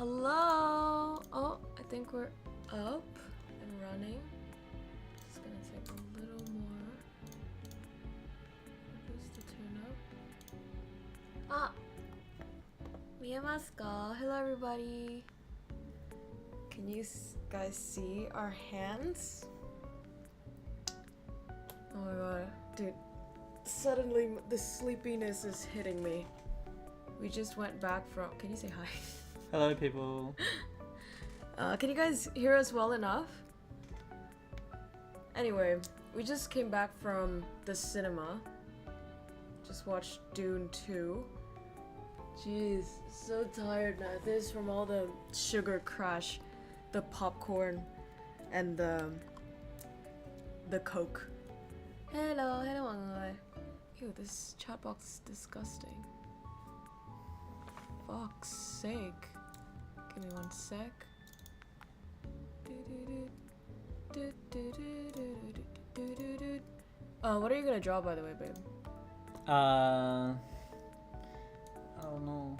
Hello. Oh, I think we're up and running. It's gonna take a little more for this to turn up. Ah, 見えますか? Hello, everybody. Can you guys see our hands? Oh my god, dude. Suddenly, the sleepiness is hitting me. We just went back from... Can you say hi? Hello, people. Can you guys hear us well enough? Anyway, we just came back from the cinema. Just watched Dune 2. Jeez, so tired now. This is from all the sugar crush, the popcorn, and the Coke. Hello, hello. Ew, this chat box is disgusting. Fuck's sake. Give me one sec. What are you gonna draw, by the way, babe? I don't know.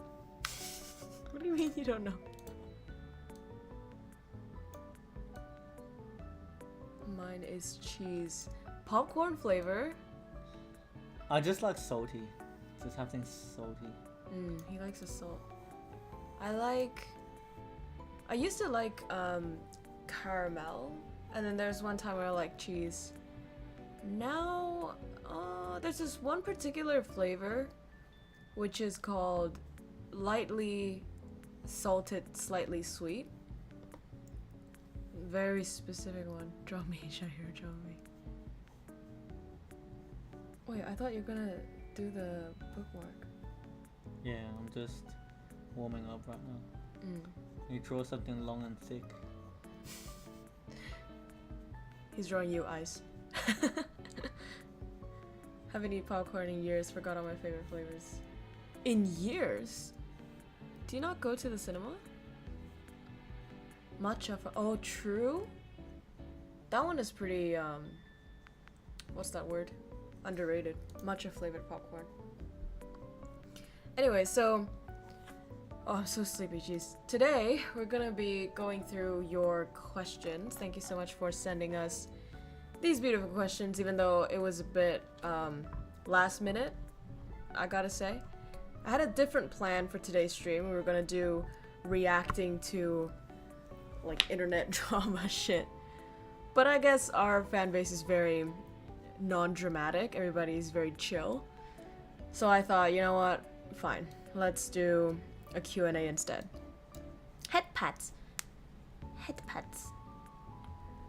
What do you mean you don't know? Mine is cheese. Popcorn flavor? I just like salty. Just have things salty. He likes the salt. I used to like caramel, and then there's one time where I like cheese. Now, there's this one particular flavor, which is called lightly salted, slightly sweet. Very specific one. Draw me, Shahir, draw me. Wait, I thought you were gonna do the bookmark. Yeah, I'm just warming up right now. You draw something long and thick. He's drawing you eyes. Haven't eaten popcorn in years, forgot all my favorite flavors. In years? Do you not go to the cinema? Matcha oh, true? That one is pretty, what's that word? Underrated. Matcha flavored popcorn. Anyway, so... Oh, I'm so sleepy, jeez. Today, we're gonna be going through your questions. Thank you so much for sending us these beautiful questions, even though it was a bit, last minute, I gotta say. I had a different plan for today's stream. We were gonna do reacting to, like, internet drama shit. But I guess our fan base is very non-dramatic. Everybody's very chill. So I thought, you know what? Fine. Let's do a Q&A instead. Head pats. Head pats.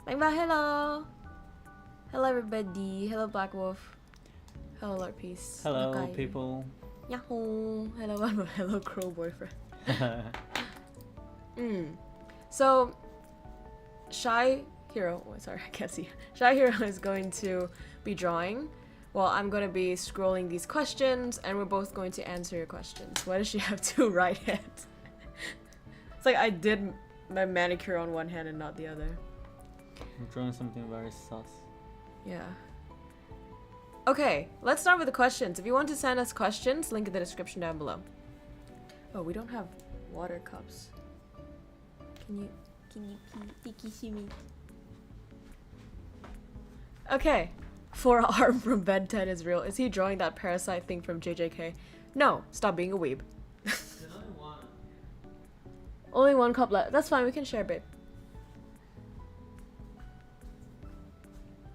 Bangba, hello. Hello, everybody. Hello, Black Wolf. Hello, Lord Peace. Hello, Nakai. people. Yahoo. Hello, hello, Crow boyfriend. So, Shy Hero, oh, sorry, I can't see. Shy Hero is going to be drawing while I'm going to be scrolling these questions, and we're both going to answer your questions. Why does she have two right hands? It's like I did my manicure on one hand and not the other. I'm drawing something very sus. Yeah. Okay, let's start with the questions. If you want to send us questions, link in the description down below. Oh, we don't have water cups. Can you please me? Okay. Forearm from Ben 10 is real. Is he drawing that parasite thing from JJK? No, stop being a weeb. There's only one. Only one cup left. That's fine, we can share, babe.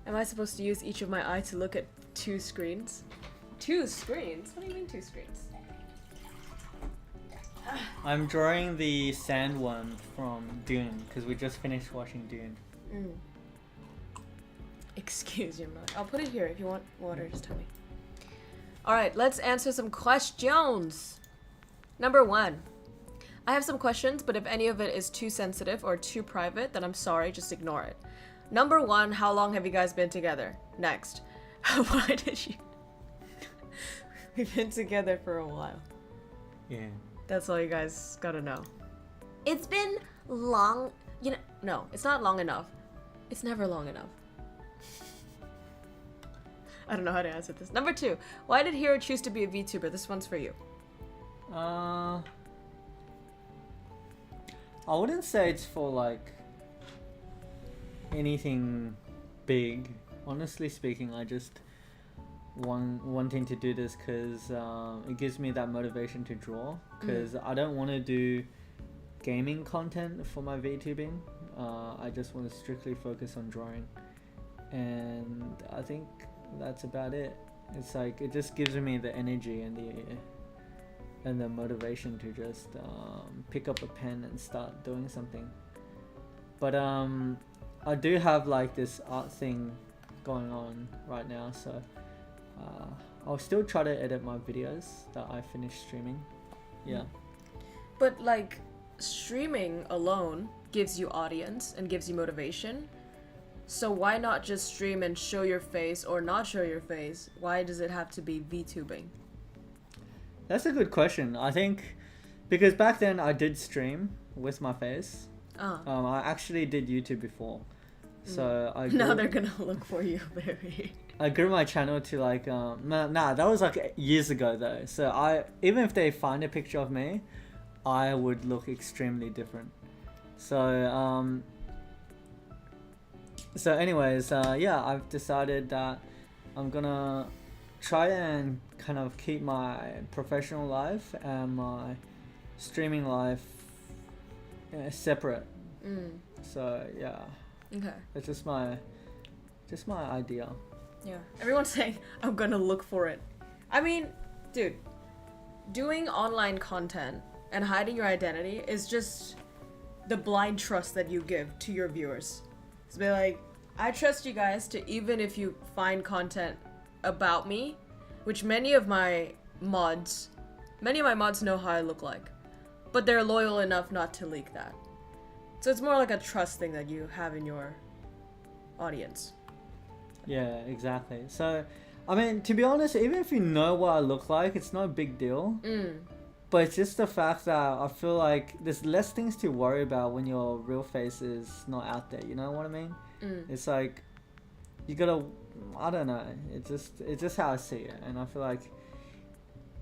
Am I supposed to use each of my eyes to look at two screens? Two screens? What do you mean two screens? I'm drawing the sand one from Dune, because we just finished watching Dune. Excuse your mouth. I'll put it here. If you want water, just tell me. Alright, let's answer some questions. Number 1. I have some questions, but if any of it is too sensitive or too private, then I'm sorry, just ignore it. Number 1, how long have you guys been together? Next. Why did you... We've been together for a while. Yeah. That's all you guys gotta know. It's been long... You know, no, it's not long enough. It's never long enough. I don't know how to answer this. Number 2, why did Hiro choose to be a VTuber? This one's for you. I wouldn't say it's for like anything big. Honestly speaking, I just wanting to do this because it gives me that motivation to draw. Because I don't want to do gaming content for my VTubing. I just want to strictly focus on drawing, and I think that's about it. It's like it just gives me the energy and the motivation to just pick up a pen and start doing something. But I do have like this art thing going on right now, so I'll still try to edit my videos that I finished streaming. Yeah. But like streaming alone gives you audience and gives you motivation. So why not just stream and show your face or not show your face? Why does it have to be VTubing? That's a good question. I think because back then I did stream with my face. I actually did YouTube before. So now they're gonna look for you, baby. I grew my channel to like that was like years ago though. So even if they find a picture of me, I would look extremely different. So anyways, yeah, I've decided that I'm gonna try and kind of keep my professional life and my streaming life separate. So yeah. Okay. It's just my idea. Yeah. Everyone's saying I'm gonna look for it. I mean, dude, doing online content and hiding your identity is just the blind trust that you give to your viewers. It's be like, I trust you guys to, even if you find content about me, which many of my mods know how I look like, but they're loyal enough not to leak that. So it's more like a trust thing that you have in your audience. Yeah, exactly. So, I mean, to be honest, even if you know what I look like, it's not a big deal. But it's just the fact that I feel like there's less things to worry about when your real face is not out there. You know what I mean? It's like you gotta, I don't know. It's just how I see it, and I feel like,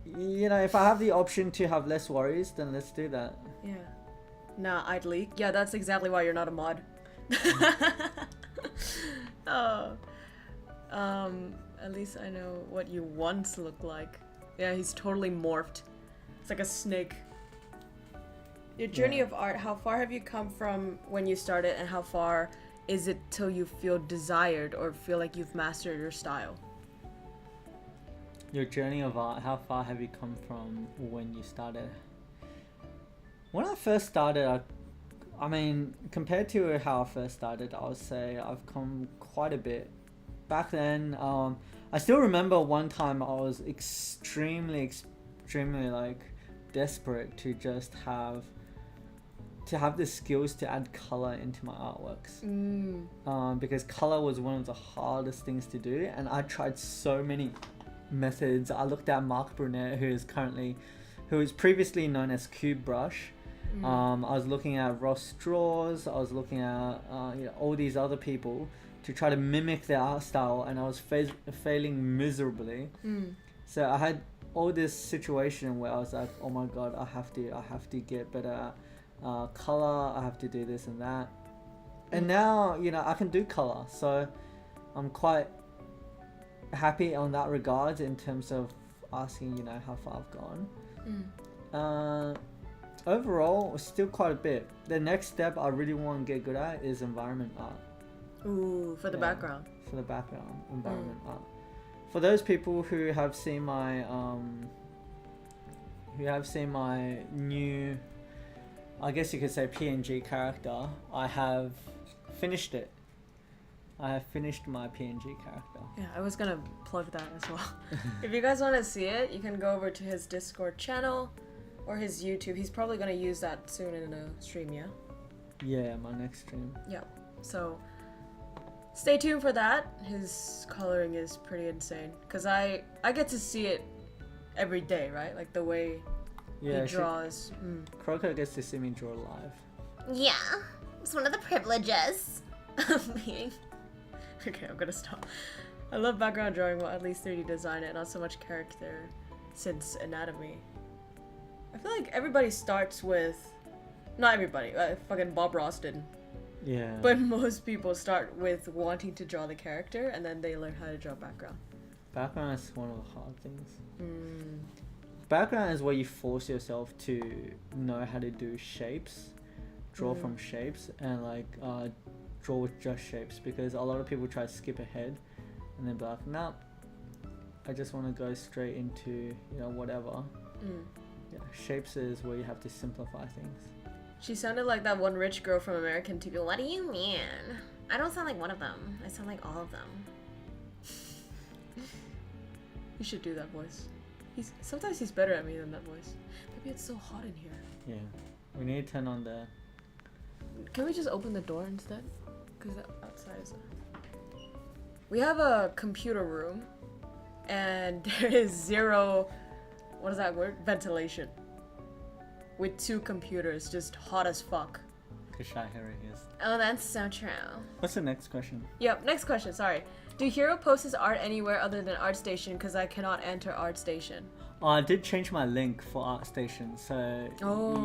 you know, if I have the option to have less worries, then let's do that. Yeah. Nah, I'd leak. Yeah, that's exactly why you're not a mod. At least I know what you once looked like. Yeah, he's totally morphed. It's like a snake. Your journey of art, how far have you come from when you started, and how far is it till you feel desired or feel like you've mastered your style? Your journey of art, how far have you come from when you started? When I first started, I mean, compared to how I first started, I would say I've come quite a bit. Back then, I still remember one time I was extremely like desperate to just have the skills to add color into my artworks. Because color was one of the hardest things to do, and I tried so many methods. I looked at Mark Brunette, who is previously known as Cube Brush. I was looking at Ross Straws. I was looking at all these other people to try to mimic their art style, and I was failing miserably. So I had all this situation where I was like, oh my god, I have to get better color. I have to do this and that. And now, you know, I can do color, so I'm quite happy on that regard in terms of asking, you know, how far I've gone. Overall, still quite a bit. The next step I really want to get good at is environment art. Ooh, for the background. For the background, environment art. For those people who have seen my new, I guess you could say, PNG character, I have finished it. I have finished my PNG character. Yeah, I was gonna plug that as well. If you guys want to see it, you can go over to his Discord channel or his YouTube. He's probably gonna use that soon in a stream, yeah? Yeah, my next stream. Yeah, so stay tuned for that. His coloring is pretty insane, because I get to see it every day, right? Like the way he draws. KROWKO gets to see me draw live. Yeah, it's one of the privileges of being. Okay, I'm gonna stop. I love background drawing, well, at least 3D design it, not so much character since anatomy. I feel like everybody starts with Not everybody. Fucking Bob Ross didn't. Yeah. But most people start with wanting to draw the character, and then they learn how to draw background. Background is one of the hard things. Mm. Background is where you force yourself to know how to do shapes, draw from shapes, and like draw with just shapes, because a lot of people try to skip ahead and then be like, nah, I just want to go straight into, you know, whatever. Yeah, shapes is where you have to simplify things. She sounded like that one rich girl from American TV. What do you mean? I don't sound like one of them. I sound like all of them. You should do that voice. Sometimes he's better at me than that voice. Maybe it's so hot in here. Yeah, we need to turn on the... Can we just open the door instead? Because outside is We have a computer room, and there is zero, what is that word? Ventilation. With 2 computers, just hot as fuck. Because shy hair is. Oh, that's so true. What's the next question? Yep, next question, sorry. Do Hero post his art anywhere other than ArtStation because I cannot enter ArtStation? I did change my link for ArtStation, so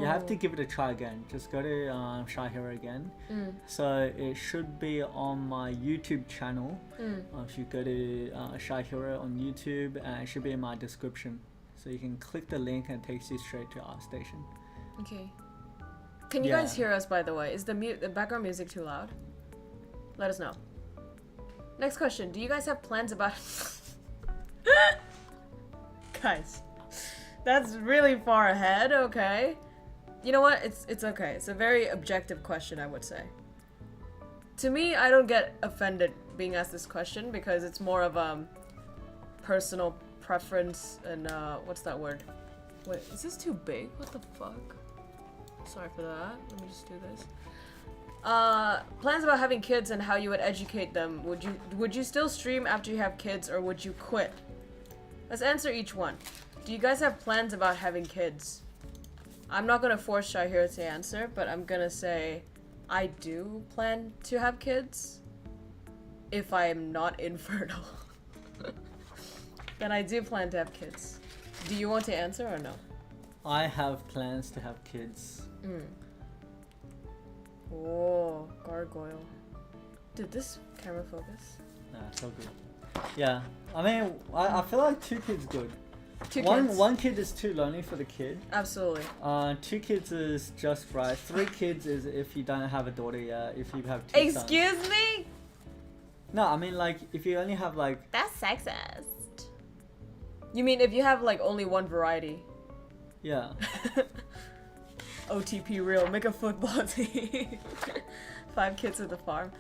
you have to Oh. give it a try again. Just go to Shy Hero again. So it should be on my YouTube channel. If you go to Shy Hero on YouTube, it should be in my description. So you can click the link and it takes you straight to ArtStation. Okay. Can you guys hear us, by the way? Is the background music too loud? Let us know. Next question. Do you guys have plans about... Guys, that's really far ahead, okay? You know what? It's okay. It's a very objective question, I would say. To me, I don't get offended being asked this question because it's more of personal preference and what's that word? Wait, is this too big? What the fuck? Sorry for that. Let me just do this. Plans about having kids and how you would educate them. Would you still stream after you have kids, or would you quit? Let's answer each one. Do you guys have plans about having kids? I'm not gonna force Shy here to answer, but I'm gonna say I do plan to have kids if I am not infertile. Then I do plan to have kids. Do you want to answer or no? I have plans to have kids. Oh, gargoyle. Did this camera focus? Nah, it's all good. Yeah, I mean, I feel like 2 kids good. 2 kids. One kid is too lonely for the kid. Absolutely. 2 kids is just right. 3 kids is if you don't have a daughter yet. If you have 2 sons. Excuse me? No, I mean like if you only have like... That's sexist. You mean if you have like only one variety? Yeah. OTP real, make a football team. 5 kids at the farm.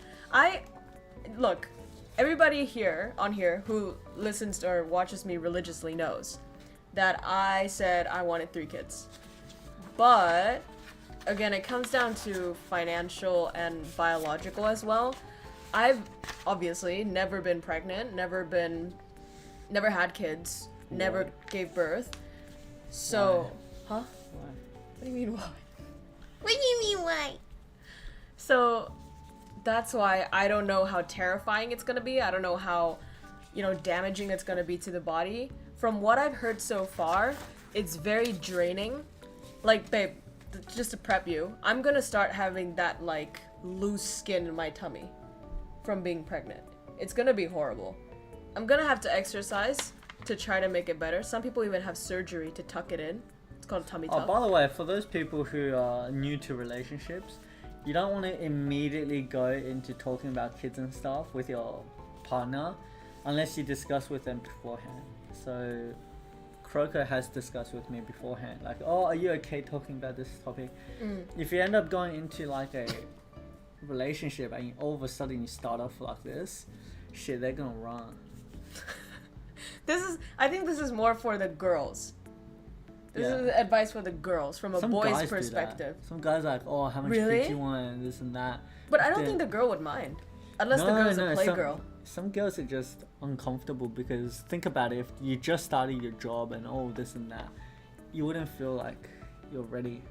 Look, everybody on here who listens or watches me religiously knows that I said I wanted 3 kids. But again, it comes down to financial and biological as well. I've obviously never been pregnant, never had kids, never gave birth. So, huh? Why? What do you mean why? What do you mean, why? So that's why I don't know how terrifying it's gonna be. I don't know how, damaging it's gonna be to the body. From what I've heard so far, it's very draining. Like, babe, just to prep you, I'm gonna start having that, like, loose skin in my tummy from being pregnant. It's gonna be horrible. I'm gonna have to exercise to try to make it better. Some people even have surgery to tuck it in. It's called tummy tuck. Oh, by the way, for those people who are new to relationships, you don't want to immediately go into talking about kids and stuff with your partner unless you discuss with them beforehand. So KROWKO has discussed with me beforehand, like, oh, are you okay talking about this topic? If you end up going into like a relationship and all of a sudden you start off like this, shit, they're gonna run. I think this is more for the girls. This is advice for the girls from a boy's perspective. Some guys are like, oh, how much Really? kids you want and this and that. But I don't think the girl would mind. Unless the girl's a playgirl. Some girls are just uncomfortable because think about it, if you just started your job and all this and that, you wouldn't feel like you're ready.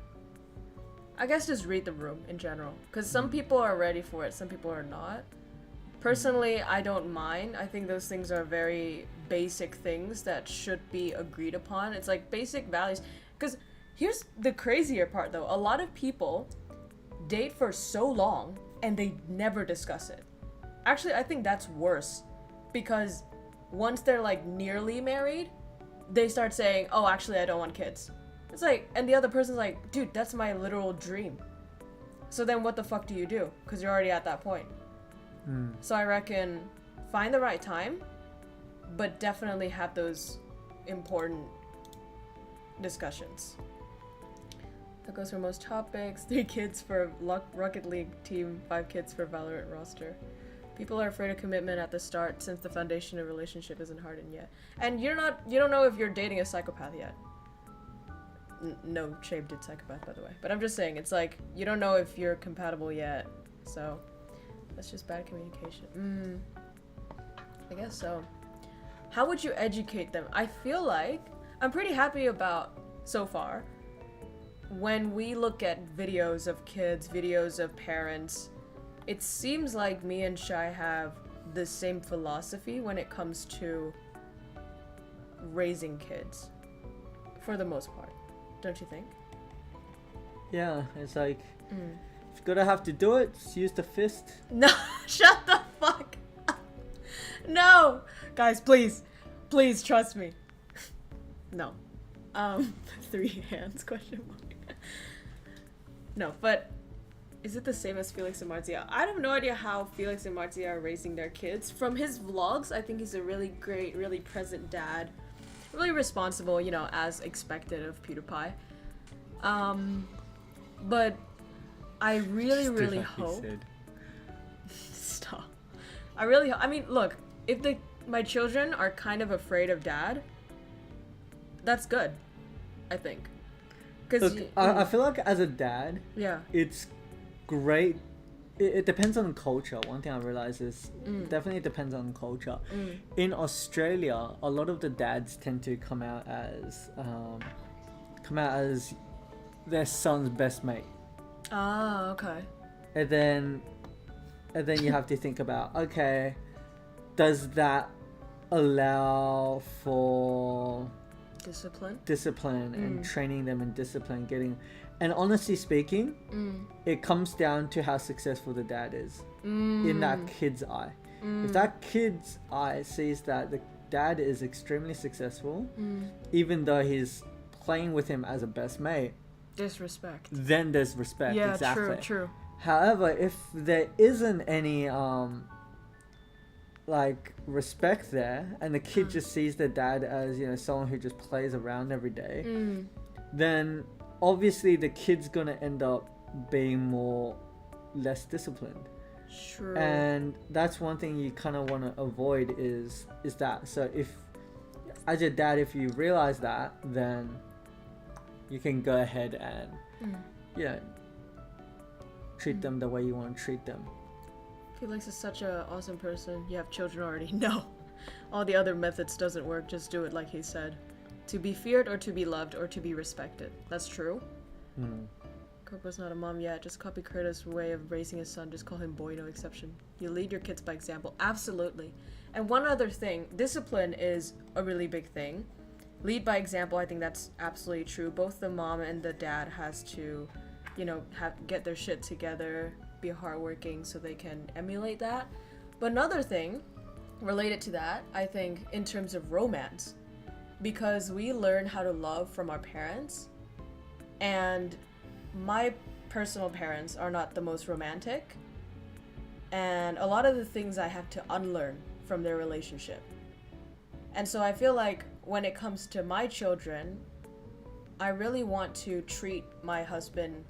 I guess just read the room in general. Because some people are ready for it, some people are not. Personally, I don't mind. I think those things are very basic things that should be agreed upon. It's like basic values. Because Here's the crazier part though. A lot of people date for so long and they never discuss it. Actually, I think that's worse because once they're like nearly married, they start saying, oh, actually, I don't want kids. It's like, and the other person's like, dude, that's my literal dream. So then what the fuck do you do? Because you're already at that point. So I reckon find the right time, but definitely have those important discussions. That goes for most topics. 3 kids for Rocket League team, 5 kids for Valorant roster. People are afraid of commitment at the start since the foundation of relationship isn't hardened yet. And you don't know if you're dating a psychopath yet. No shame to psychopath, by the way. But I'm just saying, it's like, you don't know if you're compatible yet. So, that's just bad communication. I guess so. How would you educate them? I feel like I'm pretty happy about, so far, when we look at videos of kids, videos of parents, it seems like me and Shai have the same philosophy when it comes to raising kids. For the most part. Don't you think? Yeah, it's like, if you're gonna have to do it, just use the fist. No, shut the fuck up. No! Guys, please. Please trust me. No. 3 hands, question mark. No, but is it the same as Felix and Marzia? I have no idea how Felix and Marzia are raising their kids. From his vlogs, I think he's a really great, really present dad. Really responsible, you know, as expected of PewDiePie. But I really hope... Stop. I mean, look, if my children are kind of afraid of dad, that's good, I think. Look, I feel like as a dad, yeah, it's great. It depends on culture. One thing I realize is definitely depends on culture. In Australia, a lot of the dads tend to come out as their son's best mate. Ah, okay. And then you have to think about, okay, does that allow for discipline and training them in discipline, and honestly speaking, it comes down to how successful the dad is in that kid's eye. If that kid's eye sees that the dad is extremely successful, even though he's playing with him as a best mate, then there's respect. Yeah, exactly. True. However, if there isn't any like respect there, and the kid just sees their dad as, you know, someone who just plays around every day, then obviously the kid's gonna end up being less disciplined. True. And that's one thing you kind of want to avoid is that. So if, as your dad, if you realize that, then you can go ahead and treat them the way you want to treat them. Felix is such an awesome person. You have children already. No. All the other methods doesn't work. Just do it like he said. To be feared or to be loved or to be respected. That's true. KROWKO's not a mom yet. Just copy Curtis' way of raising his son. Just call him boy, no exception. You lead your kids by example. Absolutely. And one other thing. Discipline is a really big thing. Lead by example, I think that's absolutely true. Both the mom and the dad has to, you know, get their shit together, be hardworking so they can emulate that. But another thing related to that, I think, in terms of romance, because we learn how to love from our parents, and my personal parents are not the most romantic, and a lot of the things I have to unlearn from their relationship. And so I feel like when it comes to my children, I really want to treat my husband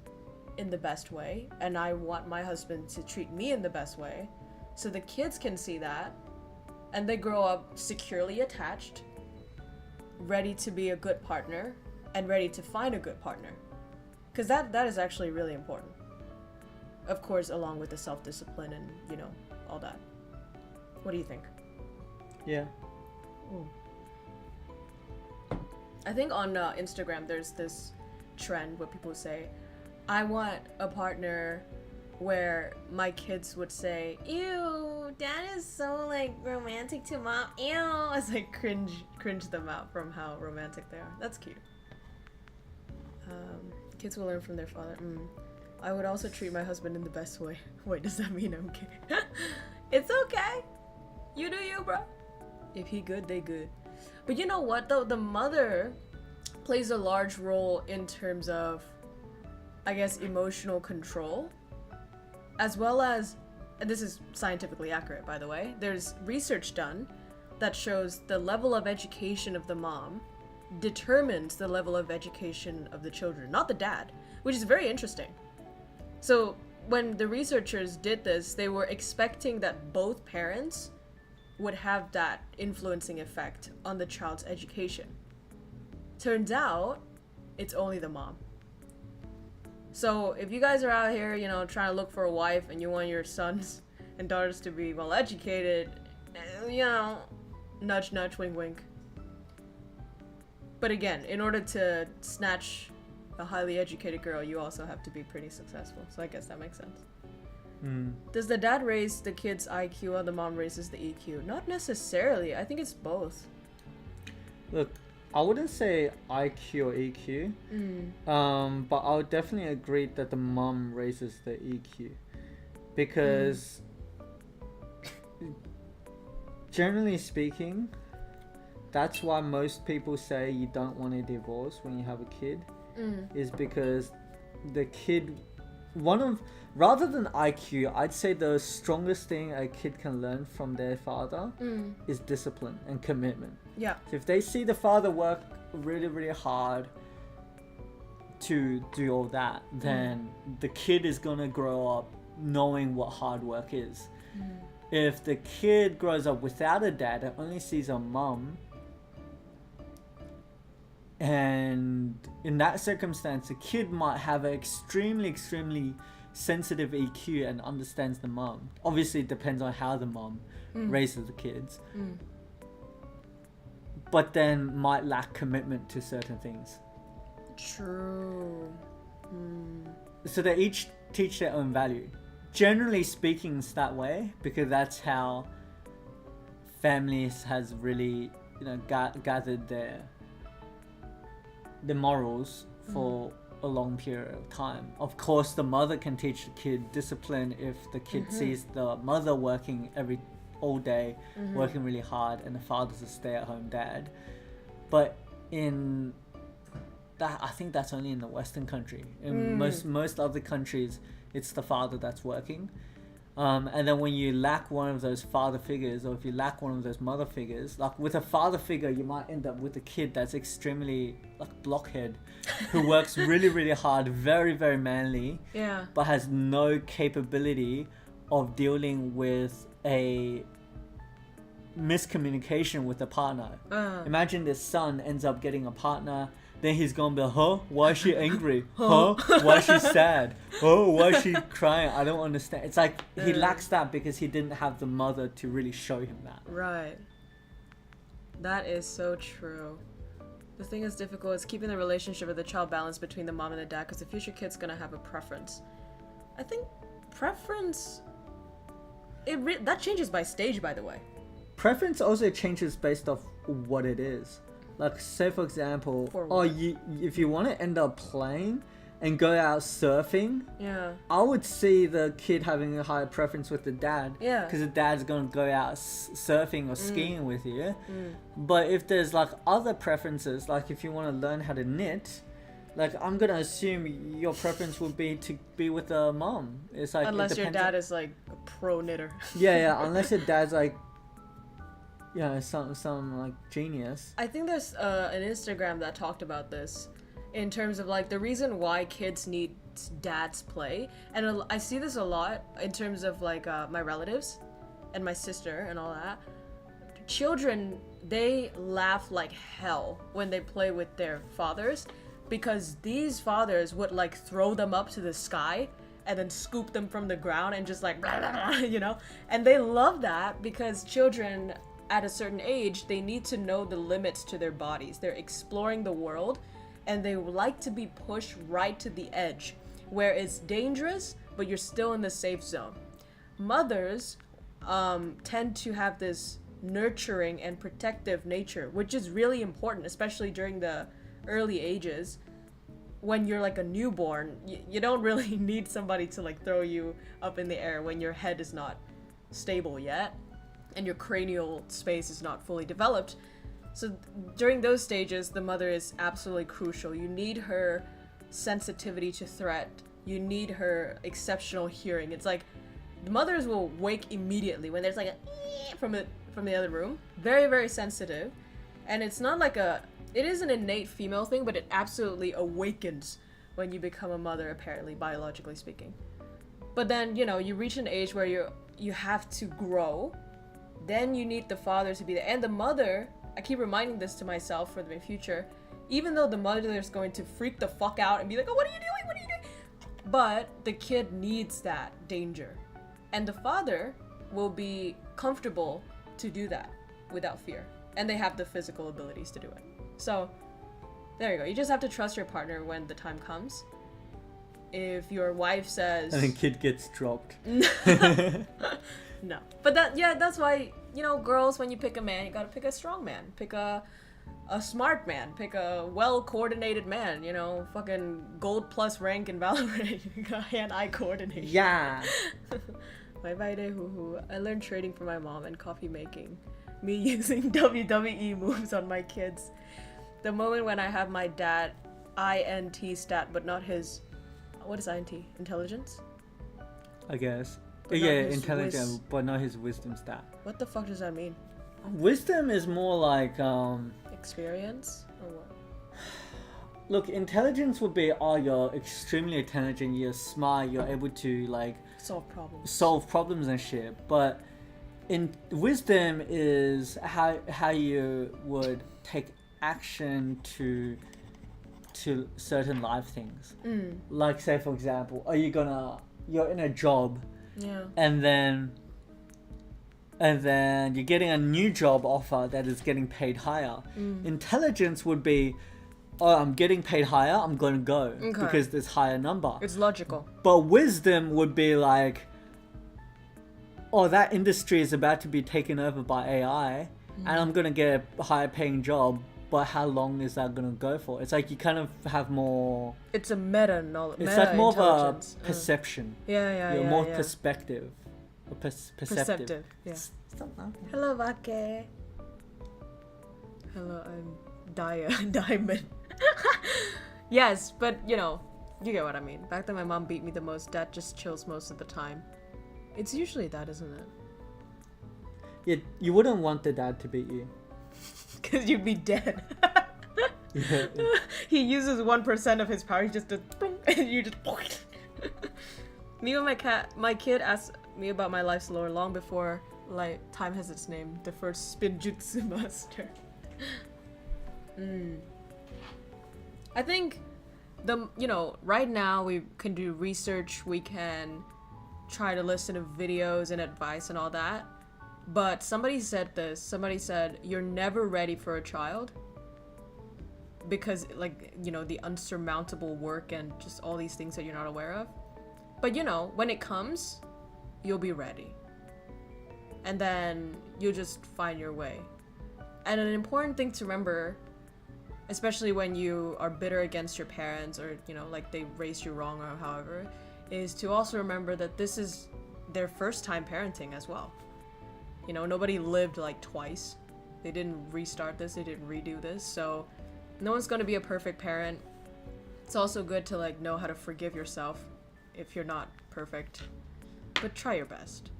in the best way, and I want my husband to treat me in the best way, so the kids can see that, and they grow up securely attached, ready to be a good partner, and ready to find a good partner. Because that is actually really important. Of course, along with the self-discipline and, you know, all that. What do you think? Yeah. I think on Instagram there's this trend where people say, I want a partner where my kids would say, ew, dad is so like romantic to mom, ew. It's like cringe them out from how romantic they are. That's cute. Kids will learn from their father. I would also treat my husband in the best way. Wait, does that mean I'm gay? It's okay. You do you, bro. If he good, they good. But you know what though? The mother plays a large role in terms of, I guess, emotional control. As well as, and this is scientifically accurate by the way, there's research done that shows the level of education of the mom determines the level of education of the children, not the dad, which is very interesting. So when the researchers did this, they were expecting that both parents would have that influencing effect on the child's education. Turns out, it's only the mom. So if you guys are out here, you know, trying to look for a wife and you want your sons and daughters to be well educated, you know, nudge nudge, wink wink. But again, in order to snatch a highly educated girl, you also have to be pretty successful. So I guess that makes sense. Does the dad raise the kid's IQ or the mom raises the EQ? Not necessarily. I think it's both. Look, I wouldn't say IQ or EQ, but I would definitely agree that the mom raises the EQ, because generally speaking, that's why most people say you don't want a divorce when you have a kid, is because the kid, rather than IQ, I'd say the strongest thing a kid can learn from their father is discipline and commitment. Yeah. So if they see the father work really, really hard to do all that, then the kid is gonna grow up knowing what hard work is. If the kid grows up without a dad and only sees a mum, and in that circumstance, the kid might have an extremely sensitive EQ and understands the mum. Obviously, it depends on how the mum raises the kids. But then might lack commitment to certain things. True. So they each teach their own value. Generally speaking, it's that way because that's how families has really, you know, gathered their morals for a long period of time. Of course, the mother can teach the kid discipline if the kid sees the mother working all day, working really hard, and the father's a stay-at-home dad. But in that, I think that's only in the Western country. In most other countries, it's the father that's working. And then when you lack one of those father figures, or if you lack one of those mother figures, like with a father figure, you might end up with a kid that's extremely like blockhead, who works really hard, very manly, but has no capability of dealing with a miscommunication with a partner. Imagine this son ends up getting a partner, then he's gonna be, why is she angry? Why is she sad? Why is she crying? I don't understand. It's like he lacks that because he didn't have the mother to really show him that. Right. That is so true. The thing that's difficult is keeping the relationship of the child balanced between the mom and the dad, because the future kid's gonna have a preference. I think preference, that changes by stage, by the way. Preference also changes based off what it is. Like, say for example, if you want to end up playing and go out surfing, I would see the kid having a higher preference with the dad, because the dad's gonna go out surfing or skiing with you. But if there's like other preferences, like if you want to learn how to knit, like I'm gonna assume your preference would be to be with a mom. It's like, unless your dad is like a pro knitter. Unless your dad's like, some like genius. I think there's an Instagram that talked about this in terms of like the reason why kids need dad's play, and I see this a lot in terms of like my relatives and my sister and all that. Children, they laugh like hell when they play with their fathers, because these fathers would like throw them up to the sky and then scoop them from the ground and just like you know, and they love that because children at a certain age, they need to know the limits to their bodies. They're exploring the world and they like to be pushed right to the edge where it's dangerous, but you're still in the safe zone. Mothers tend to have this nurturing and protective nature, which is really important, especially during the early ages. when you're like a newborn, you don't really need somebody to like throw you up in the air when your head is not stable yet and your cranial space is not fully developed. So during those stages, the mother is absolutely crucial. You need her sensitivity to threat. You need her exceptional hearing. It's like the mothers will wake immediately when there's like a from the other room. Very, very sensitive. And it's not like it is an innate female thing, but it absolutely awakens when you become a mother, apparently, biologically speaking. But then, you know, you reach an age where you have to grow. Then you need the father to be there. And the mother, I keep reminding this to myself for the future, even though the mother is going to freak the fuck out and be like, oh, what are you doing? What are you doing? But the kid needs that danger. And the father will be comfortable to do that without fear. And they have the physical abilities to do it. So, there you go. You just have to trust your partner when the time comes. If your wife says... And the kid gets dropped. No. But that's why, you know, girls, when you pick a man, you gotta pick a strong man. Pick a smart man. Pick a well-coordinated man, you know, fucking gold plus rank in Valorant. Hand-eye coordination. Yeah. Bye-bye de hoo-hoo. I learned trading from my mom and coffee making. Me using WWE moves on my kids. The moment when I have my dad INT stat, but not his... What is INT? Intelligence? I guess. But yeah, not his intelligent, but not his wisdom stat. What the fuck does that mean? Wisdom is more like, Experience? Or what? Look, intelligence would be, oh, you're extremely intelligent, you're smart, you're able to, like... Solve problems and shit. But in wisdom is how you would take action to certain life things. Like, say, for example, you're in a job... Yeah. And then you're getting a new job offer that is getting paid higher. Intelligence would be, oh, I'm getting paid higher, I'm going to go because there's higher number. It's logical. But wisdom would be like, oh, that industry is about to be taken over by AI and I'm going to get a higher paying job. But how long is that going to go for? It's like you kind of have more... It's a meta knowledge. It's like more of a perception. Yeah. More perspective. Perceptive. Yeah. Something. Hello, Vake. Hello, I'm Diamond. Yes, but you know, you get what I mean. Back then my mom beat me the most. Dad just chills most of the time. It's usually that, isn't it? Yeah, you wouldn't want the dad to beat you. Because you'd be dead. Yeah. He uses 1% of his power. He just does, and you just. Me and my kid asked me about my life's lore long before like time has its name. The first spinjutsu master. I think right now we can do research. We can try to listen to videos and advice and all that. But somebody said this. Somebody said, you're never ready for a child. Because, like, you know, the unsurmountable work and just all these things that you're not aware of. But, you know, when it comes, you'll be ready. And then you'll just find your way. And an important thing to remember, especially when you are bitter against your parents or, you know, like they raised you wrong or however, is to also remember that this is their first time parenting as well. You know, nobody lived like twice. They didn't restart this, they didn't redo this, so no one's gonna be a perfect parent. It's also good to like know how to forgive yourself if you're not perfect. But try your best.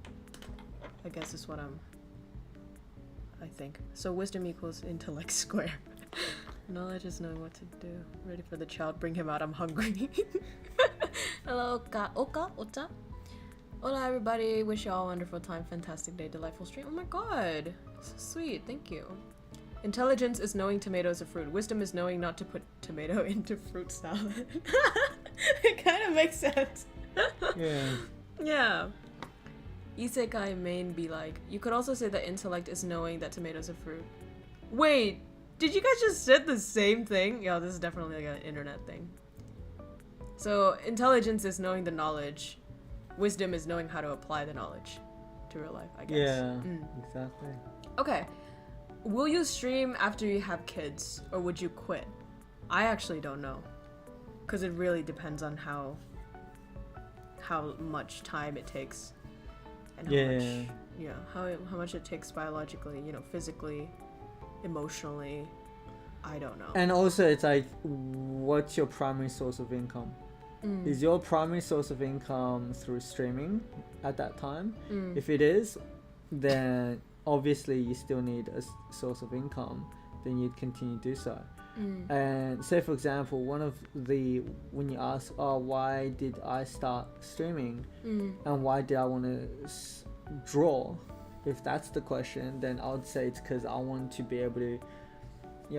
I guess is what I think. So wisdom equals intellect square. Knowledge is knowing what to do. Ready for the child, bring him out, I'm hungry. Hello, Ocha. Hola everybody, wish you all a wonderful time, fantastic day, delightful stream. Oh my god, so sweet, thank you. Intelligence is knowing tomatoes are fruit. Wisdom is knowing not to put tomato into fruit salad. It kind of makes sense. Yeah. Yeah. Isekai main be like, you could also say that intellect is knowing that tomatoes are fruit. Wait, did you guys just said the same thing? Yo, this is definitely like an internet thing. So intelligence is knowing the knowledge. Wisdom is knowing how to apply the knowledge to real life, I guess. Yeah, exactly. Okay. Will you stream after you have kids, or would you quit? I actually don't know. because it really depends on how much time it takes, and how much it takes biologically, physically, emotionally. I don't know. And also, it's like, what's your primary source of income? Is your primary source of income through streaming at that time? If it is, then obviously you still need a source of income, then you'd continue to do so. And say, for example, when you ask, why did I start streaming and why did I want to draw? If that's the question, then I would say it's because I want to be able to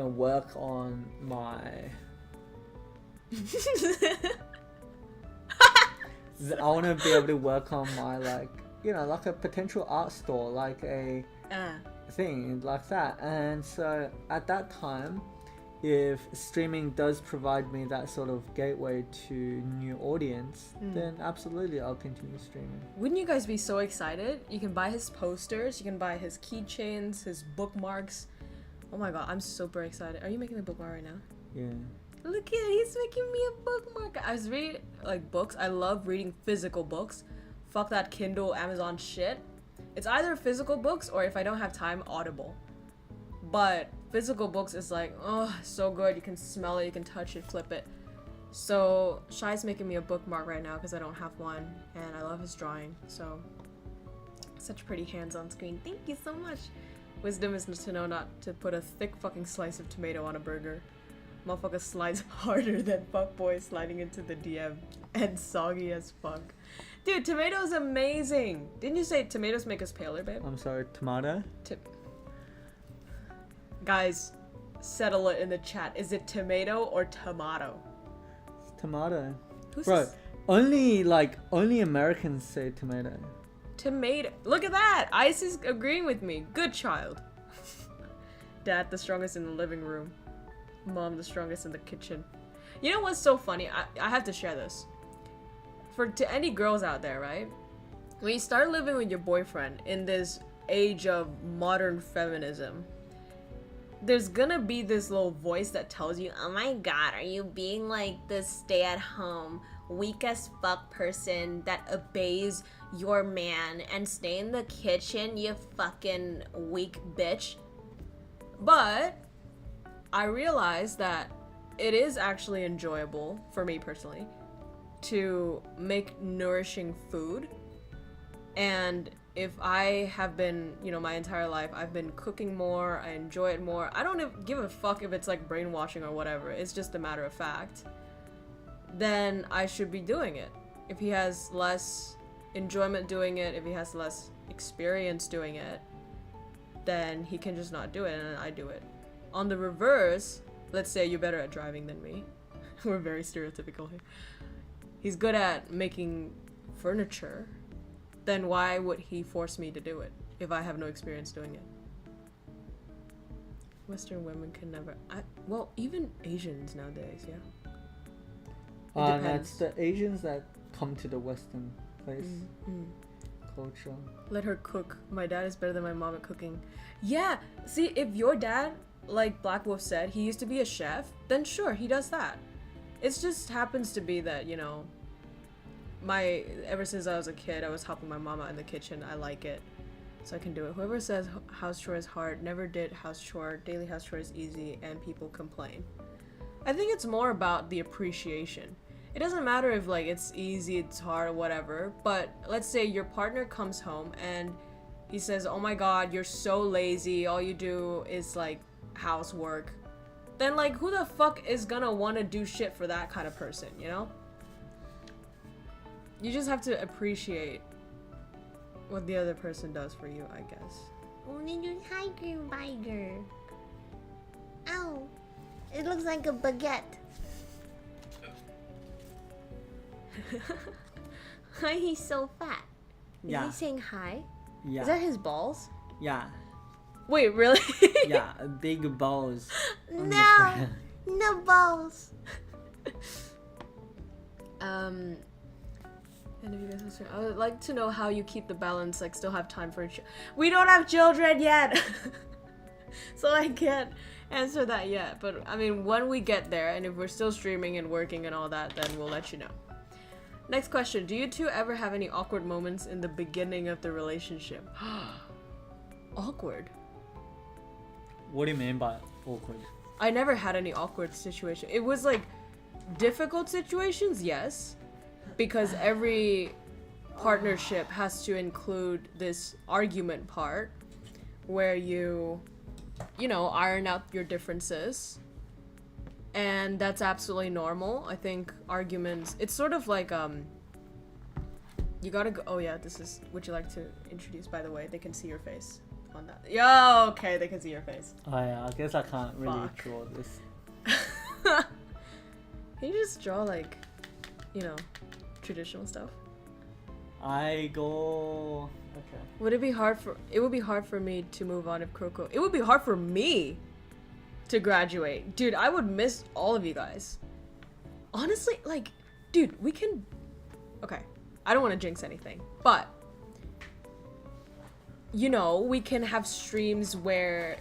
work on my I want to be able to work on my like a potential art store, like a thing like that. And so at that time, if streaming does provide me that sort of gateway to new audience, then absolutely I'll continue streaming. Wouldn't you guys be so excited? You can buy his posters, you can buy his keychains, his bookmarks. Oh my god, I'm super excited. Are you making a bookmark right now? Yeah. Look at it, he's making me a bookmark. I was reading books. I love reading physical books. Fuck that Kindle, Amazon shit. It's either physical books or if I don't have time, Audible. But physical books is like, oh, so good. You can smell it, you can touch it, flip it. So Shai's making me a bookmark right now because I don't have one, and I love his drawing. So such pretty hands on screen. Thank you so much. Wisdom is to know not to put a thick fucking slice of tomato on a burger. Motherfucker slides harder than fuckboy sliding into the DM, and soggy as fuck. Dude, tomatoes amazing. Didn't you say tomatoes make us paler, babe? I'm sorry, tomato? Guys, settle it in the chat. Is it tomato or tomato? It's tomato. Who Bro, says only Americans say tomato. tomato? Look at that! Ice is agreeing with me. Good child. Dad, the strongest in the living room. Mom, the strongest in the kitchen. You know what's so funny? I have to share this. To any girls out there, right? When you start living with your boyfriend in this age of modern feminism, there's gonna be this little voice that tells you, oh my god, are you being like this stay-at-home, weak as fuck person that obeys your man and stay in the kitchen, you fucking weak bitch? But I realized that it is actually enjoyable, for me personally, to make nourishing food. And if I have been, my entire life, I've been cooking more, I enjoy it more. I don't give a fuck if it's like brainwashing or whatever. It's just a matter of fact. Then I should be doing it. If he has less enjoyment doing it, if he has less experience doing it, then he can just not do it, and I do it. On the reverse, let's say you're better at driving than me. We're very stereotypical here. He's good at making furniture. Then why would he force me to do it if I have no experience doing it? Western women can never... well, even Asians nowadays, yeah. And it's the Asians that come to the Western place. Culture. Let her cook. My dad is better than my mom at cooking. Yeah, see, if your dad, like Black Wolf said, he used to be a chef, then sure, he does that. It just happens to be that, ever since I was a kid, I was helping my mama in the kitchen. I like it, so I can do it. Whoever says house chore is hard never did house chore. Daily house chore is easy, and people complain. I think it's more about the appreciation. It doesn't matter if it's easy, it's hard, or whatever, but let's say your partner comes home and he says, oh my god, you're so lazy, all you do is housework. Then who the fuck is gonna want to do shit for that kind of person, You just have to appreciate what the other person does for you, I guess. Only your tiger biger. Ow. It looks like a baguette. Why he's so fat? Is he saying hi? Yeah. Is that his balls? Yeah. Wait, really? Yeah, big balls. No! No balls! And if you guys I would like to know how you keep the balance, still have time for we don't have children yet! So I can't answer that yet. But I mean, when we get there, and if we're still streaming and working and all that, then we'll let you know. Next question. Do you two ever have any awkward moments in the beginning of the relationship? Awkward? What do you mean by awkward? I never had any awkward situation. It was like difficult situations, yes. Because every partnership has to include this argument part where you know, iron out your differences. And that's absolutely normal. I think arguments, it's sort of like, you gotta go, oh yeah, this is, would you like to introduce, by the way? They can see your face on that. Yeah, okay, they can see your face. Oh yeah, I guess I can't really Fuck. draw this. Can you just draw like, you know, traditional stuff? I go... Okay. Would it be hard for, it would be hard for me to move on if KROWKO, it would be hard for me to graduate. Dude, I would miss all of you guys. Honestly, like, dude, we can, okay, I don't want to jinx anything, but, you know, we can have streams where,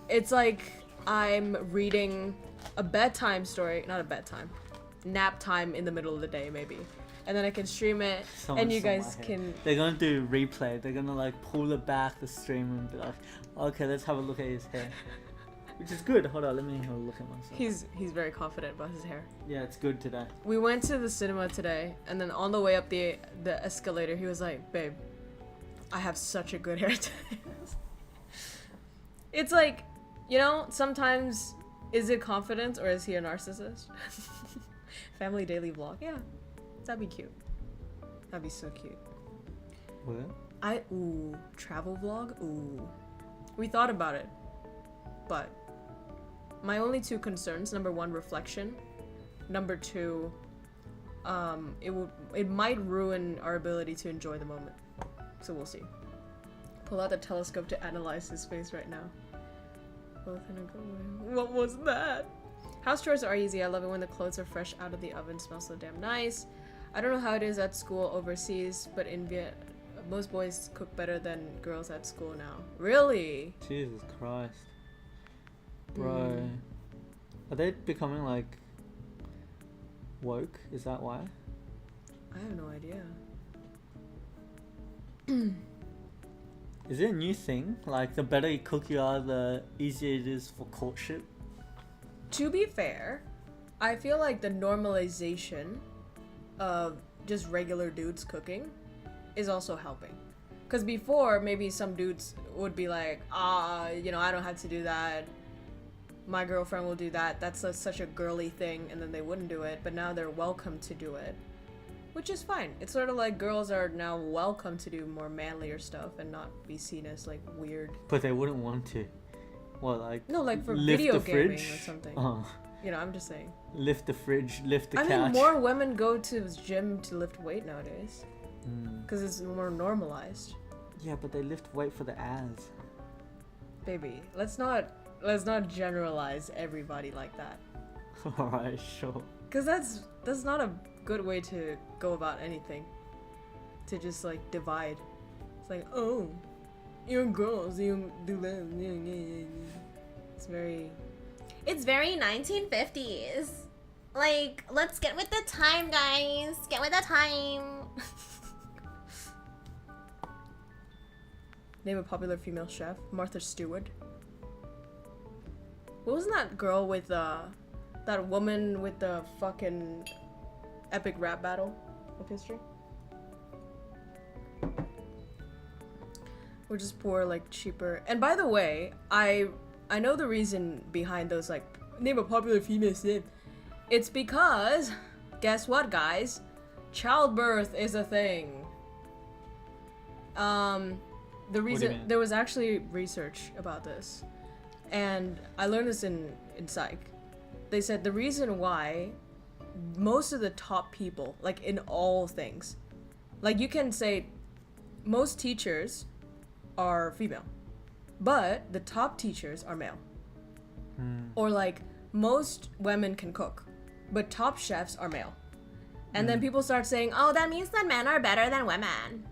it's like I'm reading a bedtime story, not a bedtime, nap time in the middle of the day maybe. And then I can stream it, and you guys can... They're gonna do replay. They're gonna like pull it back, the stream, and be like, okay, let's have a look at his hair. Which is good. Hold on, let me have a look at myself. He's very confident about his hair. Yeah, it's good today. We went to the cinema today, and then on the way up the escalator, he was like, babe, I have such a good hair today. It's like, you know, sometimes, is it confidence or is he a narcissist? Family daily vlog, yeah. That'd be cute. That'd be so cute. What? Ooh, travel vlog? Ooh. We thought about it. But my only two concerns, number one, reflection. Number two, it might ruin our ability to enjoy the moment. So we'll see. Pull out the telescope to analyze his face right now. Both in a good way. What was that? House chores are easy. I love it when the clothes are fresh out of the oven. Smells so damn nice. I don't know how it is at school overseas, but in Viet, most boys cook better than girls at school now. Really? Jesus Christ. Bro. Are they becoming like woke? Is that why? I have no idea. Is it a new thing? Like the better you cook you are, the easier it is for courtship? To be fair, I feel like the normalization of just regular dudes cooking is also helping. Because before, maybe some dudes would be like, you know, I don't have to do that. My girlfriend will do that. That's such a girly thing, and then they wouldn't do it. But now they're welcome to do it, which is fine. It's sort of like girls are now welcome to do more manlier stuff and not be seen as like weird. But they wouldn't want to. What, like? No, like for lift video the gaming fridge? or something. Oh. You know, I'm just saying. Lift the fridge, lift the couch. I mean, more women go to the gym to lift weight nowadays. Because it's more normalized. Yeah, but they lift weight for the ass. Baby, let's not generalize everybody like that. Alright, sure. Because that's not a good way to go about anything. To just like divide. It's like, oh, you're girls, you do that. It's very 1950s. Like, let's get with the time, guys. Get with the time. Name a popular female chef. Martha Stewart. What was that girl with that woman with the fucking epic rap battle of history? We're just poor, like cheaper. And by the way, I know the reason behind those, like, name a popular female chef. It's because, guess what, guys? Childbirth is a thing. The reason, there was actually research about this. And I learned this in psych. They said the reason why most of the top people, like in all things, like you can say most teachers are female, but the top teachers are male. Or like most women can cook, but top chefs are male. And then people start saying, oh, that means that men are better than women.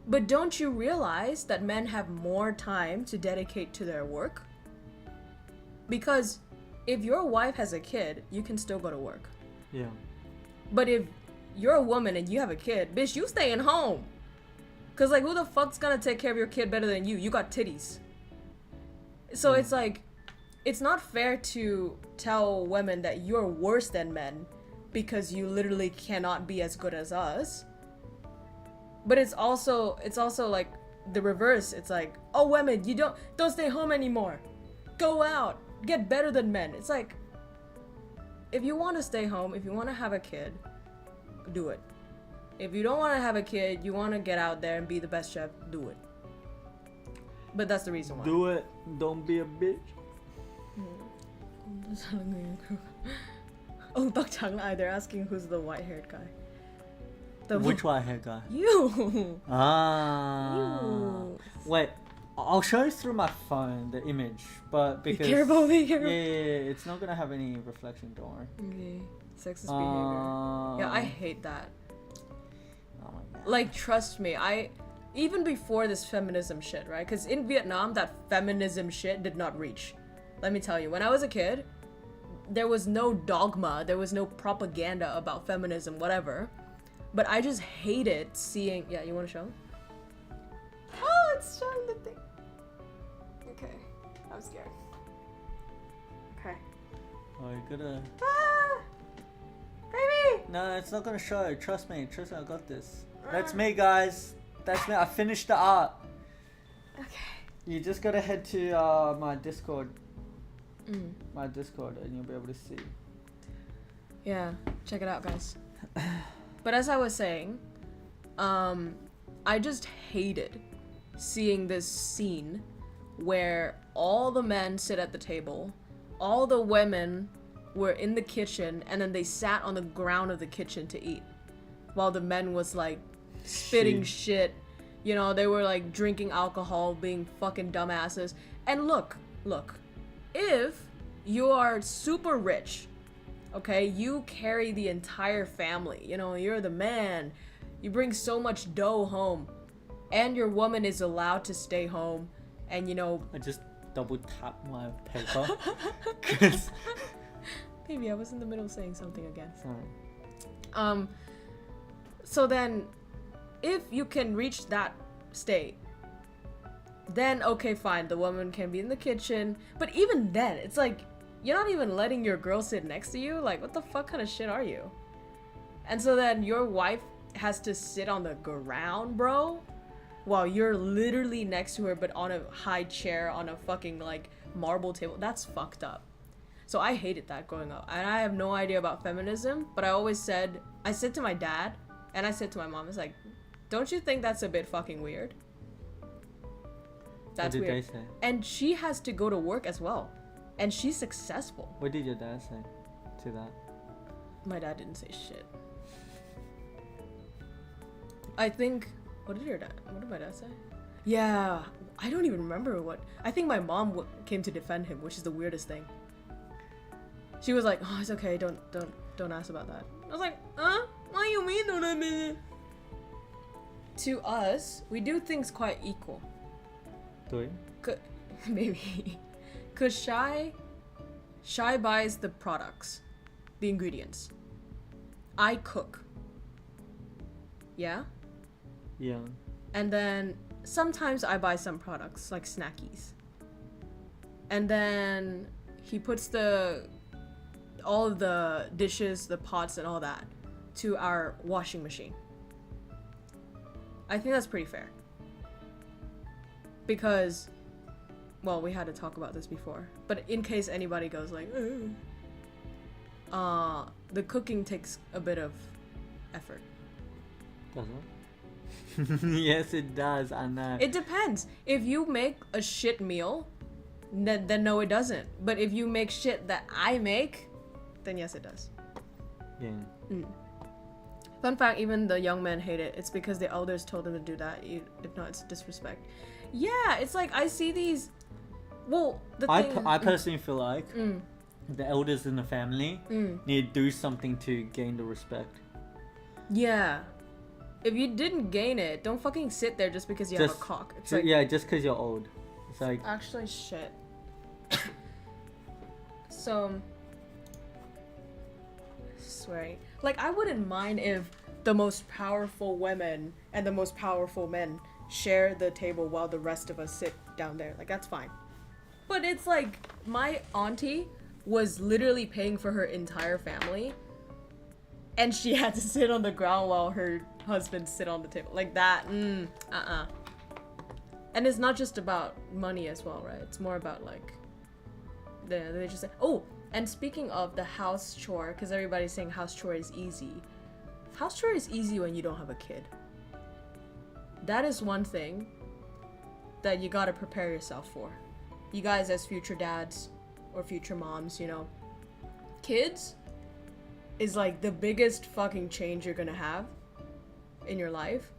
But don't you realize that men have more time to dedicate to their work? Because if your wife has a kid, you can still go to work. Yeah. But if you're a woman and you have a kid, bitch, you staying home. Cause like, who the fuck's gonna take care of your kid better than you? You got titties. So it's like, it's not fair to tell women that you're worse than men because you literally cannot be as good as us. But it's also like the reverse. It's like, oh, women, you don't stay home anymore. Go out, get better than men. It's like, if you want to stay home, if you want to have a kid, do it. If you don't want to have a kid, you want to get out there and be the best chef, do it. But that's the reason why. Do it. Don't be a bitch. Oh, they're asking who's the white-haired guy. Which white-haired guy? You. Ah. You. Wait, I'll show you through my phone the image, but because Be careful. Yeah, it's not gonna have any reflection. Don't worry. Okay. Sexist behavior. Yeah, I hate that. Oh my god. Like, trust me, even before this feminism shit, right? Because in Vietnam, that feminism shit did not reach. Let me tell you, when I was a kid, there was no dogma, there was no propaganda about feminism, whatever. But I just hated seeing. Yeah, you want to show? Oh, it's showing the thing. Okay, I'm scared. Okay. Oh, you gotta. Ah, baby. No, it's not gonna show. Trust me, I got this. That's me, guys. That's me. I finished the art. Okay. You just gotta head to my Discord. My Discord, and you'll be able to see. Yeah, check it out, guys. But as I was saying, I just hated seeing this scene where all the men sit at the table, all the women were in the kitchen, and then they sat on the ground of the kitchen to eat, while the men was like spitting shit. You know, they were like drinking alcohol, being fucking dumbasses. And look, if you are super rich, okay, you carry the entire family, you know, you're the man, you bring so much dough home, and your woman is allowed to stay home, and you know... I just double tap my paper. 'Cause... Baby, I was in the middle of saying something again. Sorry. So then, if you can reach that state, then okay, fine, the woman can be in the kitchen, but even then, it's like, you're not even letting your girl sit next to you. Like, what the fuck kind of shit are you? And so then your wife has to sit on the ground, bro, while you're literally next to her, but on a high chair on a fucking like marble table. That's fucked up. So I hated that growing up, and I have no idea about feminism. But I said to my dad, and I said to my mom, it's like, don't you think that's a bit fucking weird? That's what did weird. they say? And she has to go to work as well. And she's successful. What did your dad say to that? My dad didn't say shit. I think... What did my dad say? Yeah, I don't even remember what... I think my mom came to defend him, which is the weirdest thing. She was like, oh, it's okay, don't ask about that. I was like, huh? What do you mean don't I mean? To us, we do things quite equal. Do you? Maybe. Cause Shy buys the products, the ingredients. I cook. Yeah? Yeah. And then sometimes I buy some products, like snackies. And then he puts all of the dishes, the pots and all that to our washing machine. I think that's pretty fair. Because, well, we had to talk about this before, but in case anybody goes like, the cooking takes a bit of effort. Does it? Yes, it does. I know. It depends. If you make a shit meal, then no, it doesn't. But if you make shit that I make, then yes, it does. Yeah. Fun fact, even the young men hate it. It's because the elders told them to do that. If not, it's disrespect. Yeah, it's like I see these... Well, I personally feel like the elders in the family need to do something to gain the respect. Yeah. If you didn't gain it, don't fucking sit there just because you have a cock. It's like, yeah, just because you're old. It's like actually shit. So, swearing. Like, I wouldn't mind if the most powerful women and the most powerful men share the table while the rest of us sit down there. Like, that's fine. But it's like, my auntie was literally paying for her entire family, and she had to sit on the ground while her husband sit on the table. Like that, And it's not just about money as well, right? It's more about like, they just say, oh, and speaking of the house chore, because everybody's saying house chore is easy. House chore is easy when you don't have a kid. That is one thing that you gotta prepare yourself for. You guys as future dads or future moms, you know, kids is like the biggest fucking change you're gonna have in your life.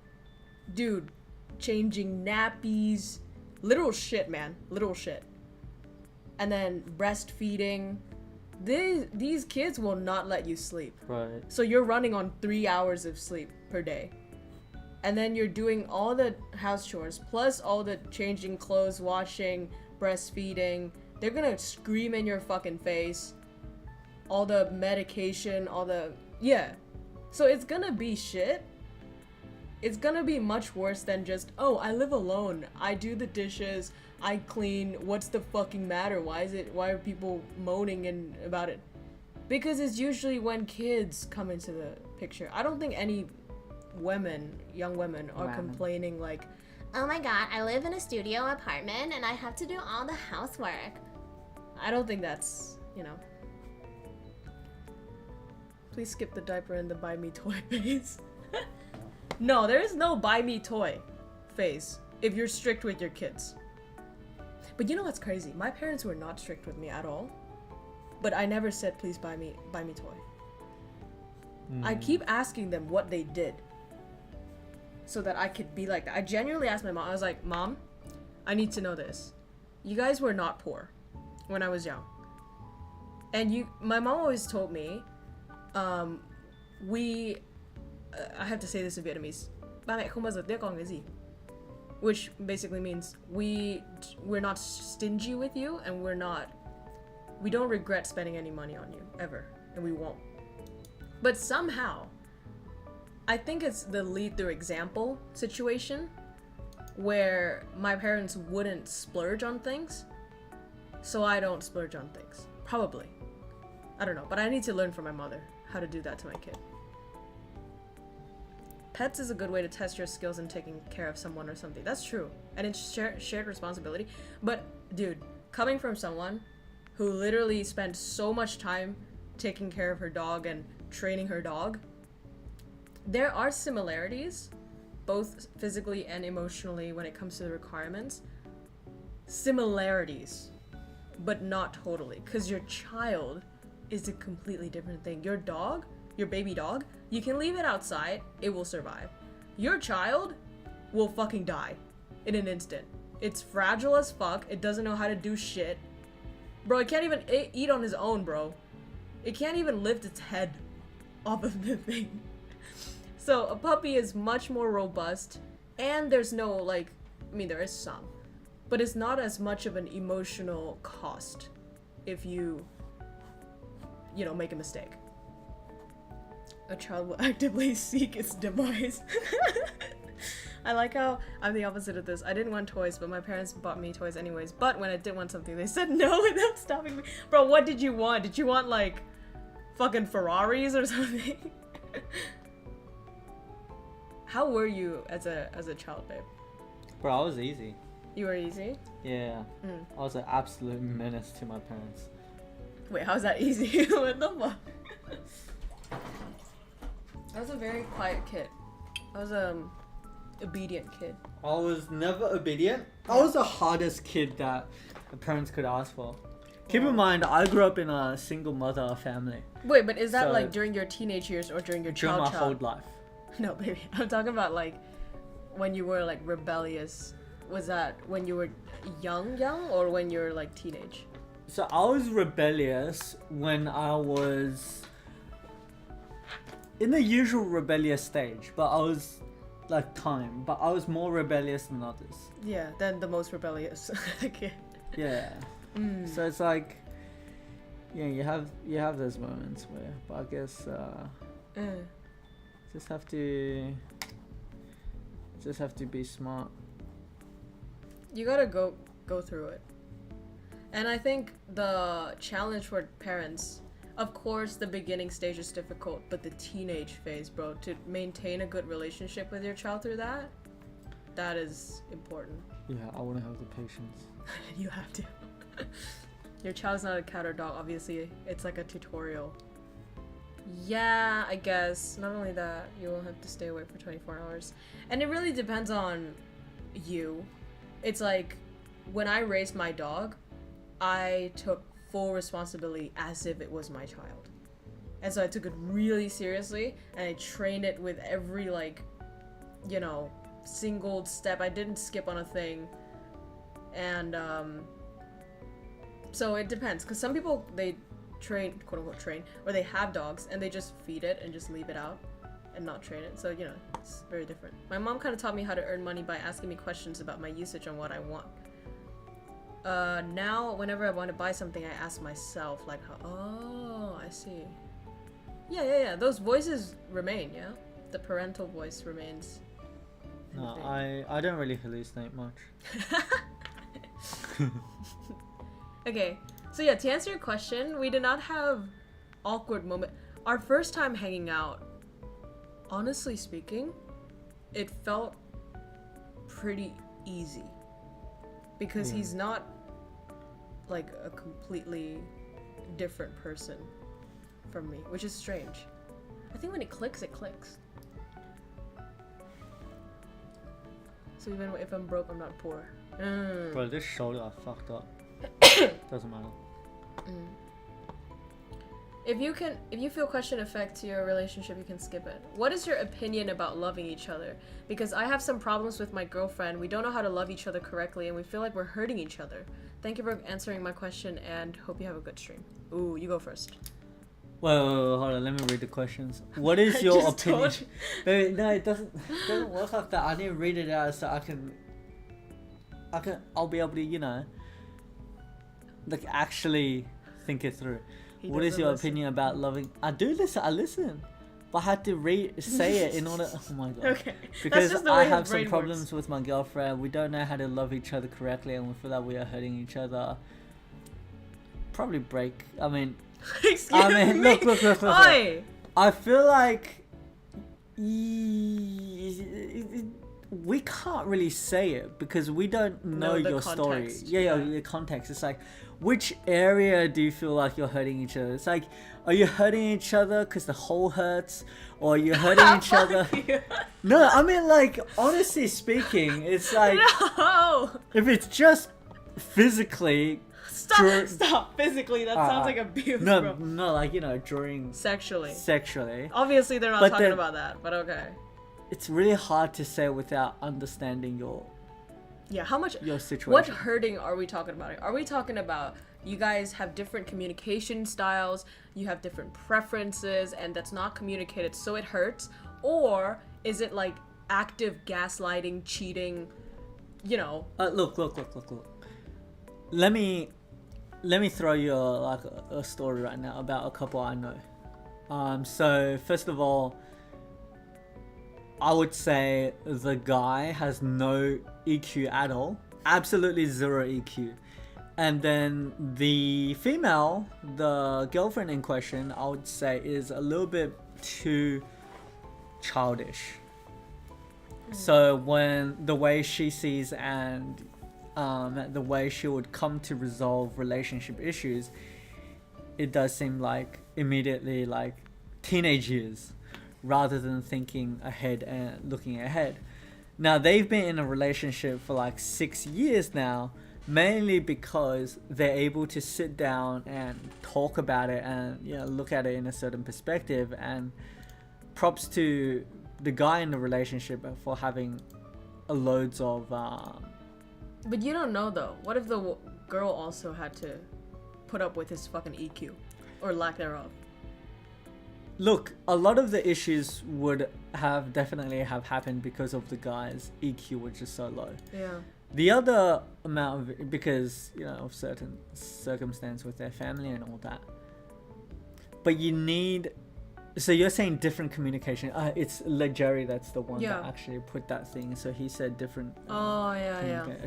Dude, changing nappies, literal shit, man, literal shit. And then breastfeeding. These kids will not let you sleep. right. So you're running on 3 hours of sleep per day. And then you're doing all the house chores, plus all the changing clothes, washing, breastfeeding. They're gonna scream in your fucking face. All the medication, yeah. So it's gonna be shit. It's gonna be much worse than just, oh, I live alone. I do the dishes. I clean. What's the fucking matter? Why are people moaning about it? Because it's usually when kids come into the picture. I don't think any young women are complaining like, Oh my god, I live in a studio apartment and I have to do all the housework. I don't think that's, you know. Please skip the diaper and the buy me toy phase. No, there is no buy me toy phase if you're strict with your kids. But you know what's crazy? My parents were not strict with me at all. But I never said, please buy me toy. I keep asking them what they did so that I could be like that. I genuinely asked my mom. I was like, Mom, I need to know this. You guys were not poor when I was young. And my mom always told me, I have to say this in Vietnamese, ba mẹ không bao giờ tiếc con cái gì, which basically means we're not stingy with you, and we don't regret spending any money on you ever, and we won't. But somehow, I think it's the lead through example situation where my parents wouldn't splurge on things, so I don't splurge on things. Probably. I don't know, but I need to learn from my mother how to do that to my kid. Pets is a good way to test your skills in taking care of someone or something. That's true. And it's shared responsibility. But, dude, coming from someone who literally spent so much time taking care of her dog and training her dog, there are similarities, both physically and emotionally, when it comes to the requirements. Similarities, but not totally. Because your child is a completely different thing. Your dog, your baby dog, you can leave it outside, it will survive. Your child will fucking die in an instant. It's fragile as fuck, it doesn't know how to do shit. Bro, it can't even eat on his own, bro. It can't even lift its head off of the thing. So a puppy is much more robust, and there's no, like, I mean, there is some, but it's not as much of an emotional cost if you know, make a mistake. A child will actively seek its demise. I like how I'm the opposite of this. I didn't want toys, but my parents bought me toys anyways. But when I did want something, they said no without stopping me. Bro, what did you want? Did you want, like, fucking Ferraris or something? How were you as a child, babe? Bro, I was easy. You were easy? Yeah. I was an absolute menace to my parents. Wait, how's that easy? What the fuck? I was a very quiet kid. I was obedient kid. I was never obedient. I was the hardest kid that the parents could ask for. Keep in mind, I grew up in a single mother family. Wait, but is that like during your teenage years or during your during my whole life? No, baby. I'm talking about like when you were like rebellious. Was that when you were young, or when you were like teenage? So I was rebellious when I was in the usual rebellious stage, but I was like time, but I was more rebellious than others. Yeah, then the most rebellious kid. Yeah. So it's like, yeah, you have those moments where, but I guess just have to be smart. You gotta go through it. And I think the challenge for parents, of course, the beginning stage is difficult, but the teenage phase, bro, to maintain a good relationship with your child through that is important. Yeah, I want to have the patience. You have to. Your child's not a cat or dog, obviously. It's like a tutorial. Yeah, I guess. Not only that, you will have to stay away for 24 hours. And it really depends on you. It's like, when I raised my dog, I took full responsibility as if it was my child. And so I took it really seriously, and I trained it with every, like, you know, single step. I didn't skip on a thing. And, so it depends, because some people, they train, quote unquote train, or they have dogs and they just feed it and just leave it out and not train it. So, you know, it's very different. My mom kind of taught me how to earn money by asking me questions about my usage and what I want. Now, whenever I want to buy something, I ask myself, like, oh, I see. Yeah, those voices remain, yeah? The parental voice remains. No, I don't really hallucinate much. Okay, so yeah, to answer your question, we did not have awkward moment. Our first time hanging out, honestly speaking, it felt pretty easy. Because he's not like a completely different person from me, which is strange. I think when it clicks, it clicks. So even if I'm broke, I'm not poor. Bro, this shoulder I fucked up. Doesn't matter. If you feel question affects your relationship, you can skip it. What is your opinion about loving each other? Because I have some problems with my girlfriend. We don't know how to love each other correctly, and we feel like we're hurting each other. Thank you for answering my question, and hope you have a good stream. Ooh, you go first. Wait, hold on. Let me read the questions. What is your opinion? No, it doesn't work like that. I need to read it out so I'll be able to, you know, like actually think it through. What is your opinion about loving? I listen. But I had to say it in order. Oh my god. Okay. Because I have some problems with my girlfriend. We don't know how to love each other correctly, and we feel like we are hurting each other. Probably break. I mean, Excuse me. Look. Oi! I feel like we can't really say it because we don't know your story. Yeah, the context. It's like, which area do you feel like you're hurting each other? It's like, are you hurting each other because the hole hurts? Or are you hurting each other? No, I mean, like, honestly speaking, it's like, No! if it's just physically... Stop! Physically, that sounds like abuse, bro. No, like, you know, during... Sexually. Obviously, they're not talking about that, but okay. It's really hard to say without understanding your... Yeah, how much... Your situation. What hurting are we talking about? Are we talking about you guys have different communication styles, you have different preferences, and that's not communicated, so it hurts? Or is it like active gaslighting, cheating, you know? Look. Let me throw you a story right now about a couple I know. So first of all, I would say the guy has no EQ at all. Absolutely zero EQ. And then the female, the girlfriend in question, I would say is a little bit too childish. So when the way she sees and the way she would come to resolve relationship issues, it does seem like immediately like teenage years, rather than thinking ahead and looking ahead. Now, they've been in a relationship for like 6 years now, mainly because they're able to sit down and talk about it and, you know, look at it in a certain perspective. And props to the guy in the relationship for having loads of... But you don't know though. What if the girl also had to put up with his fucking EQ? Or lack thereof? look, a lot of the issues would have definitely have happened because of the guy's EQ, which is so low. Yeah. The other amount of, because, you know, of certain circumstance with their family and all that. But you need, so you're saying different communication. It's Jerry that's the one that actually put that thing. So he said different.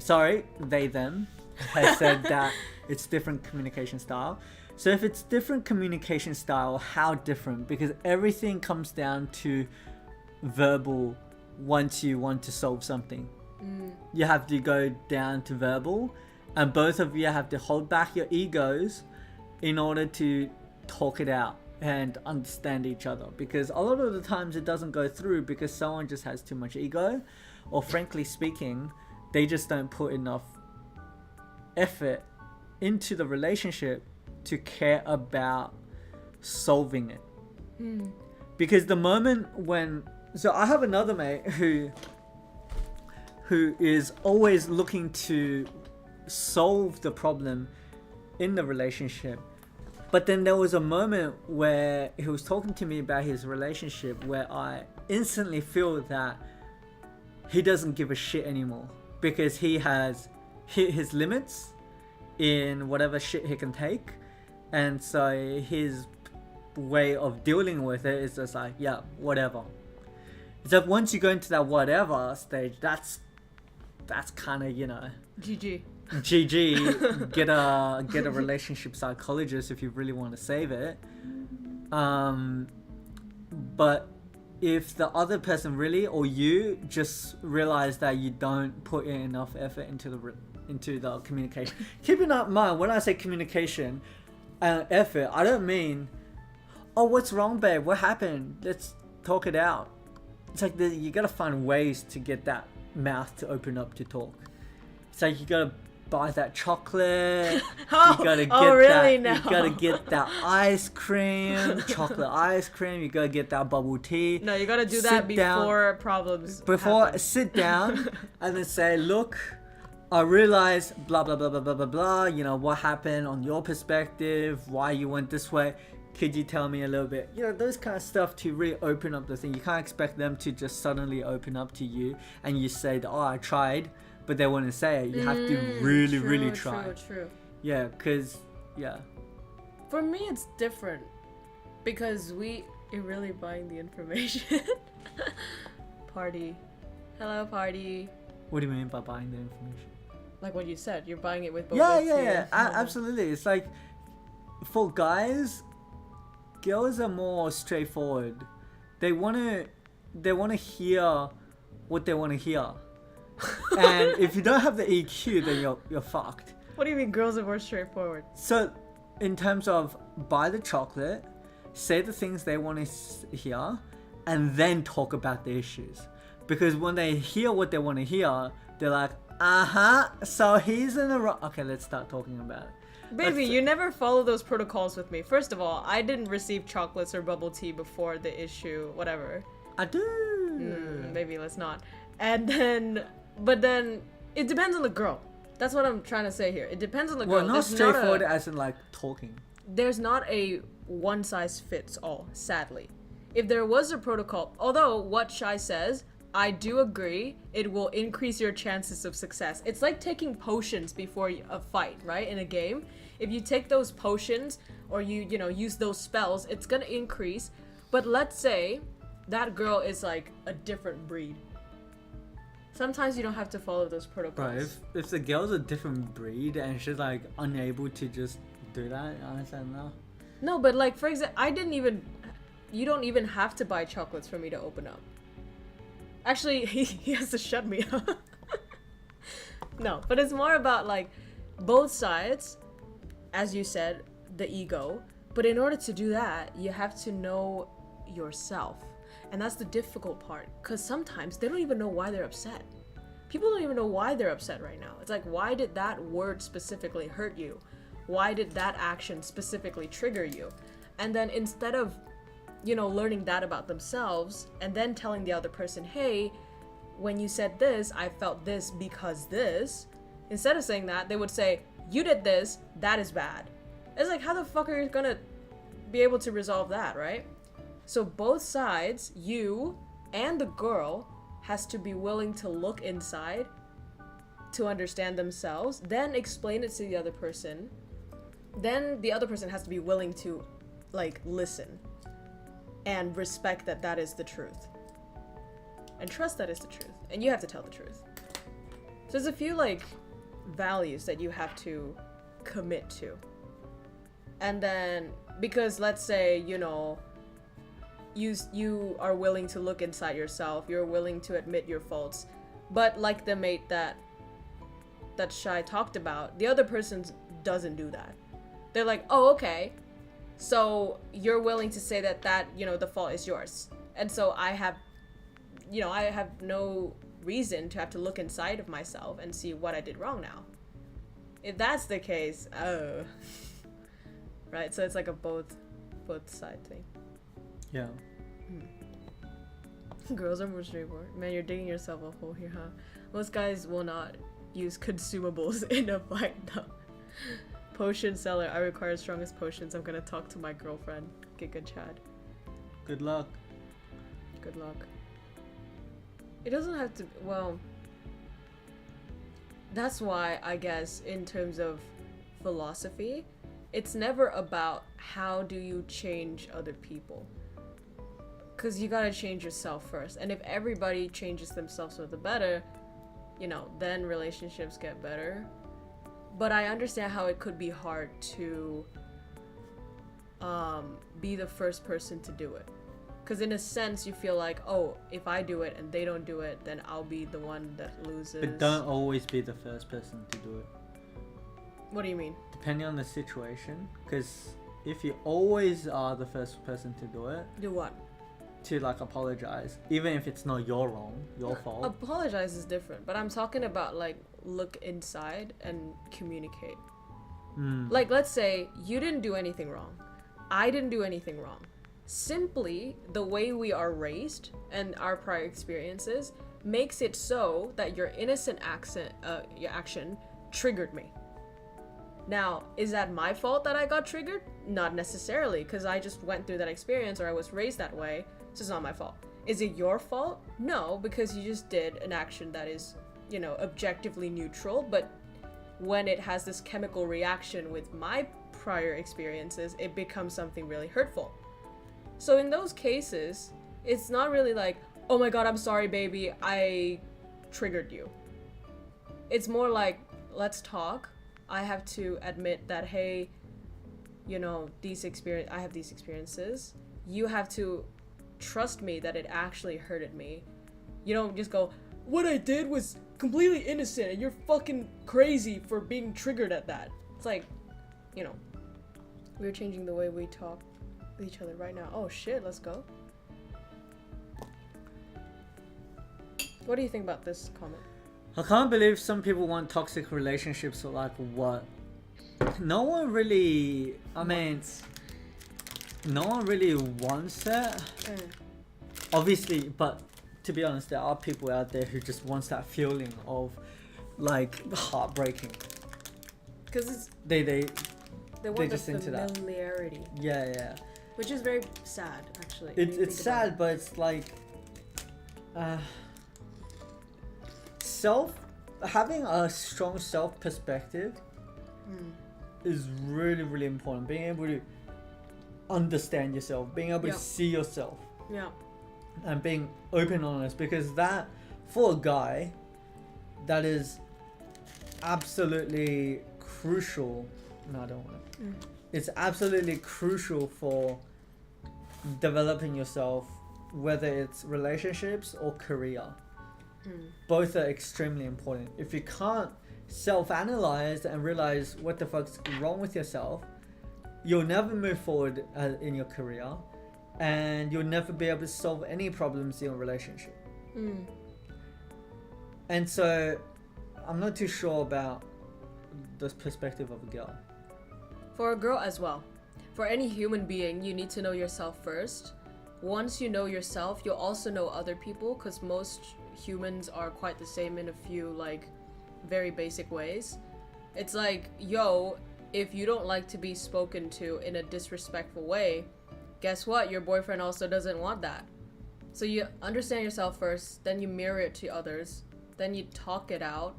Sorry, they, them. I said that it's different communication style. So if it's different communication style, how different? Because everything comes down to verbal once you want to solve something. You have to go down to verbal, and both of you have to hold back your egos in order to talk it out and understand each other. Because a lot of the times it doesn't go through because someone just has too much ego, or frankly speaking, they just don't put enough effort into the relationship to care about solving it. Because the moment when, so I have another mate who is always looking to solve the problem in the relationship, but then there was a moment where he was talking to me about his relationship where I instantly feel that he doesn't give a shit anymore because he has hit his limits in whatever shit he can take. And so his way of dealing with it is just like, yeah, whatever. It's like once you go into that whatever stage, that's kind of, you know, GG. Get a relationship psychologist if you really want to save it. But if the other person really, or you just realize that you don't put in enough effort into the communication. Keep in mind, when I say communication and effort, I don't mean, oh, what's wrong, babe? What happened? Let's talk it out. It's like you gotta find ways to get that mouth to open up to talk. It's like you gotta buy that chocolate. You gotta get you gotta get that ice cream, chocolate ice cream. You gotta get that bubble tea. No, you gotta do that before problems. Sit down and then say, look, I realize blah blah blah blah blah blah blah. You know what happened on your perspective, why you went this way. Could you tell me a little bit? You know, those kind of stuff to really open up the thing. You can't expect them to just suddenly open up to you and you say, oh, I tried, but they wouldn't say it. You have to really try. True. Yeah, because, yeah. For me, it's different because you're really buying the information. Party. Hello, party. What do you mean by buying the information? Like what you said, you're buying it with both. Yeah. Absolutely. It's like, for guys, girls are more straightforward. They wanna hear what they wanna hear. And if you don't have the EQ, then you're fucked. What do you mean girls are more straightforward? So, in terms of buy the chocolate, say the things they want to hear, and then talk about the issues. Because when they hear what they want to hear, they're like, so he's in the wrong. Okay, let's start talking about it. Baby, you never follow those protocols with me. First of all, I didn't receive chocolates or bubble tea before the issue, whatever. I do. Maybe let's not. But then, it depends on the girl. That's what I'm trying to say here. It depends on the girl. Well, not straightforward as in like talking. There's not a one size fits all, sadly. If there was a protocol, although what Shai says, I do agree, it will increase your chances of success. It's like taking potions before a fight, right? In a game. If you take those potions or you use those spells, it's gonna increase. But let's say that girl is like a different breed. Sometimes you don't have to follow those protocols. Bro, if the girl's a different breed and she's like unable to just do that, I said no. No, but like for example, you don't even have to buy chocolates for me to open up. Actually, he has to shut me up. No, but it's more about like both sides, as you said, the ego. But in order to do that, you have to know yourself. And that's the difficult part. Because sometimes they don't even know why they're upset. People don't even know why they're upset right now. It's like, why did that word specifically hurt you? Why did that action specifically trigger you? And then instead of learning that about themselves and then telling the other person, hey, when you said this, I felt this because this. Instead of saying that, they would say, you did this, that is bad. It's like, how the fuck are you gonna be able to resolve that, right? So both sides, you and the girl, has to be willing to look inside to understand themselves, then explain it to the other person. Then the other person has to be willing to like listen and respect that that is the truth and trust that is the truth, and you have to tell the truth. So there's a few like values that you have to commit to. And then because let's say, you know, you are willing to look inside yourself, you're willing to admit your faults, but like the mate that Shai talked about, the other person doesn't do that. They're like, oh, okay, so you're willing to say that you know, the fault is yours, and so I have no reason to have to look inside of myself and see what I did wrong now. If that's the case, oh, right, so it's like a both side thing. Yeah. Girls are more straightforward. Man, you're digging yourself a hole here, huh? Most guys will not use consumables in a fight, though. Potion seller. I require strongest potions. I'm gonna talk to my girlfriend. Giga Chad. Good luck. Good luck. It doesn't have to. Well, that's why I guess in terms of philosophy, it's never about how do you change other people. Because you gotta change yourself first. And if everybody changes themselves for the better, you know, then relationships get better. But I understand how it could be hard to be the first person to do it. Because in a sense, you feel like, oh, if I do it and they don't do it, then I'll be the one that loses. But don't always be the first person to do it. What do you mean? Depending on the situation. Because if you always are the first person to do it, Do what? to like apologize, even if it's not your wrong, your fault. Apologize is different, but I'm talking about like look inside and communicate. Like, let's say you didn't do anything wrong. I didn't do anything wrong. Simply the way we are raised and our prior experiences makes it so that your innocent your action triggered me. Now, is that my fault that I got triggered? Not necessarily, because I just went through that experience or I was raised that way, so it's not my fault. Is it your fault? No, because you just did an action that is, you know, objectively neutral, but when it has this chemical reaction with my prior experiences, it becomes something really hurtful. So in those cases, it's not really like, oh my god, I'm sorry, baby, I triggered you. It's more like, let's talk. I have to admit that, hey, you know, I have these experiences. You have to trust me that it actually hurted me. You don't just go, what I did was completely innocent and you're fucking crazy for being triggered at that. It's like, you know, we're changing the way we talk with each other right now. Oh shit, let's go. What do you think about this comment? I can't believe some people want toxic relationships, or like what? No one really, no one really wants it. Obviously, but to be honest, there are people out there who just wants that feeling of like heartbreaking. Because it's They want the just into that. familiarity. Yeah. Which is very sad, actually. It's sad, but it's like having a strong self perspective is really, really important. Being able to understand yourself, being able to see yourself, and being open and honest, because that, for a guy, that is absolutely crucial. No, I don't want it. It's absolutely crucial for developing yourself, whether it's relationships or career. Both are extremely important. If you can't self-analyze and realize what the fuck's wrong with yourself, you'll never move forward in your career, and you'll never be able to solve any problems in your relationship. And so I'm not too sure about the perspective of a girl. For a girl as well. For any human being, you need to know yourself first. Once you know yourself, you'll also know other people, because most humans are quite the same in a few like very basic ways. It's like, yo, if you don't like to be spoken to in a disrespectful way, guess what? Your boyfriend also doesn't want that. So you understand yourself first, then you mirror it to others, then you talk it out.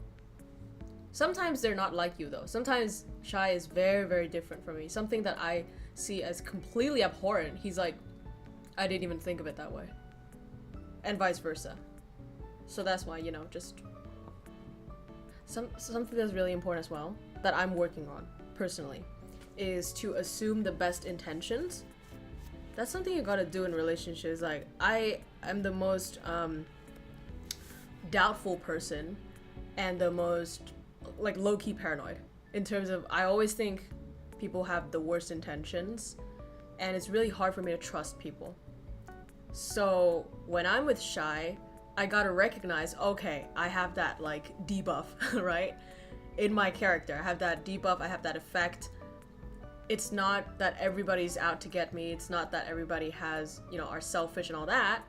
Sometimes they're not like you though. Sometimes Shy is very, very different from me. Something that I see as completely abhorrent, he's like, I didn't even think of it that way. And vice versa. So that's why, you know, just something that's really important as well, that I'm working on personally, is to assume the best intentions. That's something you gotta do in relationships. Like, I am the most doubtful person and the most like low-key paranoid in terms of, I always think people have the worst intentions and it's really hard for me to trust people. So when I'm with Shy, I gotta recognize, okay, I have that like debuff, right? In my character, I have that debuff, I have that effect. It's not that everybody's out to get me. It's not that everybody has, you know, are selfish and all that.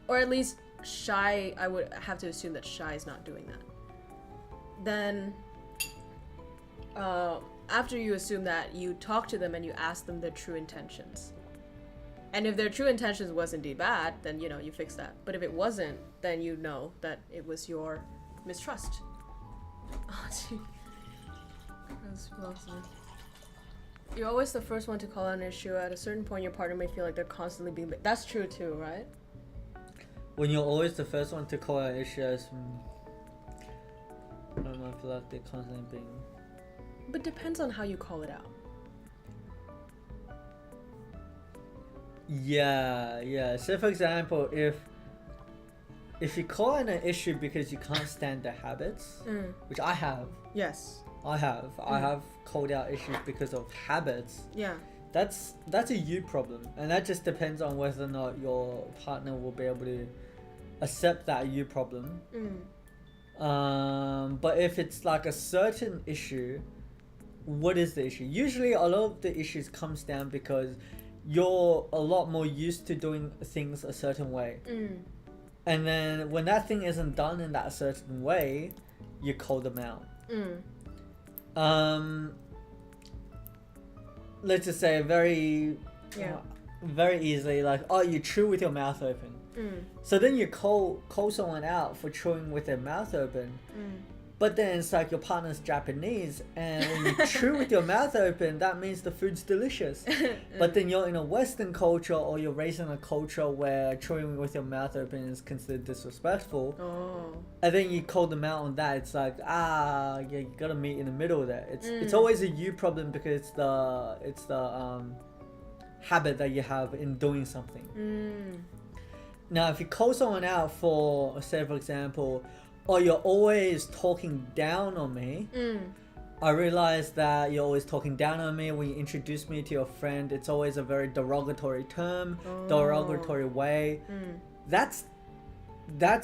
Or at least Shy, I would have to assume that Shy is not doing that. Then, after you assume that, you talk to them and you ask them their true intentions. And if their true intentions was indeed bad, then, you know, you fix that. But if it wasn't, then you know that it was your mistrust. Oh, gee. You're always the first one to call out an issue. At a certain point, your partner may feel like they're constantly being... That's true too, right? When you're always the first one to call out issues, I don't know, I feel like they're constantly being... But depends on how you call it out. Yeah. So for example, if you call it an issue because you can't stand their habits, which I have. Yes. I have called out issues because of habits. Yeah. That's a you problem, and that just depends on whether or not your partner will be able to accept that you problem. But if it's like a certain issue, what is the issue? Usually a lot of the issues comes down because you're a lot more used to doing things a certain way. And then when that thing isn't done in that certain way, you call them out. Let's just say very easily, like, oh, you chew with your mouth open. So then you call someone out for chewing with their mouth open. But then it's like your partner's Japanese, and when you chew with your mouth open, that means the food's delicious. But then you're in a Western culture, or you're raised in a culture where chewing with your mouth open is considered disrespectful. And then you call them out on that. It's like, yeah, you gotta meet in the middle there. It's always a you problem because it's the habit that you have in doing something. Now, if you call someone out for, say for example, oh, you're always talking down on me. I realize that you're always talking down on me when you introduce me to your friend. It's always a very derogatory term, derogatory way. That's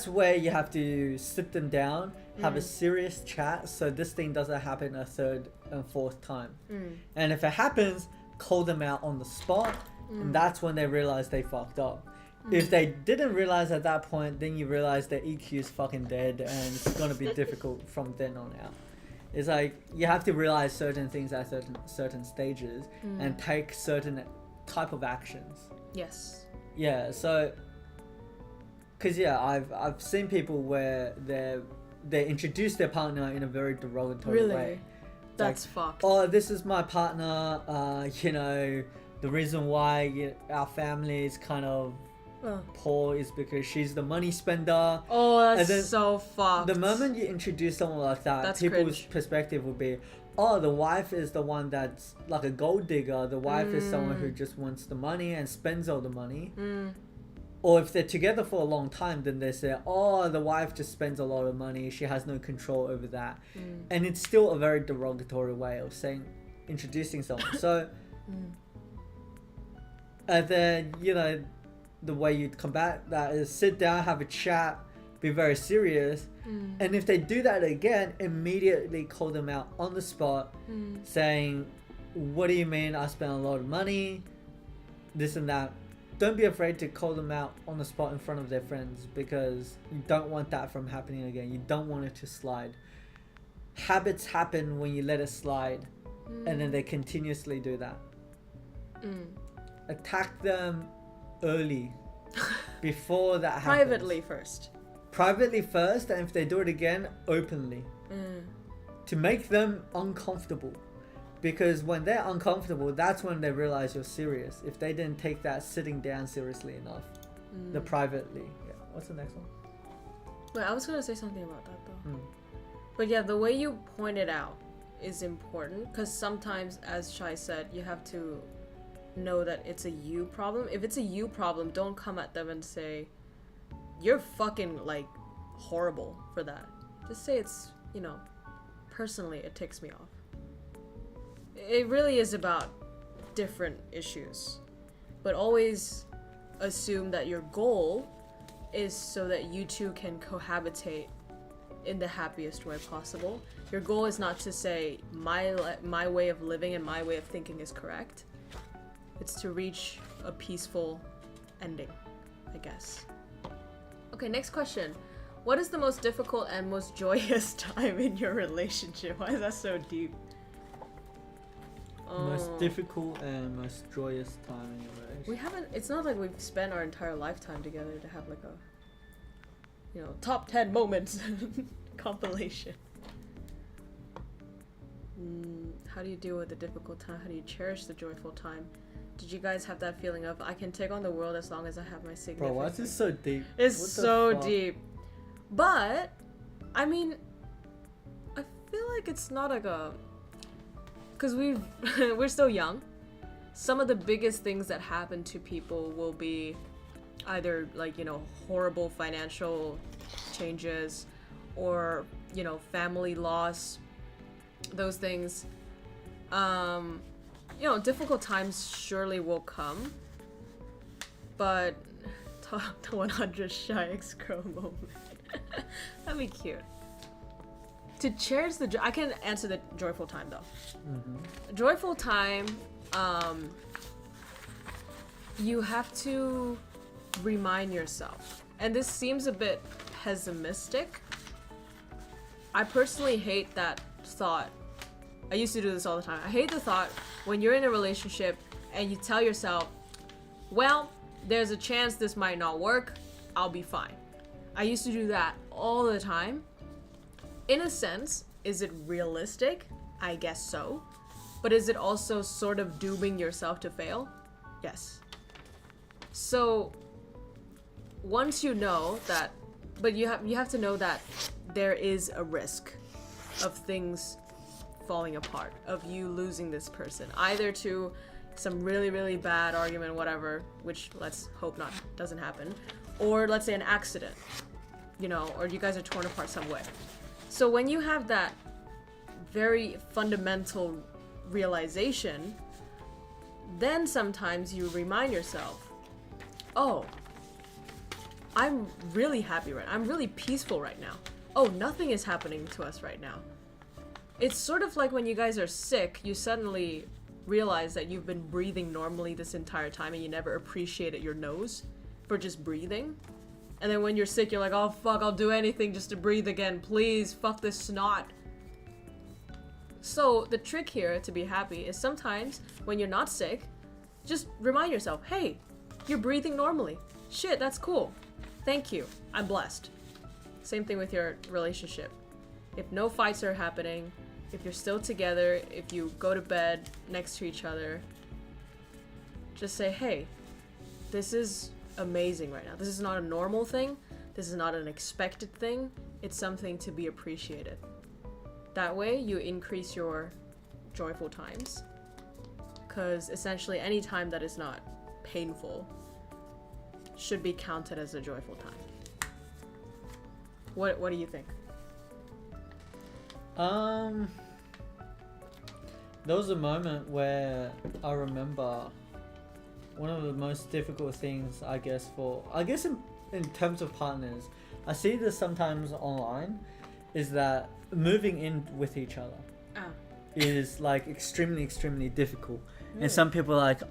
where you have to sit them down, have a serious chat, so this thing doesn't happen a third and fourth time. And if it happens, call them out on the spot, and that's when they realize they fucked up. If they didn't realize at that point, then you realize their EQ is fucking dead, and it's gonna be difficult from then on out. It's like you have to realize certain things at certain stages and take certain type of actions. Yes. Yeah. So, cause I've seen people where they introduce their partner in a very derogatory way. That's like, fucked. Oh, this is my partner. You know, the reason why our family is kind of poor is because she's the money spender. Oh, that's so fucked. The moment you introduce someone like that, that's people's cringe. Perspective would be, oh, the wife is the one that's like a gold digger. The wife is someone who just wants the money and spends all the money. Or if they're together for a long time, then they say, oh, the wife just spends a lot of money. She has no control over that. And it's still a very derogatory way of introducing someone. So, and then, you know, the way you'd combat that is sit down, have a chat, be very serious, and if they do that again, immediately call them out on the spot, saying, what do you mean I spent a lot of money, this and that. Don't be afraid to call them out on the spot in front of their friends, because you don't want that from happening again. You don't want it to slide. Habits happen when you let it slide, and then they continuously do that. attack them early before that happens. Privately first, and if they do it again, openly. To make them uncomfortable. Because when they're uncomfortable, that's when they realize you're serious. If they didn't take that sitting down seriously enough. The privately. Yeah. What's the next one? Wait, I was gonna say something about that though. But yeah, the way you pointed out is important, because sometimes, as Shai said, you have to know that it's a you problem. If it's a you problem, don't come at them and say, you're fucking like horrible for that. Just say it's, you know, personally it ticks me off. It really is about different issues, but always assume that your goal is so that you two can cohabitate in the happiest way possible. Your goal is not to say my way of living and my way of thinking is correct. It's to reach a peaceful ending, I guess. Okay, next question. What is the most difficult and most joyous time in your relationship? Why is that so deep? Most difficult and most joyous time in your relationship. We haven't, it's not like we've spent our entire lifetime together to have like a, you know, top 10 moments compilation. How do you deal with the difficult time? How do you cherish the joyful time? Did you guys have that feeling of, I can take on the world as long as I have my significant? Bro, why is this so deep? It's so deep. But, I mean, I feel like it's not like a... Because we're still young. Some of the biggest things that happen to people will be either like, you know, horrible financial changes or, you know, family loss, those things. You know, difficult times surely will come, but top 100 shy ex-girl moment. That'd be cute. To cherish the I can answer the joyful time though. Joyful time, you have to remind yourself, and this seems a bit pessimistic. I personally hate that thought. I used to do this all the time. I hate the thought when you're in a relationship and you tell yourself, well, there's a chance this might not work, I'll be fine. I used to do that all the time. In a sense, is it realistic? I guess so. But is it also sort of dooming yourself to fail? Yes. So once you know that, but you have to know that there is a risk of things falling apart, of you losing this person, either to some really, really bad argument, whatever, which let's hope not doesn't happen, or let's say an accident, you know, or you guys are torn apart some way. So when you have that very fundamental realization, then sometimes you remind yourself, oh, I'm really happy right now. I'm really peaceful right now. Oh, nothing is happening to us right now. It's sort of like when you guys are sick, you suddenly realize that you've been breathing normally this entire time and you never appreciated your nose for just breathing. And then when you're sick, you're like, oh fuck, I'll do anything just to breathe again. Please, fuck this snot. So the trick here to be happy is sometimes when you're not sick, just remind yourself, hey, you're breathing normally. Shit, that's cool. Thank you. I'm blessed. Same thing with your relationship. If no fights are happening, if you're still together, if you go to bed next to each other, just say, hey, this is amazing right now. This is not a normal thing. This is not an expected thing. It's something to be appreciated. That way you increase your joyful times, because essentially any time that is not painful should be counted as a joyful time. What do you think? There was a moment where I remember one of the most difficult things, I guess in terms of partners, I see this sometimes online, is that moving in with each other is like extremely difficult. And some people are like,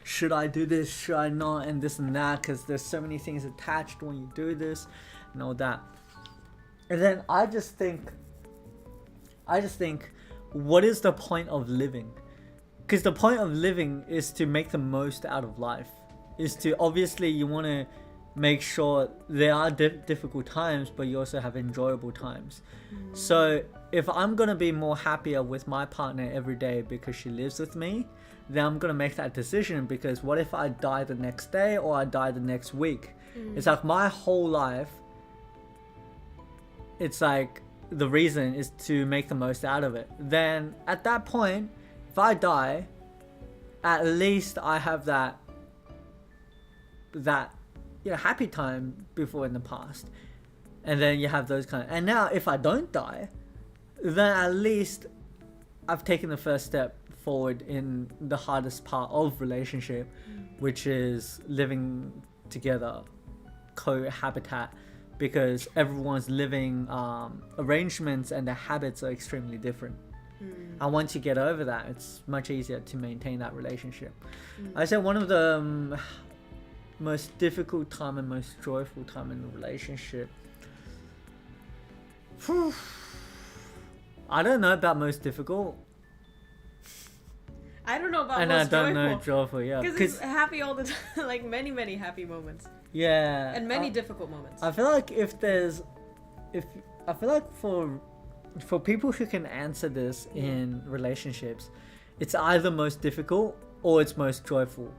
should I do this, should I not, and this and that, because there's so many things attached when you do this and all that. And then I just think, what is the point of living because the point of living is to make the most out of life. Is to, obviously you want to make sure there are difficult times, but you also have enjoyable times. So if I'm going to be more happier with my partner every day because she lives with me, then I'm going to make that decision, because what if I die the next day or I die the next week? It's like my whole life, it's like the reason is to make the most out of it. Then at that point, if I die, at least I have that happy time before in the past. And then you have those and now if I don't die, then at least I've taken the first step forward in the hardest part of relationship, which is living together, cohabitat, because everyone's living arrangements and their habits are extremely different. And once you get over that, it's much easier to maintain that relationship. I say one of the most difficult time and most joyful time in the relationship. I don't know about most difficult. I don't know about and most I don't joyful. know joyful, yeah. Because it's happy all the time, like many happy moments. Yeah. And many difficult moments. I feel like for people who can answer this in relationships, it's either most difficult or it's most joyful.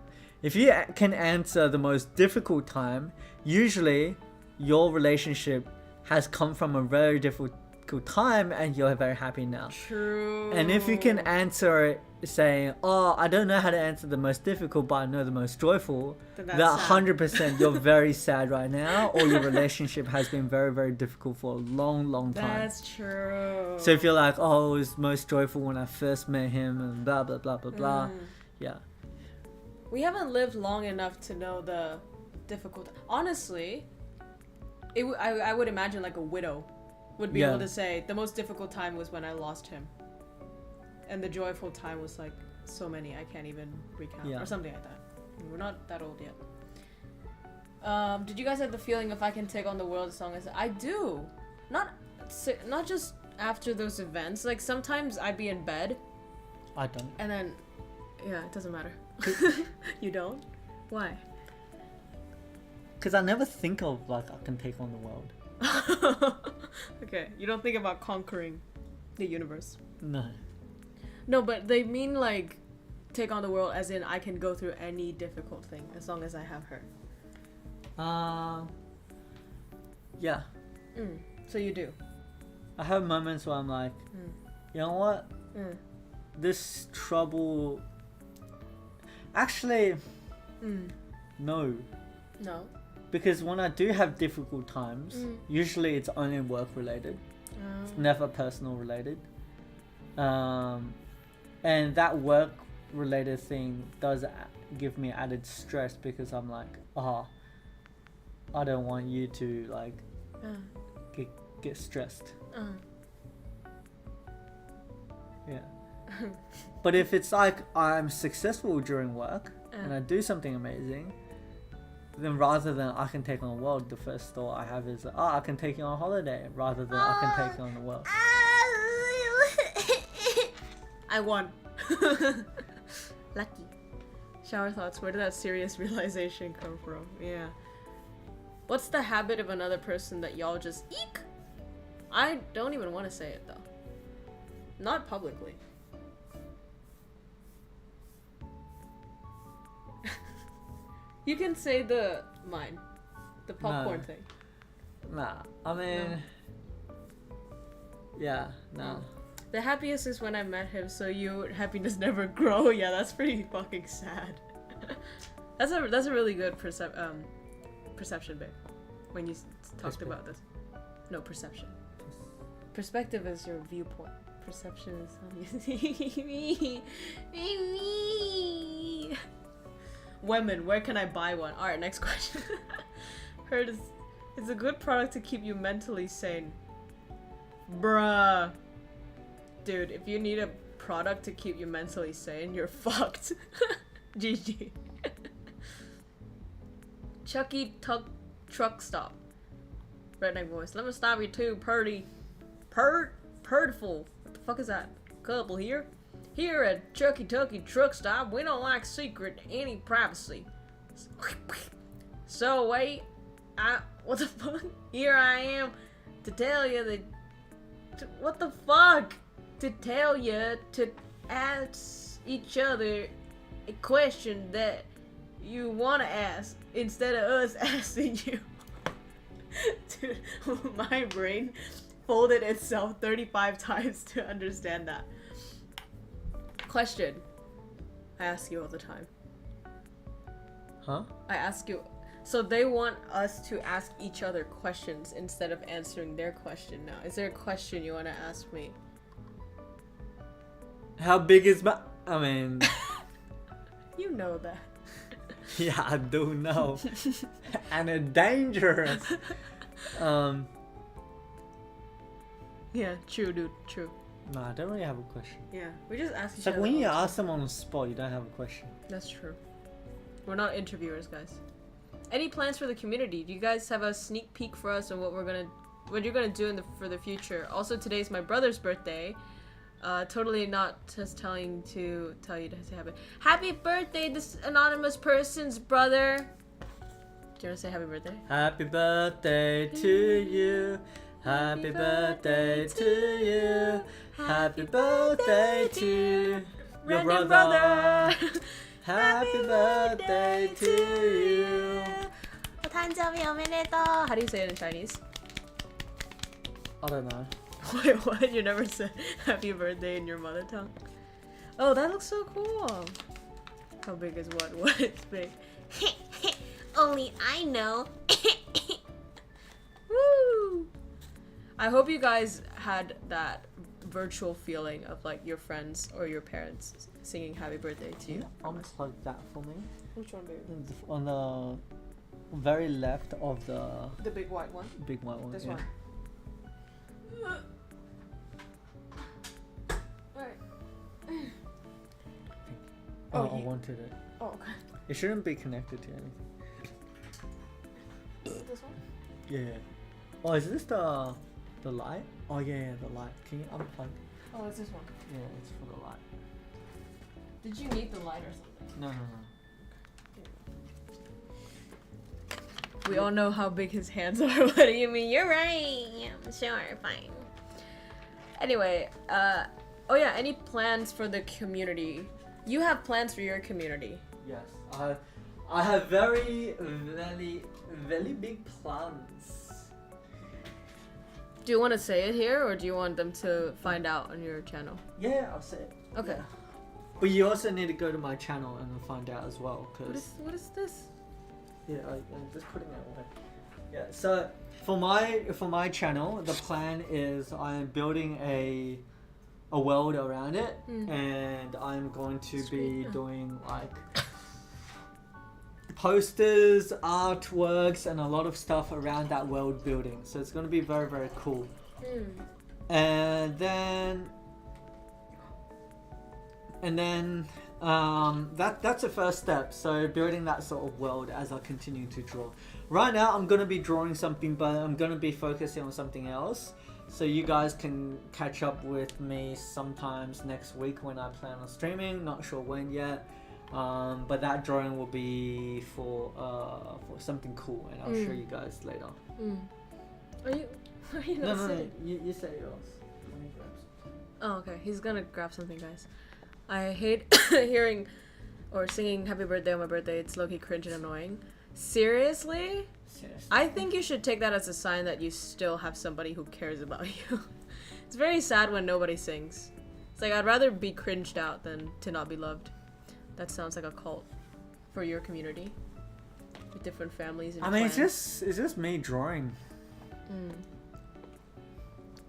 If you can answer the most difficult time, usually your relationship has come from a very difficult time and you're very happy now. True. And if you can answer it saying, oh, I don't know how to answer the most difficult, but I know the most joyful, that 100% you're very sad right now, or your relationship has been very, very difficult for a long time. That's true. So if you're like, oh, it was most joyful when I first met him and blah, blah, blah, blah, blah. Yeah. We haven't lived long enough to know the difficult. Honestly, I would imagine like a widow would be able to say the most difficult time was when I lost him, and the joyful time was like so many I can't even recount, or something like that. We're not that old yet. Did you guys have the feeling if I can take on the world as long as I do? Not just after those events. Like sometimes I'd be in bed. I don't. And then, yeah, it doesn't matter. You don't? Why? Because I never think of like I can take on the world. Okay, you don't think about conquering the universe. No, but they mean like take on the world as in I can go through any difficult thing as long as I have her. Yeah. So you do. I have moments where I'm like, you know what? This trouble. Actually, no. No. Because when I do have difficult times, usually it's only work related. It's never personal related. And that work related thing does give me added stress, because I'm like, I don't want you to like get stressed. Yeah. But if it's like I'm successful during work and I do something amazing, then rather than I can take on the world, the first thought I have is, I can take you on a holiday, rather than I can take you on the world. I won. Lucky. Shower thoughts. Where did that serious realization come from? Yeah. What's the habit of another person that y'all just eek? I don't even want to say it though. Not publicly. You can say the popcorn thing. Nah, I mean, yeah, no. The happiest is when I met him, so your happiness never grow. Yeah, that's pretty fucking sad. that's a really good perception, babe. When you talked about this. No, perception. Perspective is your viewpoint. Perception is me. Women, where can I buy one? Alright, next question. Heard it's a good product to keep you mentally sane. Bruh. Dude, if you need a product to keep you mentally sane, you're fucked. GG. Chucky truck stop. Redneck voice. Let me stop you too, purdy. Purdful. What the fuck is that? Couple here? Here at Chucky Tucky Truck Stop, we don't like secret any privacy. So wait, what the fuck? Here I am to tell you that. What the fuck? To tell you to ask each other a question that you want to ask instead of us asking you. Dude, my brain folded itself 35 times to understand that. Question. I ask you all the time. Huh? I ask you. So they want us to ask each other questions instead of answering their question now. Is there a question you want to ask me? How big is my... I mean... You know that. Yeah, I do know. And it's dangerous. Yeah, true, dude, true. No, I don't really have a question. Yeah, we just ask each It's like other. when you all the ask them on the spot, you don't have a question. time. That's true. We're not interviewers, guys. Any plans for the community? Do you guys have a sneak peek for us on what you're gonna do for the future? Also, today's my brother's birthday. Totally not just tell you to say happy birthday, this anonymous person's brother. Do you want to say happy birthday? Happy birthday to you. Happy birthday to you. Happy birthday to your Random brother. Happy birthday to you. お誕生日おめでとう。 How do you say it in Chinese? I don't know. Wait, what? You never said happy birthday in your mother tongue? Oh, that looks so cool. How big is what? What is big? Only I know. Woo! I hope you guys had that virtual feeling of like your friends or your parents singing happy birthday to Can you. you unplug that for me? Which one, baby? On the very left of the The big white one? big white one. This yeah. one. Alright. Oh, Oh, I you- wanted it. Oh, okay. It shouldn't be connected to anything. This one? Yeah. Oh, is this the light? Oh yeah, the light. Can you unplug? Oh, it's this one. Yeah, it's for the light. Did you need the light or something? No. We all know how big his hands are. What do you mean? You're right. Yeah, sure, fine. Anyway, oh yeah, any plans for the community? You have plans for your community. Yes, I have very big plans. Do you want to say it here, or do you want them to find out on your channel? Yeah, I'll say it. Okay. Yeah. But you also need to go to my channel and find out as well, cause What is this? yeah, I'm just putting it away. Yeah, so for my channel, the plan is I'm building a world around it, and I'm going to be Sweet. doing like posters, artworks, and a lot of stuff around that world building. So it's going to be very, very cool. And then that's the first step. So building that sort of world as I continue to draw. Right now I'm going to be drawing something, but I'm going to be focusing on something else. So you guys can catch up with me sometimes next week when I plan on streaming. Not sure when yet. But that drawing will be for something cool, and I'll show you guys later. Are you No, not no, sitting? you say yours. Let me grab some. Oh, okay. He's gonna grab something, guys. I hate hearing or singing happy birthday on my birthday. It's low-key cringe and annoying. Seriously? Seriously. I think you should take that as a sign that you still have somebody who cares about you. It's very sad when nobody sings. It's like, I'd rather be cringed out than to not be loved. That sounds like a cult for your community. With different families and I mean, clans. it's just me drawing.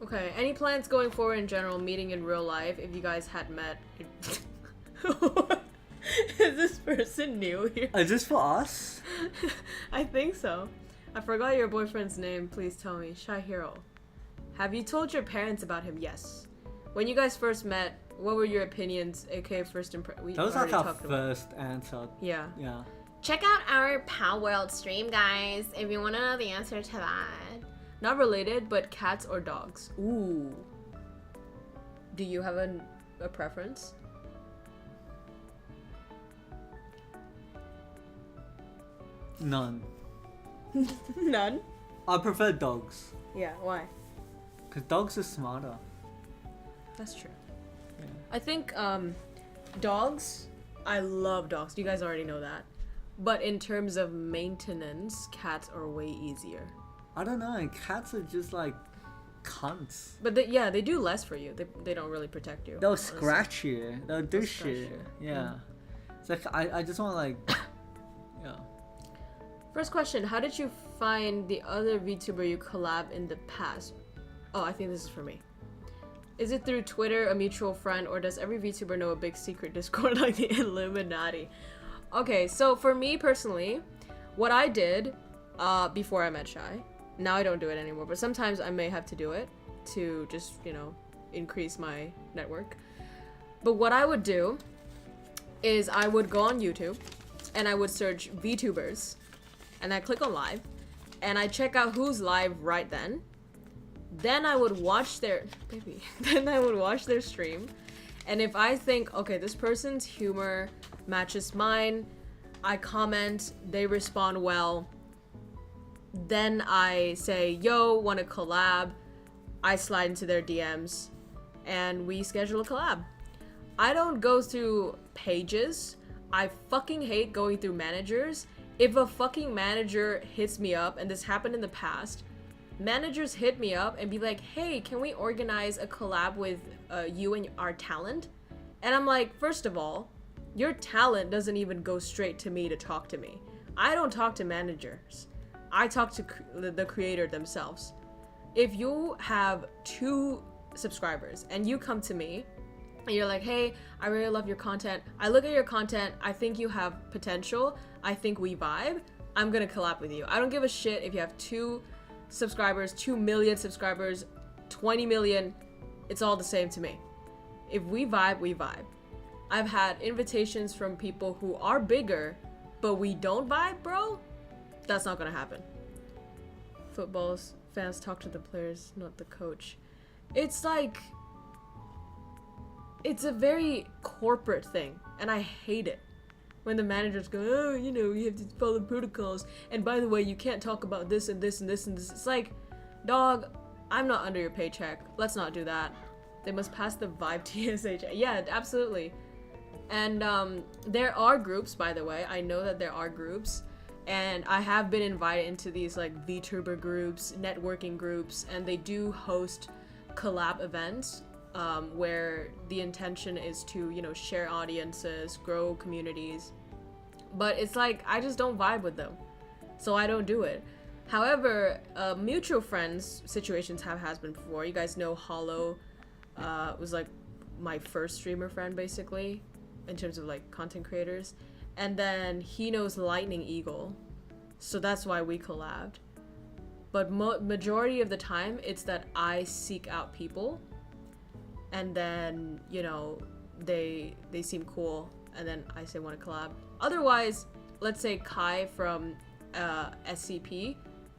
Okay, any plans going forward in general, meeting in real life, if you guys had met? Is this person new here? Is this for us? I think so. I forgot your boyfriend's name. Please tell me. Shahiro. Have you told your parents about him? Yes. When you guys first met, what were your opinions, aka first impression? That was like our first answer. Yeah. Yeah. Check out our Pal World stream, guys, if you want to know the answer to that. Not related, but cats or dogs. Ooh. Do you have a preference? None. None? I prefer dogs. Yeah, why? Because dogs are smarter. That's true. Yeah. I think dogs, I love dogs. You guys already know that. But in terms of maintenance, cats are way easier. I don't know. Cats are just like cunts. But they do less for you. They don't really protect you. They'll honestly. scratch you. They'll do scratch shit. you. Yeah. It's like I just want like, yeah. First question, how did you find the other VTuber you collab in the past? Oh, I think this is for me. Is it through Twitter, a mutual friend, or does every VTuber know a big secret Discord like the Illuminati? Okay, so for me personally, what I did before I met Shy, now I don't do it anymore, but sometimes I may have to do it to just, increase my network. But what I would do is I would go on YouTube and I would search VTubers and I click on live and I check out who's live right then. Then I would watch their stream, and if I think, okay, this person's humor matches mine, I comment, they respond well, then I say, yo, wanna collab? I slide into their DMs and we schedule a collab. I don't go through pages. I fucking hate going through managers. If a fucking manager hits me up, and this happened in the past, managers hit me up and be like, hey, can we organize a collab with you and our talent? And I'm like, first of all, your talent doesn't even go straight to me to talk to me. I don't talk to managers. I talk to the creator themselves. If you have 2 subscribers and you come to me and you're like, hey, I really love your content. I look at your content. I think you have potential. I think we vibe. I'm gonna collab with you. I don't give a shit if you have 2 subscribers, 2 million subscribers, 20 million, it's all the same to me. If we vibe, we vibe. I've had invitations from people who are bigger, but we don't vibe, bro. That's not gonna happen. Footballs, fans talk to the players, not the coach. It's like, it's a very corporate thing, and I hate it. When the managers go, oh, you have to follow protocols, and by the way, you can't talk about this and this and this and this. It's like, dog, I'm not under your paycheck. Let's not do that. They must pass the vibe TSH. Yeah, absolutely. And there are groups, by the way. I know that there are groups, and I have been invited into these like VTuber groups, networking groups, and they do host collab events where the intention is to, share audiences, grow communities. But it's like, I just don't vibe with them, so I don't do it. However, mutual friends situations has been before. You guys know Hollow was like my first streamer friend, basically, in terms of like content creators. And then he knows Lightning Eagle, so that's why we collabed. But majority of the time, it's that I seek out people, and then, they seem cool, and then I say want to collab. Otherwise, let's say Kai from SCP,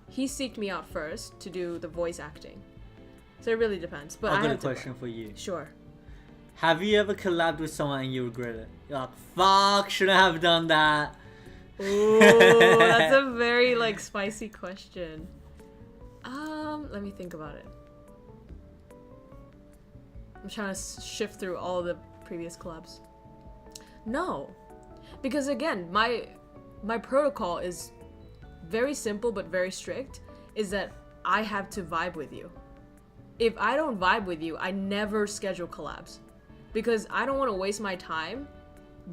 he seeked me out first to do the voice acting. So it really depends. But I've got a question for you. Sure. Have you ever collabed with someone and you regret it? You're like, fuck, shouldn't have done that. Ooh, that's a very like spicy question. Let me think about it. I'm trying to shift through all the previous collabs. No, because again, my protocol is very simple but very strict. Is that I have to vibe with you. If I don't vibe with you, I never schedule collabs, because I don't want to waste my time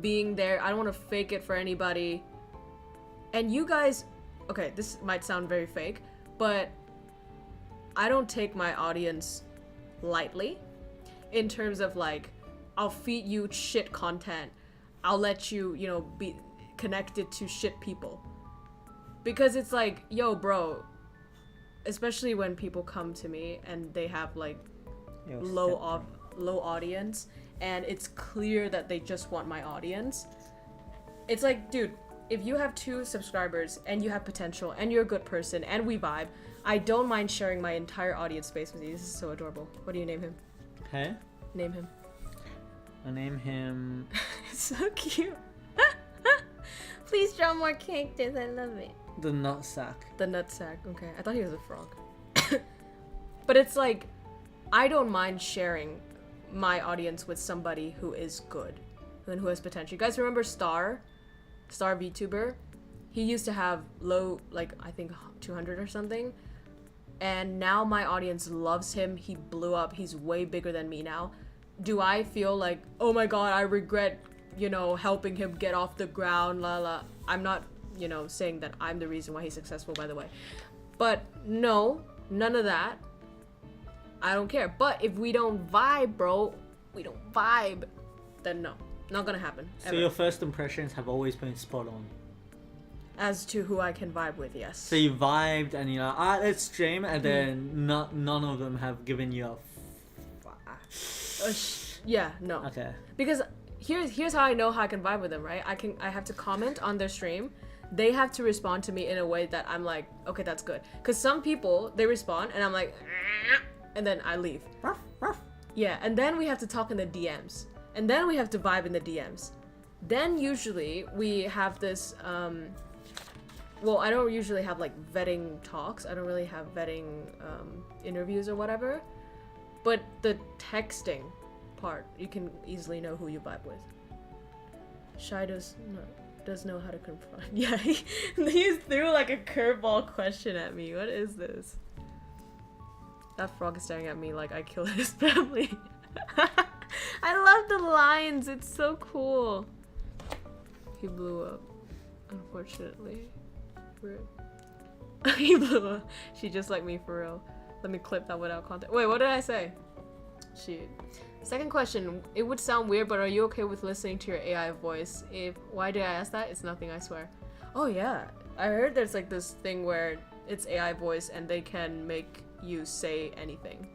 being there. I don't want to fake it for anybody. And you guys, okay, this might sound very fake, but I don't take my audience lightly. In terms of like, I'll feed you shit content. I'll let you, be connected to shit people. Because it's like, yo, bro, especially when people come to me and they have like low audience, and it's clear that they just want my audience. It's like, dude, if you have 2 subscribers and you have potential and you're a good person and we vibe, I don't mind sharing my entire audience space with you. This is so adorable. What do you name him? Hey? Name him. I name him... So cute. Please draw more characters. I love it. The nutsack. The nutsack. Okay, I thought he was a frog. But it's like, I don't mind sharing my audience with somebody who is good and who has potential. You guys remember Star VTuber? He used to have low, like, I think 200 or something. And now my audience loves him. He blew up. He's way bigger than me now. Do I feel like, oh my god, I regret, helping him get off the ground, la la. I'm not, saying that I'm the reason why he's successful, by the way. But no, none of that. I don't care. But if we don't vibe, bro, then no. Not gonna happen. So ever. your first impressions have always been spot on. As to who I can vibe with, yes. So you vibed and you're like, let's stream, and then none of them have given you a yeah, no. Okay. Because here's how I know how I can vibe with them, right? I have to comment on their stream. They have to respond to me in a way that I'm like, okay, that's good. Because some people, they respond and I'm like, and then I leave. Yeah, and then we have to talk in the DMs. And then we have to vibe in the DMs. Then usually we have this, well, I don't usually have like vetting talks. I don't really have vetting interviews or whatever. But the texting part, you can easily know who you vibe with. Shy does know how to confront. Yeah, he threw like a curveball question at me. What is this? That frog is staring at me like I killed his family. I love the lines. It's so cool. He blew up, unfortunately. He blew up. She just like me for real. Let me clip that without context. Wait, what did I say? Shoot. Second question. It would sound weird, but are you okay with listening to your AI voice? Why did I ask that? It's nothing, I swear. Oh yeah. I heard there's like this thing where it's AI voice and they can make you say anything.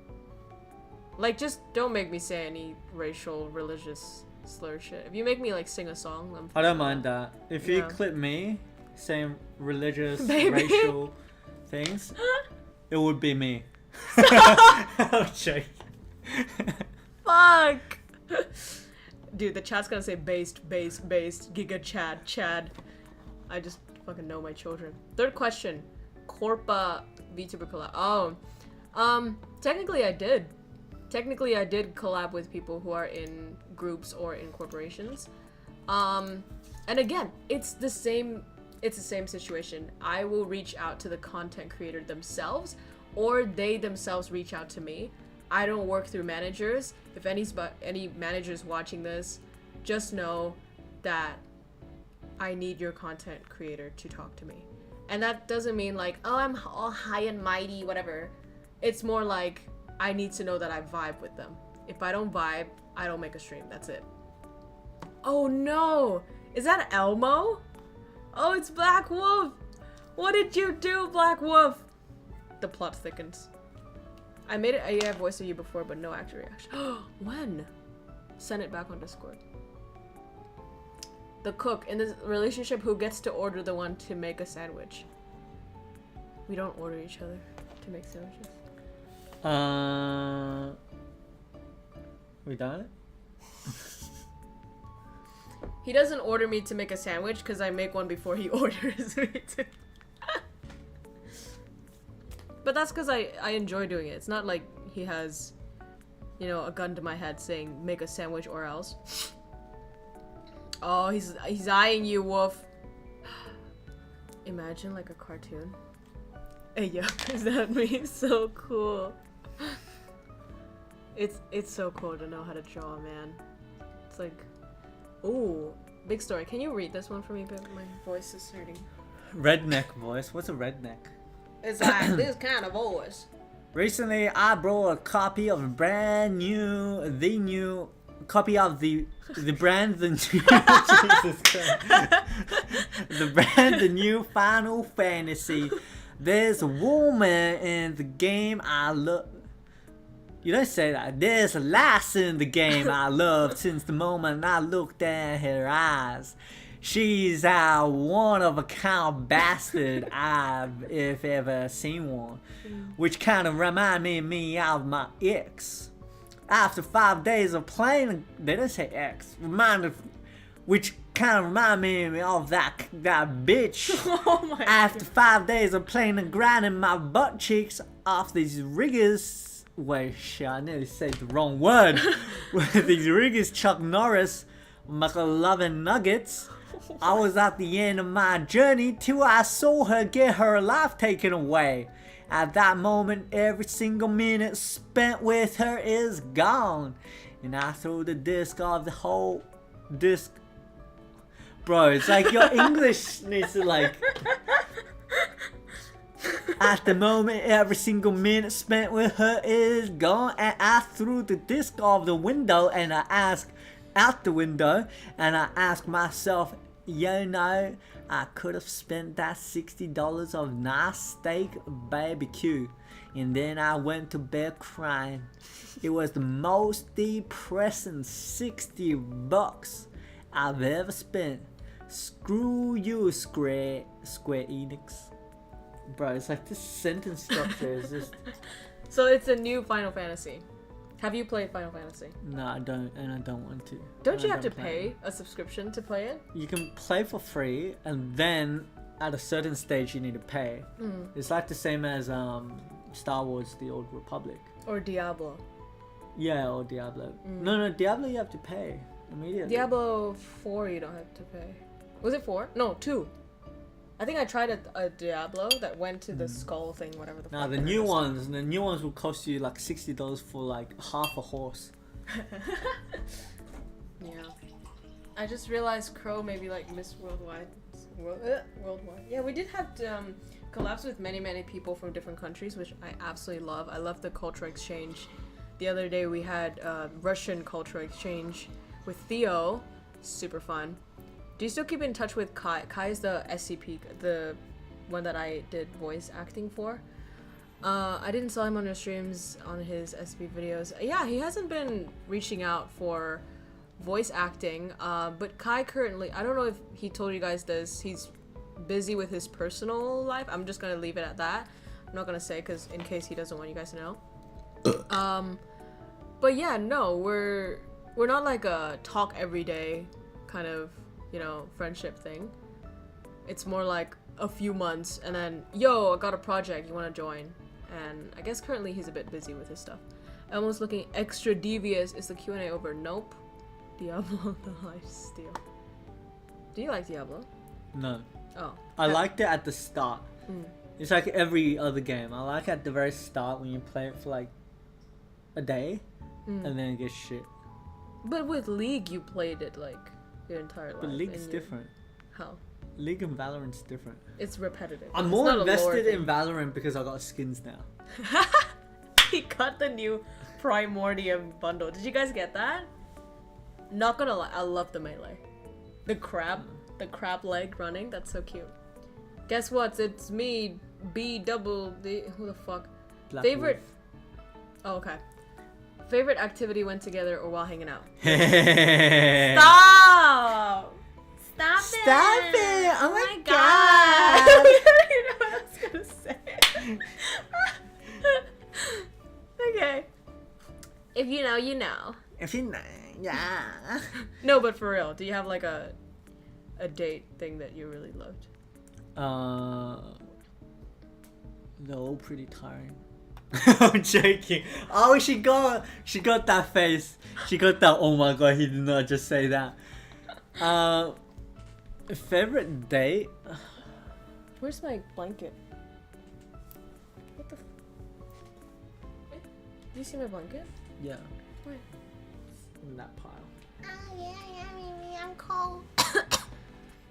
Like, just don't make me say any racial, religious slur shit. If you make me like sing a song, I don't mind that. If you Yeah. clip me saying religious, Baby. racial things, it would be me. I'm joking. Fuck! Dude, the chat's gonna say based, giga Chad. I just fucking know my children. Third question. Corpa VTuber collab. Oh. Technically I did. Technically I did collab with people who are in groups or in corporations. And again, it's the same situation. I will reach out to the content creator themselves, or they themselves reach out to me. I don't work through managers. If any managers watching this, just know that I need your content creator to talk to me. And that doesn't mean like, oh, I'm all high and mighty, whatever. It's more like, I need to know that I vibe with them. If I don't vibe, I don't make a stream. That's it. Oh no! Is that Elmo? Oh, it's Black Wolf! What did you do, Black Wolf? The plot thickens. I made an AI voice of you before, but no actual reaction. When? Send it back on Discord. The cook. In this relationship, who gets to order the one to make a sandwich? We don't order each other to make sandwiches. We done it? He doesn't order me to make a sandwich because I make one before he orders me to. But that's because I enjoy doing it. It's not like he has, a gun to my head saying make a sandwich or else. Oh, he's eyeing you, Wolf. Imagine like a cartoon. Hey, yo, is that me? So cool. It's so cool to know how to draw, man. It's like, ooh, big story. Can you read this one for me, babe? My voice is hurting. Redneck voice. What's a redneck? It's like this kind of voice. Recently, I brought a copy of the new copy of the brand, the new Jesus Christ. The new Final Fantasy. There's a woman in the game I love. You don't say that. There's a lass in the game I loved since the moment I looked at her eyes. She's a one-of-a-kind bastard if ever seen one, which kind of reminded me of my ex. After 5 days of playing, they don't say ex, which kind of remind me of that bitch. Oh my After 5 days of playing and grinding my butt cheeks off these riggers. Wait, shit, I nearly said the wrong word. With these riggers Chuck Norris, McLovin Nuggets. I was at the end of my journey till I saw her get her life taken away. At that moment, every single minute spent with her is gone. And I threw the disc of the whole disc. Bro, it's like your English needs to like... At the moment, every single minute spent with her is gone. And I threw the disc off the window and I asked out the window. And I asked myself, you know, I could have spent that $60 of nice steak barbecue. And then I went to bed crying. It was the most depressing $60 I've ever spent. Screw you, Square Enix. Bro, it's like this sentence structure is just... So it's a new Final Fantasy. Have you played Final Fantasy? No, I don't, and I don't want to. Don't you have to pay a subscription to play it? You can play for free, and then at a certain stage you need to pay. It's like the same as Star Wars: The Old Republic. Or Diablo. Yeah, or Diablo. No, Diablo you have to pay immediately. Diablo 4 you don't have to pay. Was it 4? No, 2. I think I tried a Diablo that went to the skull thing, whatever the fuck. Nah, the new ones will cost you like $60 for like half a horse. Yeah. I just realized Crow maybe like Miss Worldwide. Worldwide. Yeah, we did have collabs with many people from different countries, which I absolutely love. I love the cultural exchange. The other day we had Russian cultural exchange with Theo. Super fun. Do you still keep in touch with Kai? Kai is the SCP, the one that I did voice acting for. I didn't saw him on your streams on his SCP videos. Yeah, he hasn't been reaching out for voice acting, but Kai currently, I don't know if he told you guys this, he's busy with his personal life. I'm just gonna leave it at that. I'm not gonna say because in case he doesn't want you guys to know. But yeah, no, we're not like a talk every day kind of, you know, friendship thing. It's more like a few months and then, yo, I got a project, you want to join? And I guess currently he's a bit busy with his stuff. Almost looking extra devious. Is the Q&A over? Nope. Diablo the lifesteal. Do you like Diablo? No. Oh. I liked it at the start. It's like every other game. I like at the very start when you play it for like a day and then it gets shit. But with League you played it like your entire life. But League's different. How? League and Valorant's different. It's repetitive. I'm more invested in Valorant because I got skins now. He got the new Primordium bundle. Did you guys get that? Not gonna lie, I love the melee. The crab leg running, that's so cute. Guess what? It's me, B-double-D, who the fuck? Black Favorite... Wolf. Oh, okay. Favorite activity when together or while hanging out? Stop! Stop it! Oh my god! I don't even know what I was gonna say. Okay. If you know, you know. If you know, yeah. No, but for real, do you have like a date thing that you really loved? They're all pretty tiring. I'm joking. Oh, she got that face. She got that. Oh my god, he did not just say that. Favorite date? Where's my blanket? What the? Wait, do you see my blanket? Yeah. Where? In that pile. Oh yeah, I'm cold.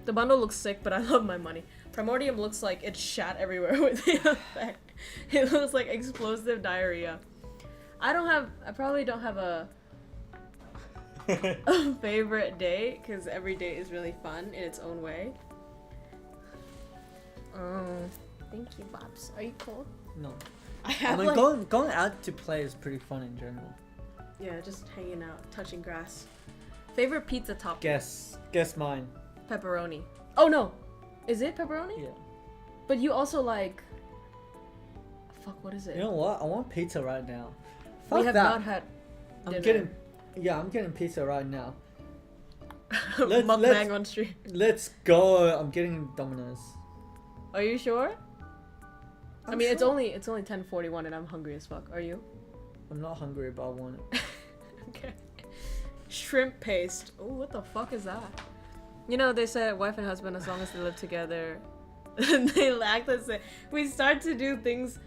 The bundle looks sick, but I love my money. Primordium looks like it shat everywhere with the effect. It looks like explosive diarrhea. I probably don't have a favorite date because every date is really fun in its own way. Thank you, Bobs. Are you cool? No. I mean, like... going out to play is pretty fun in general. Yeah, just hanging out, touching grass. Favorite pizza topping? Guess mine. Pepperoni. Oh no! Is it pepperoni? Yeah. But you also like... Fuck, what is it? You know what? I want pizza right now. We have not had I'm dinner. getting pizza right now. Mukbang on stream. Let's go. I'm getting Domino's. Are you sure? I mean, sure. it's only 10:41 and I'm hungry as fuck. Are you? I'm not hungry, but I want it. Okay. Shrimp paste. Oh, what the fuck is that? You know, they said wife and husband, as long as they live together, they lack the same. We start to do things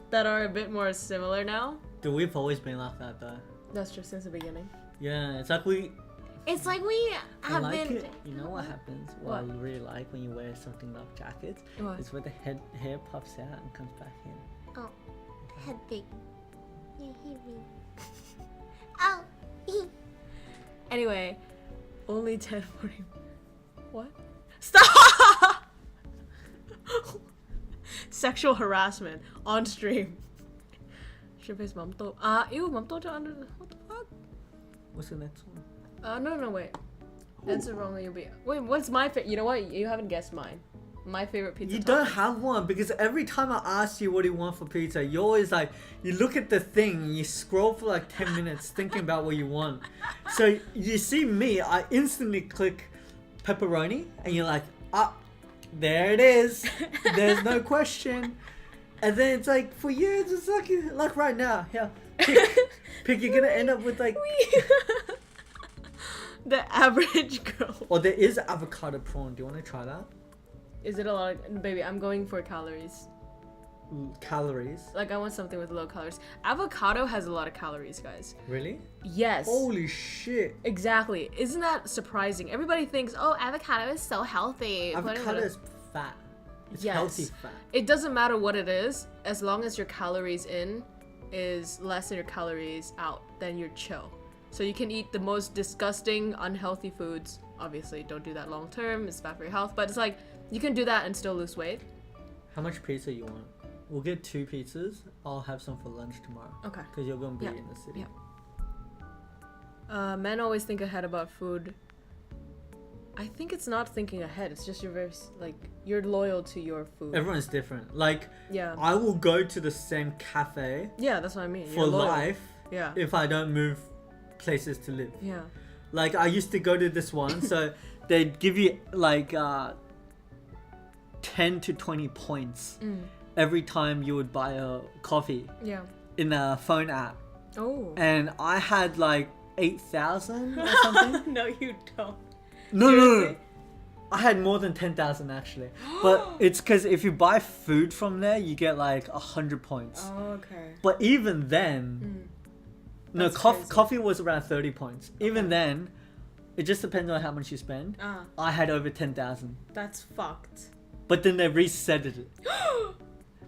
that are a bit more similar now. Dude, we've always been like that, though. That's true, since the beginning. Yeah, it's like we have like been. it. You know what happens? What I really like when you wear something like jackets What? is where the hair puffs out and comes back in. Oh, head big. Yeah, head big. Oh. Anyway, only 10:40. What? Stop! Sexual harassment on stream. Shrimp mom to. Ew, mom to under. What the fuck? What's the next one? No, wait. That's the wrong way you'll be. Wait, what's my favorite? You know what? You haven't guessed mine. My favorite pizza. You topping. don't have one because every time I ask you what do you want for pizza, you're always like, you look at the thing and you scroll for like 10 minutes thinking about what you want. So you see me, I instantly click pepperoni and you're like, there it is. There's no question. And then it's like, for you, it's just like right now. Yeah. Pick, you're gonna end up with like... The average girl. Or there is avocado prawn. Do you want to try that? Is it a lot of... Baby, I'm going for calories. Calories? Like, I want something with low calories. Avocado has a lot of calories, guys. Really? Yes. Holy shit. Exactly. Isn't that surprising? Everybody thinks, oh, avocado is so healthy. Avocado is fat. It's Yes. healthy fat. It doesn't matter what it is, as long as your calories in is less than your calories out, then you're chill. So you can eat the most disgusting, unhealthy foods. Obviously, don't do that long term. It's bad for your health. But it's like, you can do that and still lose weight. How much pizza you want? We'll get 2 pizzas. I'll have some for lunch tomorrow. Okay. Because you're going to be Yeah. in the city. Yeah. Men always think ahead about food. I think it's not thinking ahead. It's just you're loyal to your food. Everyone's different. Like, Yeah. I will go to the same cafe Yeah, that's what I mean. for You're loyal. life Yeah. if I don't move places to live. Yeah. Like, I used to go to this one, so they'd give you like 10 to 20 points every time you would buy a coffee Yeah. in a phone app. Oh. And I had like 8,000 or something. No, you don't. No. Seriously? I had more than 10,000 actually. But it's because if you buy food from there, you get like 100 points. Oh, okay. But even then, no, That's crazy. coffee was around 30 points. Even then, it just depends on how much you spend. I had over 10,000. That's fucked. But then they reset it.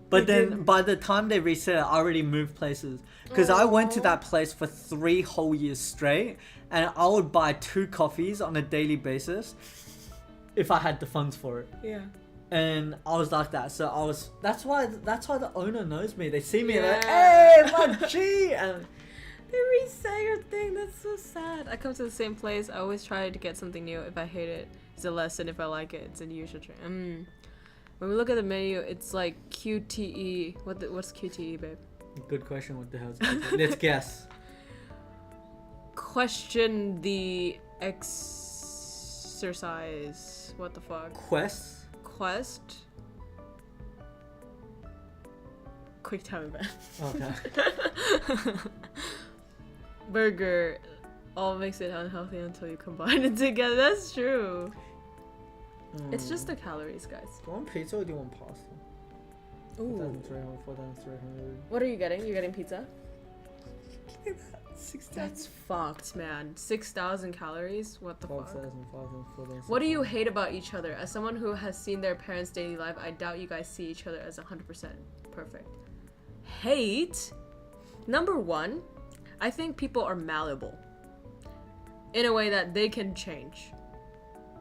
But They then didn't. by the time they reset it, I already moved places. Because I went to that place for 3 whole years straight. And I would buy 2 coffees on a daily basis if I had the funds for it. Yeah. And I was like that. So that's why the owner knows me. They see me Yeah. like, hey, my G! And They reset your thing. That's so sad. I come to the same place. I always try to get something new. If I hate it, it's a lesson. If I like it, it's a usual trend. When we look at the menu, it's like QTE. What's QTE, babe? good question. What the hell is it? Let's guess. Question the exercise. What the fuck? Quest? Quick time event. Okay. Burger. All makes it unhealthy until you combine it together. That's true. It's just the calories, guys. Do you want pizza or do you want pasta? Ooh. 4,300, 4,300. What are you getting? You getting pizza? 6,000. That's fucked, man. 6,000 calories? What the fuck? 5,000, 4,000. What do you hate about each other? As someone who has seen their parents' daily life, I doubt you guys see each other as 100% perfect. Hate? Number 1, I think people are malleable. In a way that they can change.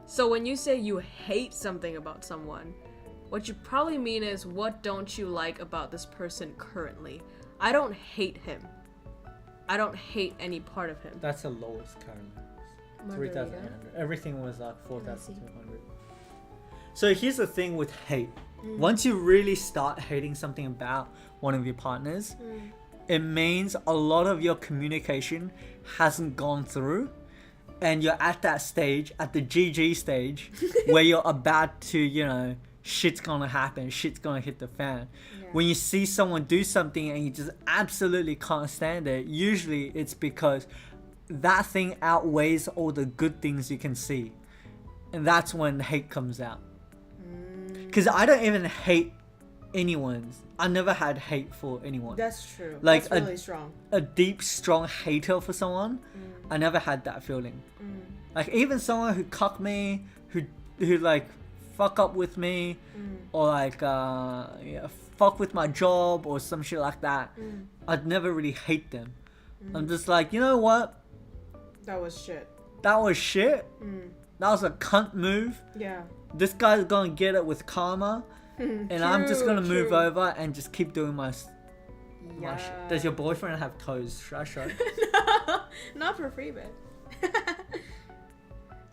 So when you say you hate something about someone, what you probably mean is, what don't you like about this person currently? I don't hate him. I don't hate any part of him. That's the lowest currently. 3,800. Everything was like 4,200. So here's the thing with hate. Once you really start hating something about one of your partners, it means a lot of your communication hasn't gone through. and you're at that stage, at the GG stage, where you're about to, you know, shit's gonna happen, shit's gonna hit the fan. Yeah. When you see someone do something and you just absolutely can't stand it, usually it's because that thing outweighs all the good things you can see. And that's when hate comes out. Because I don't even hate anyone's. I never had hate for anyone. That's true. Like That's really strong. A deep, strong hater for someone, I never had that feeling. Like even someone who cuck me, who like fuck up with me, or like yeah, fuck with my job or some shit like that, I'd never really hate them. I'm just like, you know what? That was shit. That was shit. That was a cunt move. Yeah. This guy's gonna get it with karma, and I'm just gonna move over and just keep doing my shit. Does your boyfriend have toes? Should I show? No, not for free, babe.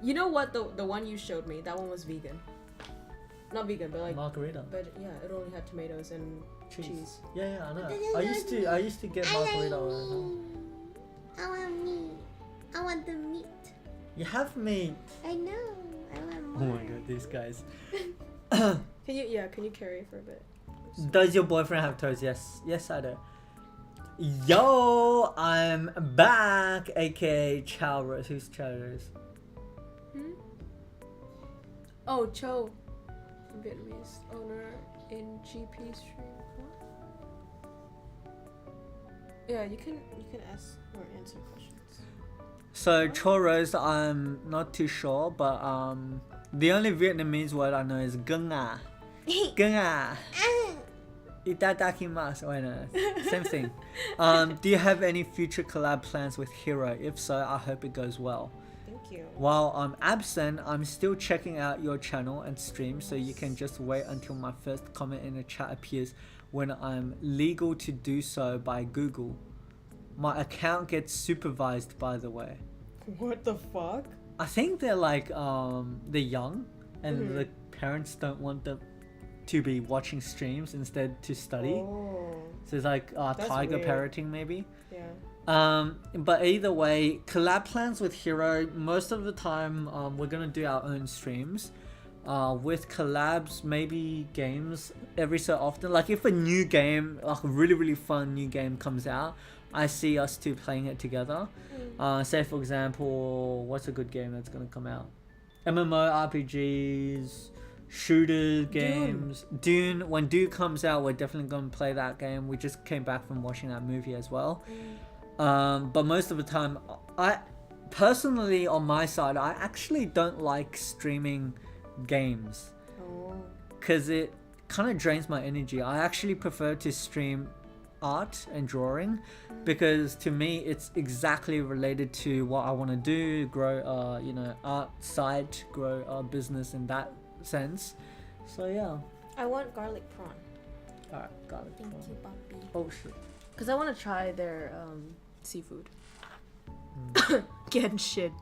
You know what? The one you showed me, that one was vegan. Not vegan, but like Margarita. But yeah, it only had tomatoes and cheese. Yeah, I know. I used to get margarita all the time. I want meat. I want the meat. You have meat. I know. I want Oh more. my god, these guys. Can you carry it for a bit? Does your boyfriend have toes? Yes I do. Yo, I'm back, aka chores. Who's chores? Oh, Cho, Vietnamese owner in GP stream. Yeah, you can ask or answer questions. So chores, I'm not too sure, but the only Vietnamese word I know is gunga. Gunga. Itadakimasu. Wait, no, same thing. Do you have any future collab plans with Hero? If so, I hope it goes well. Thank you. While I'm absent, I'm still checking out your channel and stream, so you can just wait until my first comment in the chat appears when I'm legal to do so by Google. My account gets supervised, by the way. What the fuck? I think they're like they're young and the parents don't want them to be watching streams, instead to study. Oh. So it's like tiger weird. parroting maybe. Yeah. But either way, collab plans with Hero, most of the time we're gonna do our own streams. With collabs, maybe games every so often. Like if a new game, like a really fun new game comes out, I see us two playing it together. Say for example, what's a good game that's gonna come out? MMORPGs, shooter games. Dune. When Dune comes out, we're definitely gonna play that game. We just came back from watching that movie as well. But most of the time, I personally, on my side, I actually don't like streaming games because it kind of drains my energy. I actually prefer to stream art and drawing because to me it's exactly related to what I want to do, grow you know, art site, grow a business in that sense. So yeah. I want garlic prawn. Alright, got it. Thank you, Poppy. Oh shit. Because I want to try their seafood. Genshin.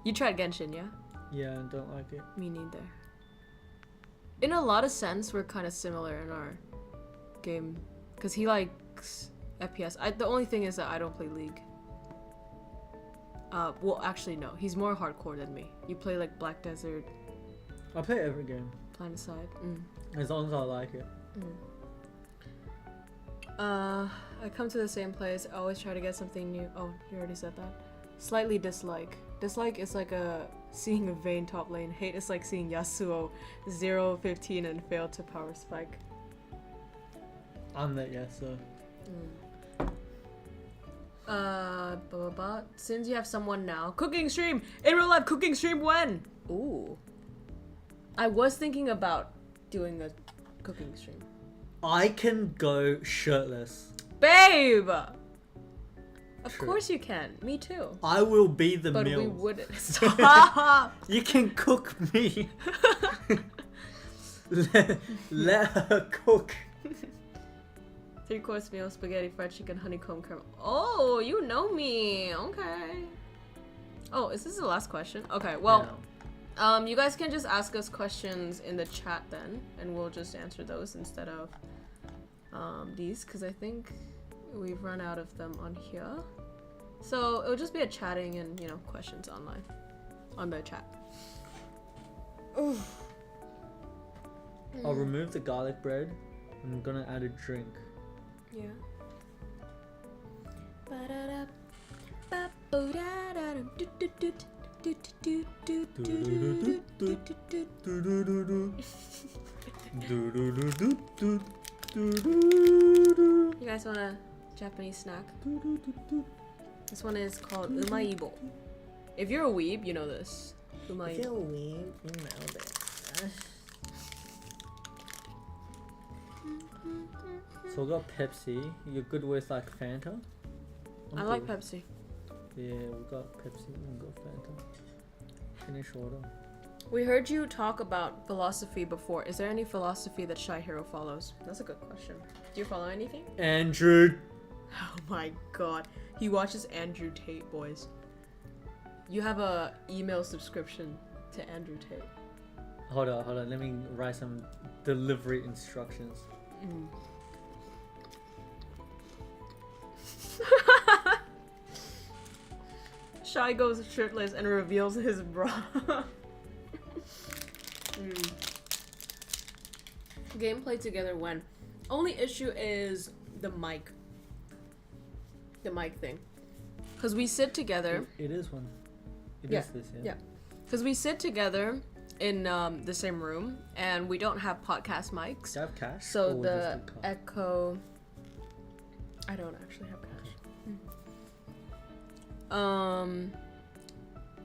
You tried Genshin, yeah? Yeah, I don't like it. Me neither. In a lot of sense, we're kind of similar in our game. Because he likes FPS. The only thing is that I don't play League. Well, actually, no. He's more hardcore than me. You play like Black Desert, I play every game Planetside. as long as I like it. I come to the same place. I always try to get something new. Oh, you already said that. Slightly dislike. Dislike is like seeing a Vayne top lane. Hate is like seeing Yasuo 0-15 and fail to power spike. I'm that, yeah, so. Since you have someone now, cooking stream! In real life, cooking stream when? Ooh. I was thinking about doing a cooking stream. I can go shirtless. Babe! Of True. course you can. Me too. I will be the But meal. we wouldn't. Stop! You can cook me. let her cook. 3-course meal, spaghetti, fried chicken, honeycomb caramel. Oh, you know me. Okay. Oh, is this the last question? Okay, well, you guys can just ask us questions in the chat then, and we'll just answer those instead of these, because I think we've run out of them on here. So it'll just be a chatting and, you know, questions online. on the chat. I'll remove the garlic bread. I'm gonna add a drink. Yeah. You guys want a Japanese snack? This one is called umaibo. If you're a weeb, you know this. Umaibo. Feel weird, you know this. So we got Pepsi. You're good with like Fanta? I like Pepsi. Yeah, we got Pepsi and got Fanta. Finish order. We heard you talk about philosophy before. Is there any philosophy that Shy Hero follows? That's a good question. Do you follow anything? Andrew. Oh my god. He watches Andrew Tate, boys. You have a email subscription to Andrew Tate. Hold on. Let me write some delivery instructions. Shy goes shirtless and reveals his bra. Gameplay together when? Only issue is the mic. The mic thing. Because we sit together. It is one. It Yeah, is this, yeah. Because we sit together in the same room and we don't have podcast mics. Do you have cash? So or we the just do card? echo. I don't actually have cash.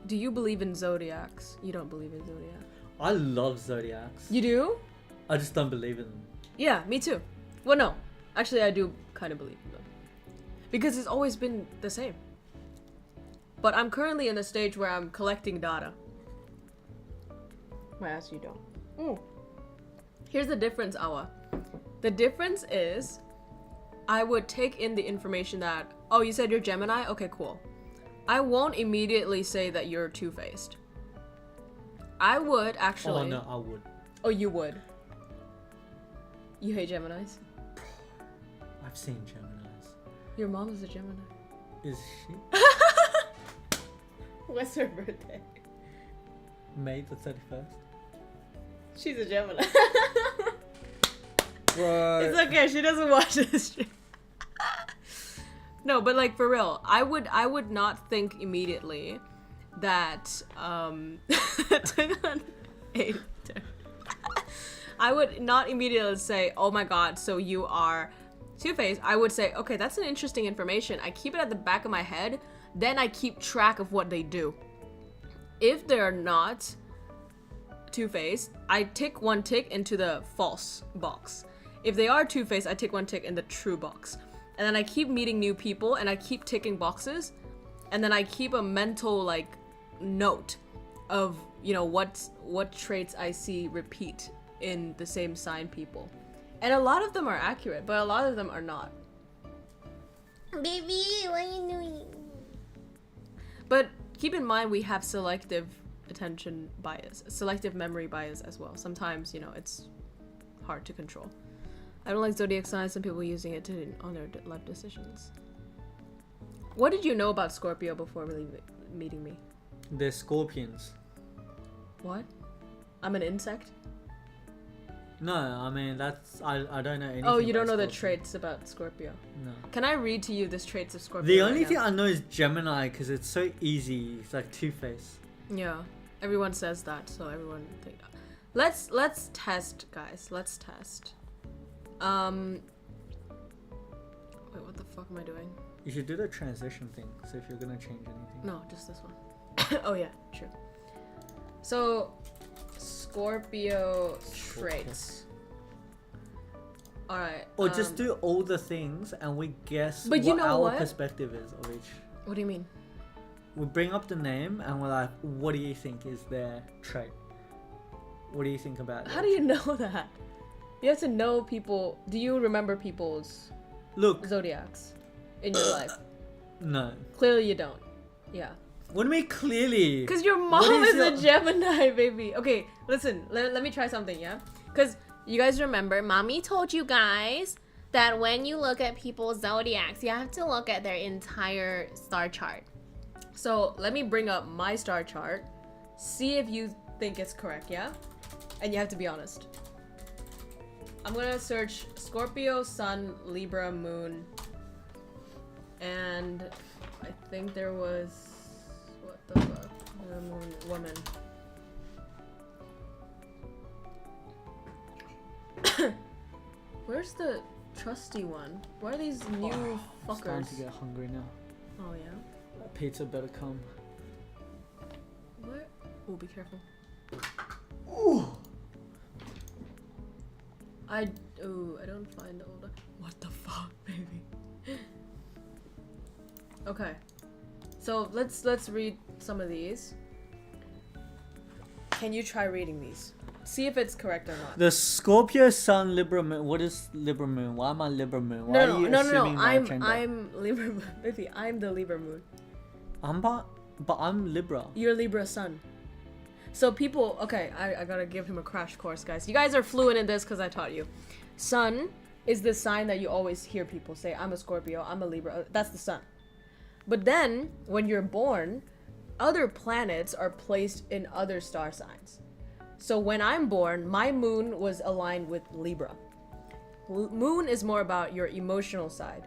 Do you believe in zodiacs? You don't believe in zodiacs. I love zodiacs. You do? I just don't believe in them. Yeah, me too. Well, no. Actually, I do kind of believe in them. Because it's always been the same. But I'm currently in a stage where I'm collecting data. Whereas you don't. Here's the difference, Awa. The difference is, I would take in the information that, oh, you said you're Gemini? Okay, cool. I won't immediately say that you're two-faced. I would actually... Oh, no, I would. Oh, you would? You hate Geminis? I've seen Geminis. Your mom is a Gemini. Is she? What's her birthday? May the 31st? She's a Gemini. What? It's okay, she doesn't watch this stream. No, but like for real, I would not think immediately that I would not immediately say, oh my god, so you are two-faced. I would say, okay, that's an interesting information. I keep it at the back of my head, then I keep track of what they do. If they're not two-faced, I tick one tick into the false box. If they are two-faced, I tick one tick in the true box. And then I keep meeting new people and I keep ticking boxes. And then I keep a mental like note of, you know, what traits I see repeat in the same sign people. And a lot of them are accurate, but a lot of them are not. Baby, what are you doing? But keep in mind we have selective attention bias, selective memory bias as well. Sometimes, you know, it's hard to control. I don't like zodiac signs and people using it on their life decisions. What did you know about Scorpio before really meeting me? They're scorpions. What? I'm an insect? No, I mean, that's... I don't know anything. Oh, you don't know about the Scorpio. traits about Scorpio? No. Can I read to you the traits of Scorpio? The right only now? thing I know is Gemini because it's so easy. It's like Two-Face. Yeah, everyone says that, so everyone think. Let's test, guys. Let's test. Wait, what the fuck am I doing? You should do the transition thing. So if you're gonna change anything. No, just this one. Oh yeah, true. So, Scorpio traits. All right. Or just do all the things and we guess But what you know our what? perspective is of each. What do you mean? We bring up the name and we're like, what do you think is their trait? What do you think about How do you know that? You have to know people. Do you remember people's Look, zodiacs in your life? no. Clearly you don't. Yeah. What do you mean clearly? Because your mom What is is a your- Gemini, baby. Okay, listen. Let me try something, yeah? Because you guys remember, Mommy told you guys that when you look at people's zodiacs, you have to look at their entire star chart. so let me bring up my star chart See if you think it's correct, yeah? And you have to be honest. I'm gonna search Scorpio, Sun, Libra, Moon. And I think there was... What the fuck? Woman. Where's the trusty one? Why are these new I'm starting fuckers? to get hungry now. Oh yeah? That pizza better come. Where? Oh, be careful. Ooh. I don't find all the... What the fuck, baby? Okay. So let's read some of these. Can you try reading these? See if it's correct or not. The Scorpio Sun Libra Moon. What is Libra Moon? Why am I Libra Moon? Why are you assuming my gender? I'm Libra Moon. Baby, I'm the Libra Moon. But I'm Libra. You're Libra Sun. So people, okay, I gotta give him a crash course, guys. You guys are fluent in this because I taught you. Sun is the sign that you always hear people say, I'm a Scorpio, I'm a Libra. That's the sun. But then, when you're born, other planets are placed in other star signs. So when I'm born, my moon was aligned with Libra. Moon is more about your emotional side.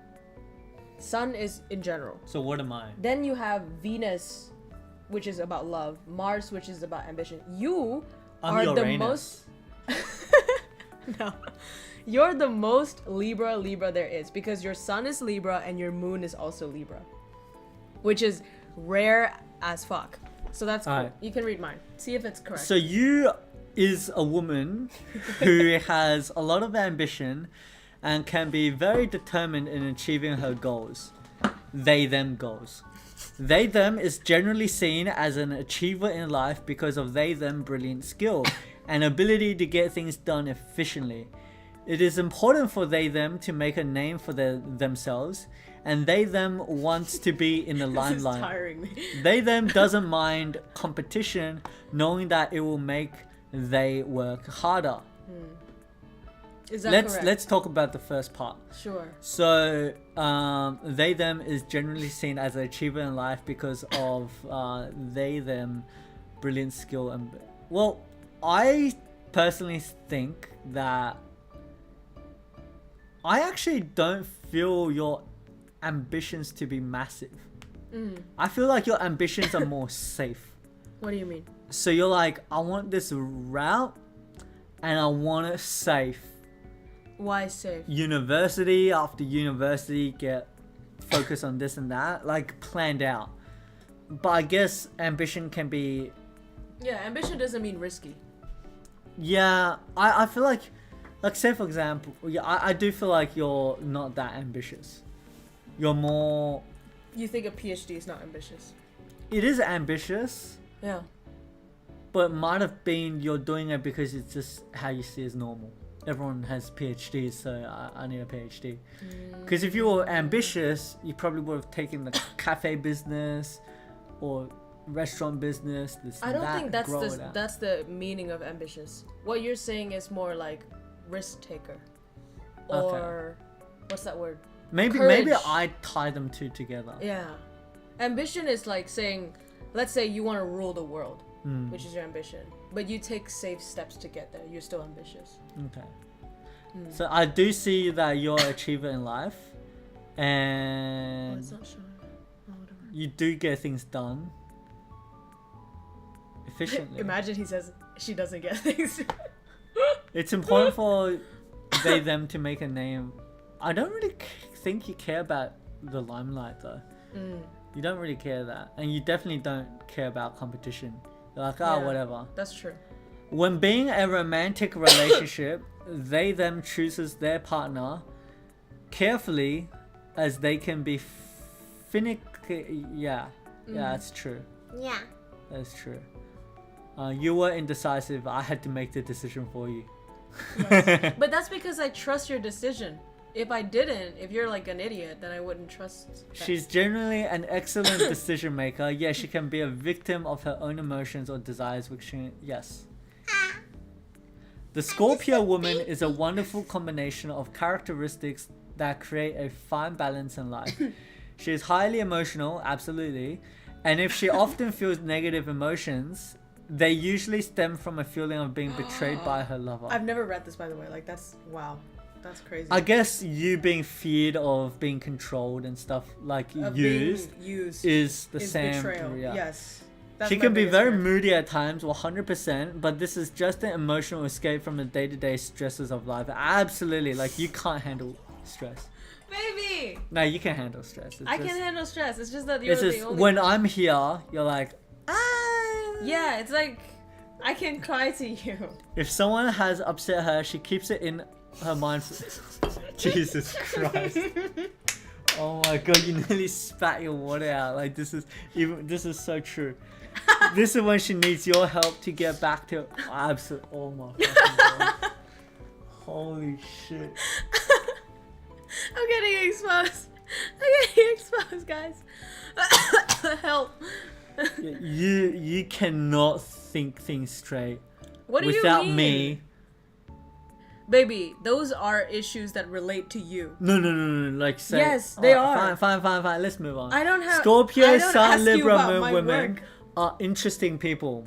Sun is in general. So what am I? Then you have Venus, which is about love. Mars, which is about ambition. You I'm are the Uranus. most... No. You're the most Libra there is because your sun is Libra and your moon is also Libra. Which is rare as fuck. So that's cool. Alright. You can read mine. See if it's correct. So you is a woman who has a lot of ambition and can be very determined in achieving her goals. They-them goals. They-them is generally seen as an achiever in life because of they-them brilliant skill and ability to get things done efficiently. It is important for they-them to make a name for themselves, and they-them wants to be in the This is limelight. tiring me. They-them doesn't mind competition, knowing that it will make they work harder. Is that correct? Let's talk about the first part. Sure. So they-them is generally seen as an achiever in life because of they-them brilliant skill and well, I personally think that I actually don't feel your ambitions to be massive. I feel like your ambitions are more safe. What do you mean? So you're like, I want this route and I want it safe. Why safe? University after university, get focused on this and that, like planned out. But I guess ambition can be... Yeah, ambition doesn't mean risky. Yeah, I feel like say for example, yeah, I do feel like you're not that ambitious. You're more... You think a PhD is not ambitious? It is ambitious, Yeah. but it might have been you're doing it because it's just how you see as normal. Everyone has PhDs, so I need a PhD. Because if you were ambitious, you probably would have taken the cafe business or restaurant business. I don't think that's the meaning of ambitious. What you're saying is more like risk taker, or what's that word? Maybe Courage. I tie them two together. Yeah, ambition is like saying, let's say you want to rule the world, which is your ambition, but you take safe steps to get there. You're still ambitious. Okay. So I do see that you're an achiever in life, and It's not showing. Oh, whatever. you do get things done efficiently. Imagine he says she doesn't get things. It's important for them to make a name. I don't really think you care about the limelight though. You don't really care that, and you definitely don't care about competition. You're like, Yeah. whatever. That's true. When being a romantic relationship, them chooses their partner carefully, as they can be finicky. Yeah, that's true. Yeah. That's true. You were indecisive. I had to make the decision for you. Yes. But that's because I trust your decision. If I didn't, if you're like an idiot, then I wouldn't trust that. She's generally an excellent decision maker. Yeah, she can be a victim of her own emotions or desires, which yes. The Scorpio woman is a wonderful combination of characteristics that create a fine balance in life. She is highly emotional, absolutely, and if she often feels negative emotions, they usually stem from a feeling of being betrayed by her lover. I've never read this, by the way. Like, that's wow. That's crazy. I guess you being feared of being controlled and stuff like used is the same. Betrayal. Yeah. Yes. That's She my can be biggest very fear. moody at times, 100%, but this is just an emotional escape from the day-to-day stresses of life. Absolutely, like you can't handle stress. Baby! No, you can handle stress. It's I just, can handle stress. It's just that you're It's the just only... when I'm here, you're like, Yeah, it's like, I can cry to you. if someone has upset her, she keeps it in her mind. Jesus Christ. Oh my god, you nearly spat your water out. Like this is so true. This is when she needs your help to get back to absolute. Oh my fucking god. Holy shit. I'm getting exposed. I'm getting exposed, guys. Help. You cannot think things straight What do without you mean? me. Baby, those are issues that relate to you. No. Like say. Yes, they are. Fine. Let's move on. I don't have... Scorpio, I don't Sun, ask you Libra, about Moon my women work. are interesting people.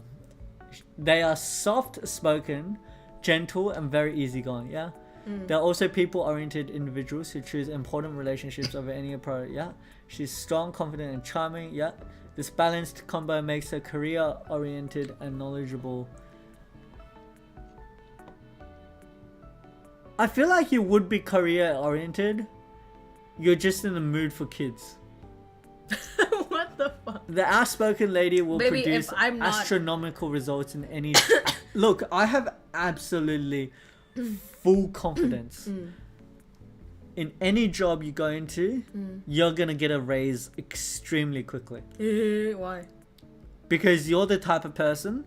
They are soft-spoken, gentle, and very easygoing. Yeah. They're also people-oriented individuals who choose important relationships over any priority. Yeah. She's strong, confident, and charming. Yeah. This balanced combo makes her career-oriented and knowledgeable. I feel like you would be career-oriented. You're just in the mood for kids. What the fuck? The outspoken lady will Baby, produce if I'm not- astronomical results in any... Look, I have absolutely full confidence. In any job you go into, you're going to get a raise extremely quickly. Why? Because you're the type of person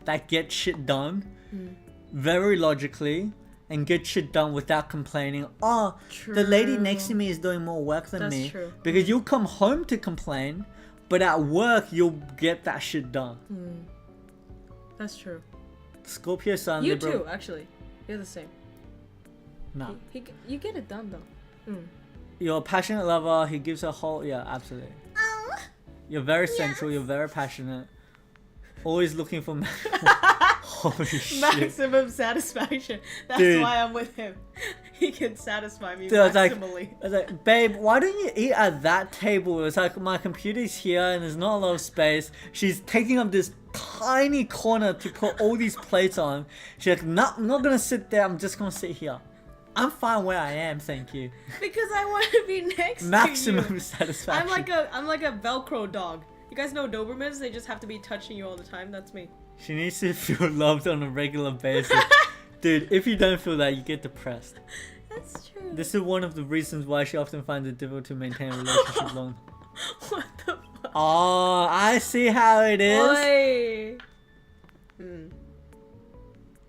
that gets shit done very logically and get shit done without complaining. Oh, the lady next to me is doing more work than That's me. true. Because you'll come home to complain, but at work you'll get that shit done. That's true. Scorpio Sun, You Libra. too, actually. You're the same. No. You get it done, though. You're a passionate lover. He gives a whole... Yeah, absolutely. Oh, You're very central. You're very passionate. Always looking for... Holy shit. Maximum satisfaction. That's Dude. why I'm with him. He can satisfy me Dude, I was maximally. like, babe, why don't you eat at that table? It's like, my computer's here and there's not a lot of space. She's taking up this tiny corner to put all these plates on. She's like, no, I'm not gonna sit there. I'm just gonna sit here. I'm fine where I am, thank you. Because I want to be next Maximum to you. satisfaction. I'm like a Velcro dog. You guys know Dobermans? They just have to be touching you all the time. That's me. She needs to feel loved on a regular basis. Dude, if you don't feel that, you get depressed. That's true. This is one of the reasons why she often finds it difficult to maintain a relationship long. What the fuck? Oh, I see how it is. Oi.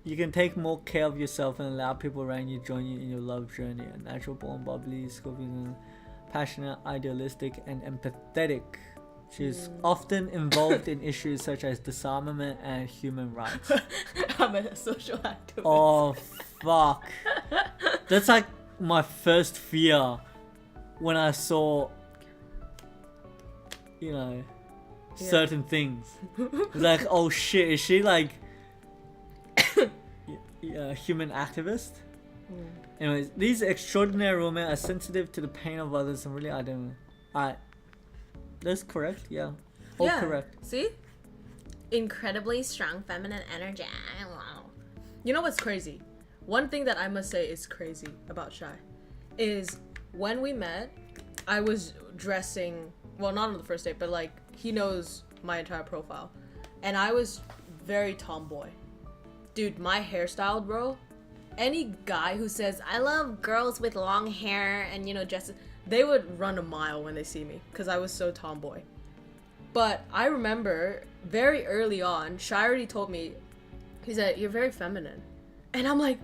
You can take more care of yourself and allow people around you to join you in your love journey. A natural born bubbly, Scorpio, passionate, idealistic, and empathetic. She's often involved in issues such as disarmament and human rights. I'm a social activist. Oh, fuck. That's like my first fear when I saw, you know, certain things. Like, oh shit, is she like a human activist? Anyways, these extraordinary women are sensitive to the pain of others and really, I don't know. That's correct, yeah. All correct. See? Incredibly strong feminine energy. Wow. You know what's crazy? One thing that I must say is crazy about Shy is when we met, I was dressing, well, not on the first date, but like, he knows my entire profile. And I was very tomboy. Dude, my hairstyle, bro, any guy who says, I love girls with long hair and, you know, dresses, they would run a mile when they see me because I was so tomboy. But I remember very early on, Shy already told me, he said, you're very feminine. And I'm like,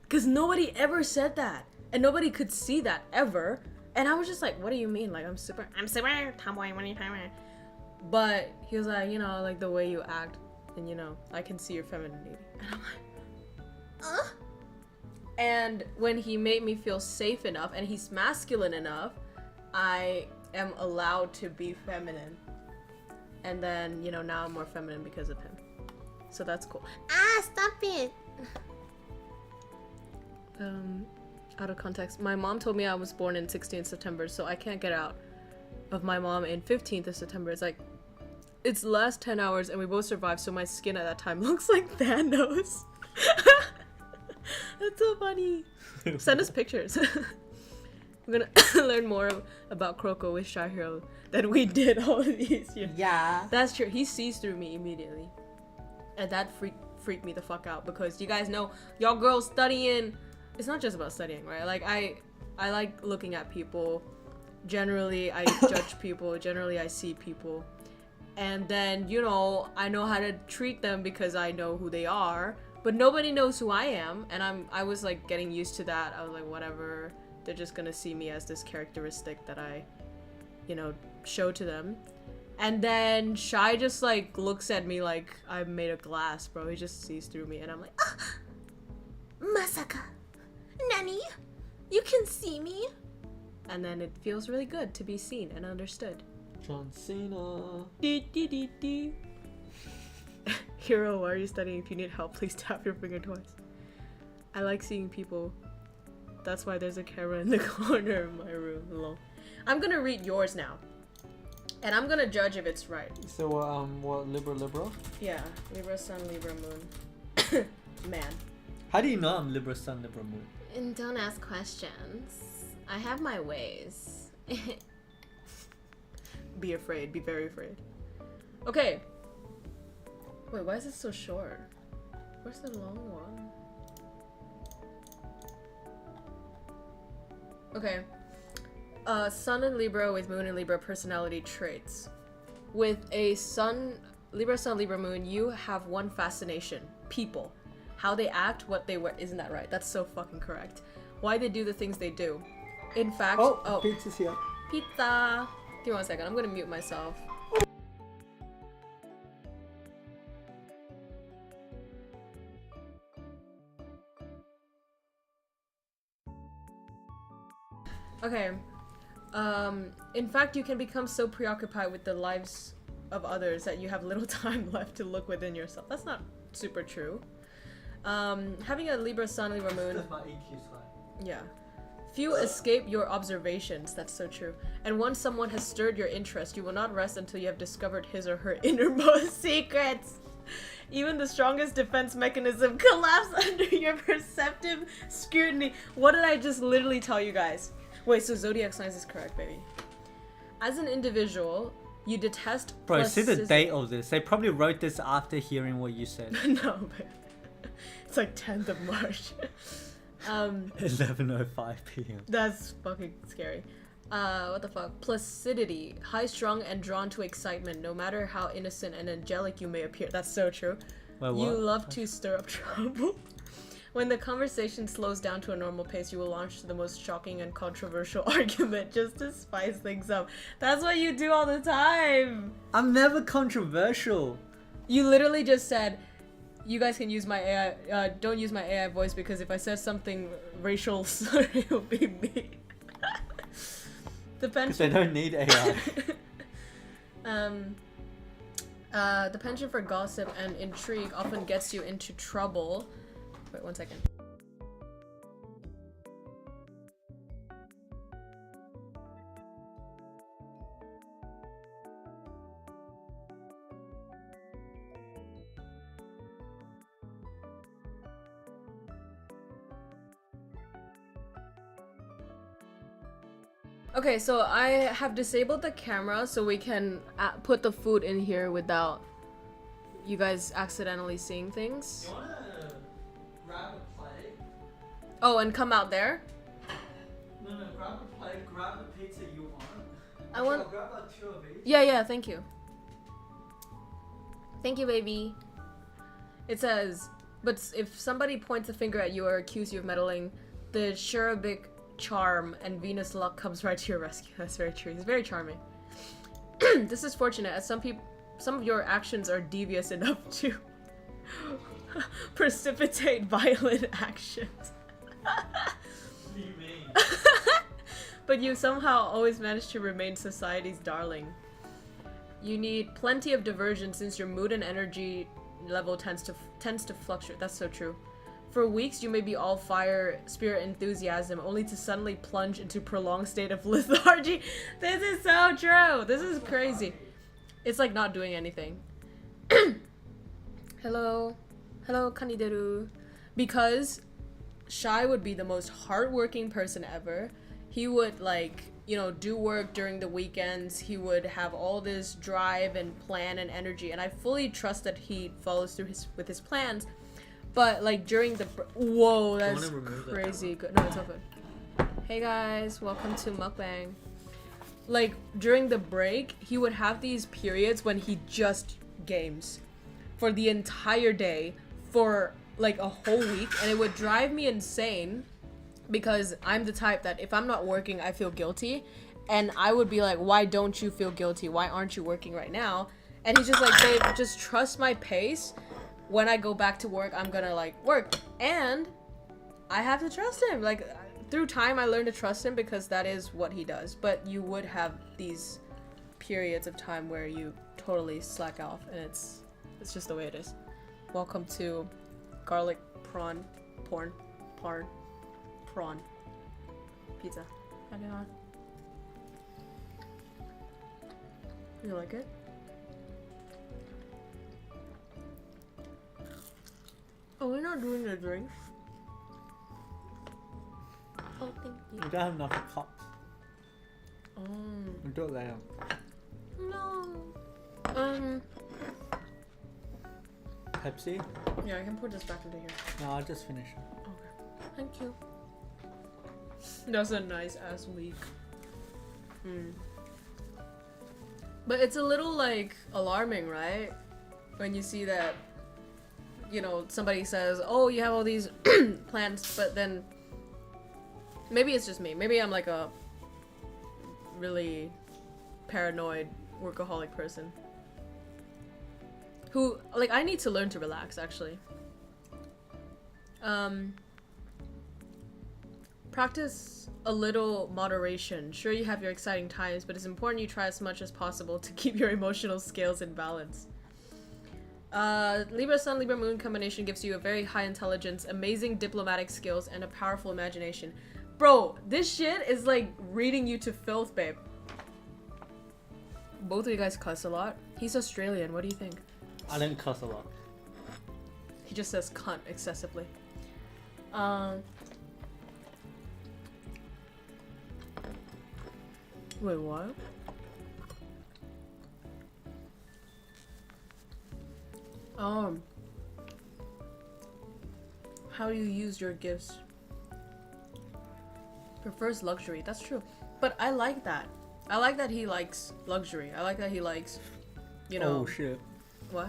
because nobody ever said that. And nobody could see that ever. And I was just like, what do you mean? Like, I'm super tomboy, what are you talking about? But he was like, you know, like the way you act. And, you know, I can see your femininity. And I'm like, And when he made me feel safe enough and he's masculine enough, I am allowed to be feminine. And then, you know, now I'm more feminine because of him. So that's cool. Ah, stop it. Out of context, my mom told me I was born in 16th September, so I can't get out of my mom in 15th of September. It's like, it's the last 10 hours and we both survived, so my skin at that time looks like Thanos. That's so funny. Send us pictures. We're gonna learn more about KROWKO with Shy Hero than we did all of these years. Yeah. That's true. He sees through me immediately. And that freaked me the fuck out, because you guys know, y'all girls studying, it's not just about studying, right? Like, I like looking at people. Generally, I judge people. Generally, I see people. And then, you know, I know how to treat them because I know who they are. But nobody knows who I am. And I was, like, getting used to that. I was like, whatever. They're just gonna see me as this characteristic that I, you know, show to them. And then Shy just, like, looks at me like I'm made of glass, bro. He just sees through me. And I'm like, ah, Masaka. Nani? You can see me? and then it feels really good to be seen and understood. John Cena. Hero, why are you studying? If you need help, please tap your finger twice. I like seeing people. That's why there's a camera in the corner of my room. Lol. I'm gonna read yours now. And I'm gonna judge if it's right. So what Libra? Yeah, Libra Sun, Libra Moon. Man. How do you know I'm Libra Sun, Libra Moon? And don't ask questions. I have my ways. Be afraid. Be very afraid. Okay. Wait, why is it so short? Where's the long one? Okay. Sun in Libra with Moon in Libra personality traits. With a Sun, Libra Sun, Libra Moon, you have one fascination. People. How they act, what they wear. Isn't that right? That's so fucking correct. Why they do the things they do. In fact... Oh, pizza's here. Pizza! Give me 1 second. I'm gonna mute myself. Okay. In fact, you can become so preoccupied with the lives of others that you have little time left to look within yourself. That's not super true. Having a Libra Sun, Libra Moon... My EQ's high. Yeah. Few escape your observations. That's so true. And once someone has stirred your interest, you will not rest until you have discovered his or her innermost secrets. Even the strongest defense mechanism collapses under your perceptive scrutiny. What did I just literally tell you guys? Wait, so zodiac signs is correct, baby. As an individual, you detest... Bro, see the date of this. They probably wrote this after hearing what you said. No, but it's like 10th of March. 11:05 p.m. That's fucking scary. What the fuck? Placidity. High-strung and drawn to excitement, no matter how innocent and angelic you may appear. That's so true. Wait, what? You love to stir up trouble. When the conversation slows down to a normal pace, you will launch the most shocking and controversial argument just to spice things up. That's what you do all the time. I'm never controversial. You literally just said, you guys can use my AI, don't use my AI voice because if I said something racial, it will be me. The penchant. They don't need AI. The penchant for gossip and intrigue often gets you into trouble. Wait 1 second. Okay, so I have disabled the camera so we can put the food in here without you guys accidentally seeing things. You wanna grab a plate? Oh, and come out there? No, grab a plate, grab the pizza you want. I want... I'll grab like 2 of each. Yeah, thank you. Thank you, baby. It says, but if somebody points a finger at you or accuses you of meddling, the cherubic charm and Venus luck comes right to your rescue. That's very true. He's very charming. This is fortunate, as some of your actions are devious enough to precipitate violent actions. What do you mean? But you somehow always manage to remain society's darling. You need plenty of diversion since your mood and energy level tends to fluctuate. That's so true. For weeks, you may be all fire, spirit, enthusiasm, only to suddenly plunge into prolonged state of lethargy. This is so true. This is crazy. It's like not doing anything. Hello. Hello, Kanideru. Because Shai would be the most hardworking person ever. He would, like, you know, do work during the weekends. He would have all this drive and plan and energy. And I fully trust that he follows through with his plans. But, like, during the... Whoa, that's crazy. Good. No, it's all good. Hey, guys. Welcome to Mukbang. Like, during the break, he would have these periods when he just games for the entire day for, like, a whole week. And it would drive me insane because I'm the type that if I'm not working, I feel guilty. And I would be like, why don't you feel guilty? Why aren't you working right now? And he's just like, babe, just trust my pace. When I go back to work, I'm gonna, like, work. And I have to trust him. Like, through time, I learned to trust him because that is what he does. But you would have these periods of time where you totally slack off. And it's just the way it is. Welcome to garlic prawn pizza. How do you like it? Oh, we're not doing the drinks. Oh, thank you. We don't have enough cups. We'll do it later. No. Pepsi? Yeah, I can put this back into here. No, I'll just finish. Okay. Thank you. That's a nice ass week. But it's a little, like, alarming, right? When you see that, you know, somebody says, oh, you have all these plans, but then maybe it's just me. Maybe I'm like a really paranoid workaholic person who, like, I need to learn to relax, actually. Practice a little moderation. Sure, you have your exciting times, but it's important you try as much as possible to keep your emotional scales in balance. Libra Sun, Libra Moon combination gives you a very high intelligence, amazing diplomatic skills, and a powerful imagination. Bro, this shit is like reading you to filth, babe. Both of you guys cuss a lot. He's Australian, what do you think? I didn't cuss a lot. He just says cunt excessively. Wait, what? How you use your gifts. Prefers luxury. That's true. But I like that. I like that he likes luxury. I like that he likes, you know. Oh shit. What?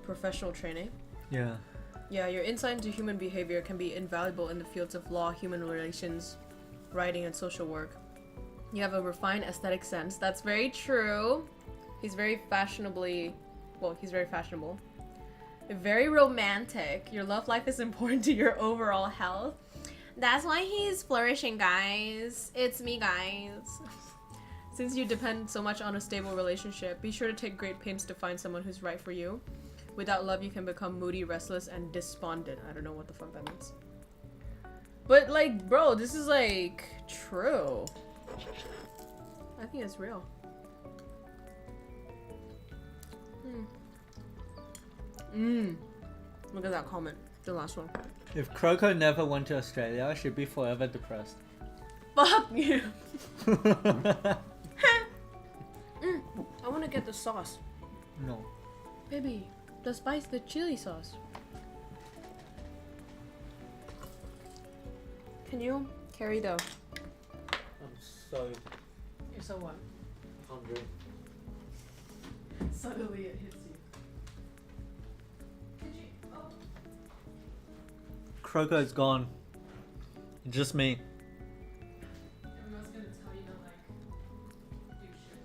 Professional training. Yeah. Yeah, your insight into human behavior can be invaluable in the fields of law, human relations, writing, and social work. You have a refined aesthetic sense. That's very true. He's very fashionably... Well, he's very fashionable. Very romantic. Your love life is important to your overall health. That's why he's flourishing, guys. It's me, guys. Since you depend so much on a stable relationship, be sure to take great pains to find someone who's right for you. Without love, you can become moody, restless, and despondent. I don't know what the fuck that means. But, like, bro, this is, like, true. I think it's real. Look at that comment. The last one. If KROWKO never went to Australia, she'd be forever depressed. Fuck you! I wanna get the sauce. No. Baby, the chili sauce. Can you carry the... I'm so You're so what? hungry. Suddenly it hits you. KROWKO's gone. Just me. Everyone's gonna tell you to, like, do shit.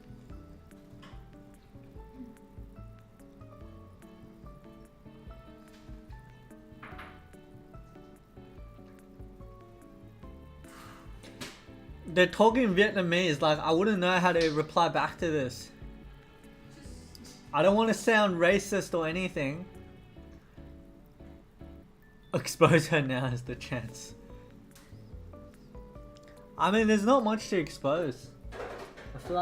They're talking Vietnamese. Like, I wouldn't know how to reply back to this. I don't want to sound racist or anything. Expose her now is the chance. I mean, there's not much to expose. I feel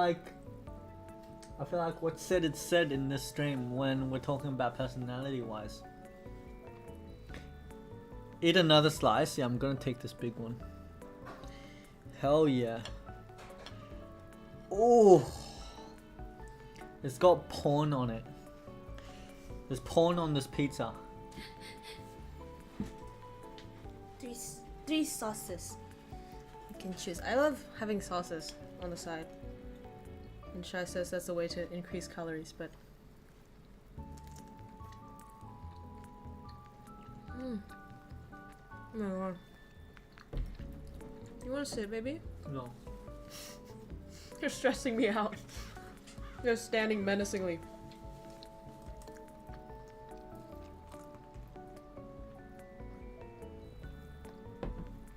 like what's said is said in this stream when we're talking about personality-wise. Eat another slice. Yeah, I'm gonna take this big one. Hell yeah. Oh, it's got porn on it. There's porn on this pizza. Three sauces. You can choose. I love having sauces on the side. And Shai says that's a way to increase calories, but... Oh my god. You wanna sit, baby? No. You're stressing me out. You're standing menacingly.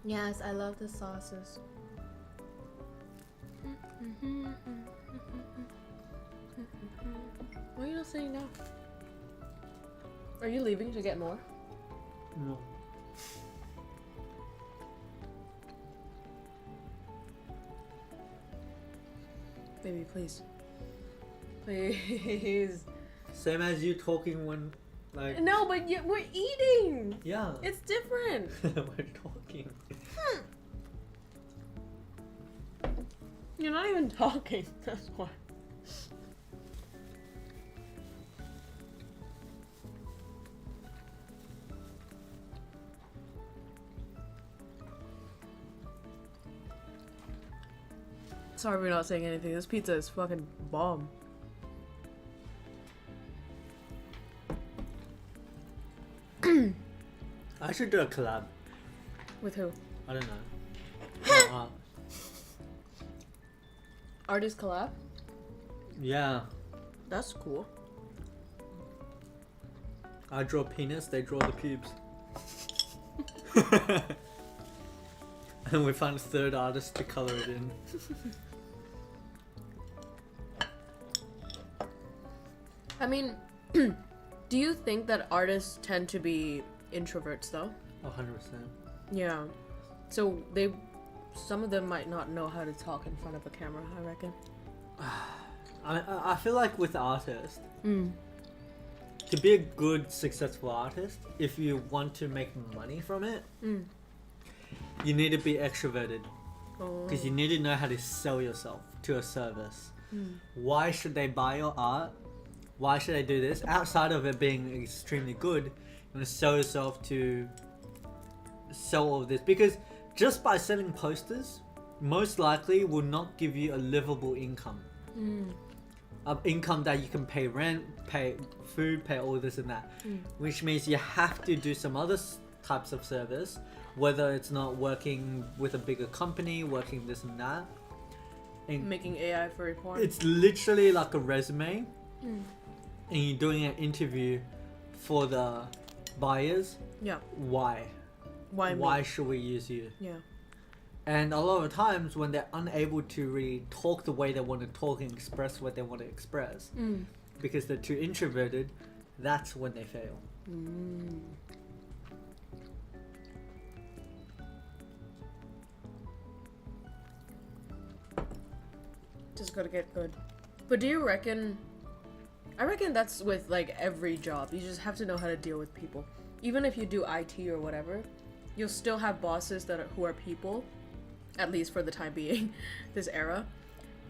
Yes, I love the sauces. Why are you not saying now? Are you leaving to get more? No. Baby, please. Please. Same as you talking when, like. No, but we're eating! Yeah. It's different! We're talking. You're not even talking, that's why. Sorry we're not saying anything. This pizza is fucking bomb. I should do a collab. With who? I don't know. Artist collab? Yeah. That's cool. I draw penis, they draw the pubes. And we find a third artist to color it in. I mean, do you think that artists tend to be introverts though? 100%. Yeah. So some of them might not know how to talk in front of a camera, I reckon. I feel like with artists, Mm. to be a good, successful artist, if you want to make money from it, Mm. you need to be extroverted. Oh. Because you need to know how to sell yourself to a service. Mm. Why should they buy your art? Why should they do this? Outside of it being extremely good, you want to sell yourself to sell all of this. Because just by selling posters, most likely will not give you a livable income. Mm. An income that you can pay rent, pay food, pay all this and that. Mm. Which means you have to do some other types of service, whether it's not working with a bigger company, working this and that. And Making AI for porn. it's literally like a resume, Mm. and you're doing an interview for the buyers. Yeah. Why? Why me? Why should we use you? Yeah. And a lot of times when they're unable to really talk the way they want to talk and express what they want to express, Mm. because they're too introverted, that's when they fail. Mm. Just gotta get good. But do you reckon... I reckon that's with like every job. You just have to know how to deal with people. Even if you do IT or whatever, you'll still have bosses who are people. At least for the time being. This era.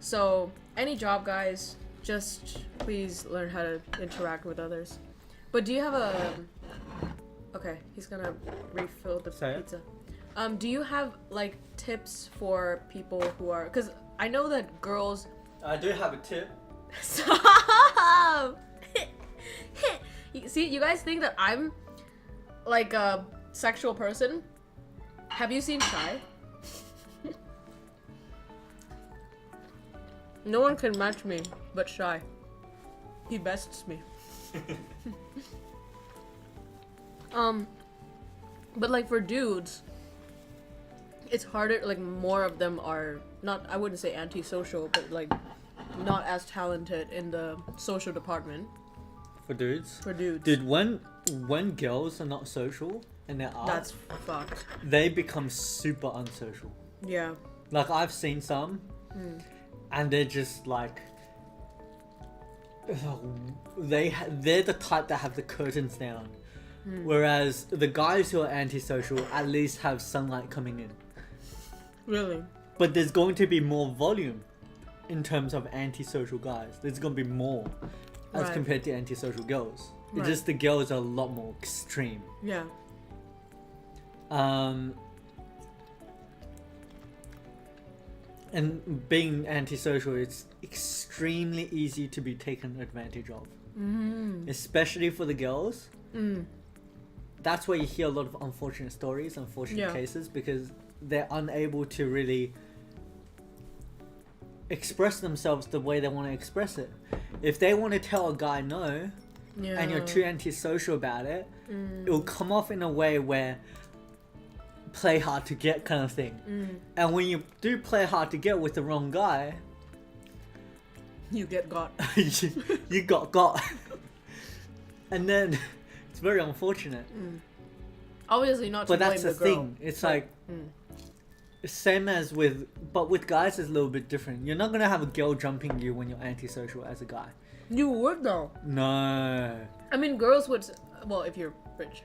So, any job, guys, just please learn how to interact with others. But do you have a... Okay, he's gonna refill the Say it. pizza. Do you have like tips for people who are... Because I know that girls... I do have a tip. Stop! See, you guys think that I'm like a sexual person? Have you seen Shy? No one can match me but Shy. He bests me. But like for dudes, it's harder, like more of them are not, I wouldn't say antisocial, but like not as talented in the social department. For dudes? For dudes. Dude, when girls are not social in their art, that's fucked. they become super unsocial. Yeah. Like I've seen some, and they're just like, they're the type that have the curtains down, whereas the guys who are antisocial at least have sunlight coming in. Really? But there's going to be more volume in terms of antisocial guys. There's going to be more as Right. compared to antisocial girls. Right. It's just the girls are a lot more extreme. Yeah. And being antisocial, it's extremely easy to be taken advantage of. Especially for the girls. That's where you hear a lot of unfortunate stories, unfortunate cases, because they're unable to really express themselves the way they want to express it. If they want to tell a guy no, and you're too antisocial about it, it will come off in a way where play hard to get kind of thing. And when you do play hard to get with the wrong guy, You get got. you got. And then it's very unfortunate. Obviously not to But blame that's the the girl. thing. It's like same as but with guys it's a little bit different. You're not gonna have a girl jumping you when you're antisocial as a guy. You would though. No. I mean, girls would. Well, if you're rich.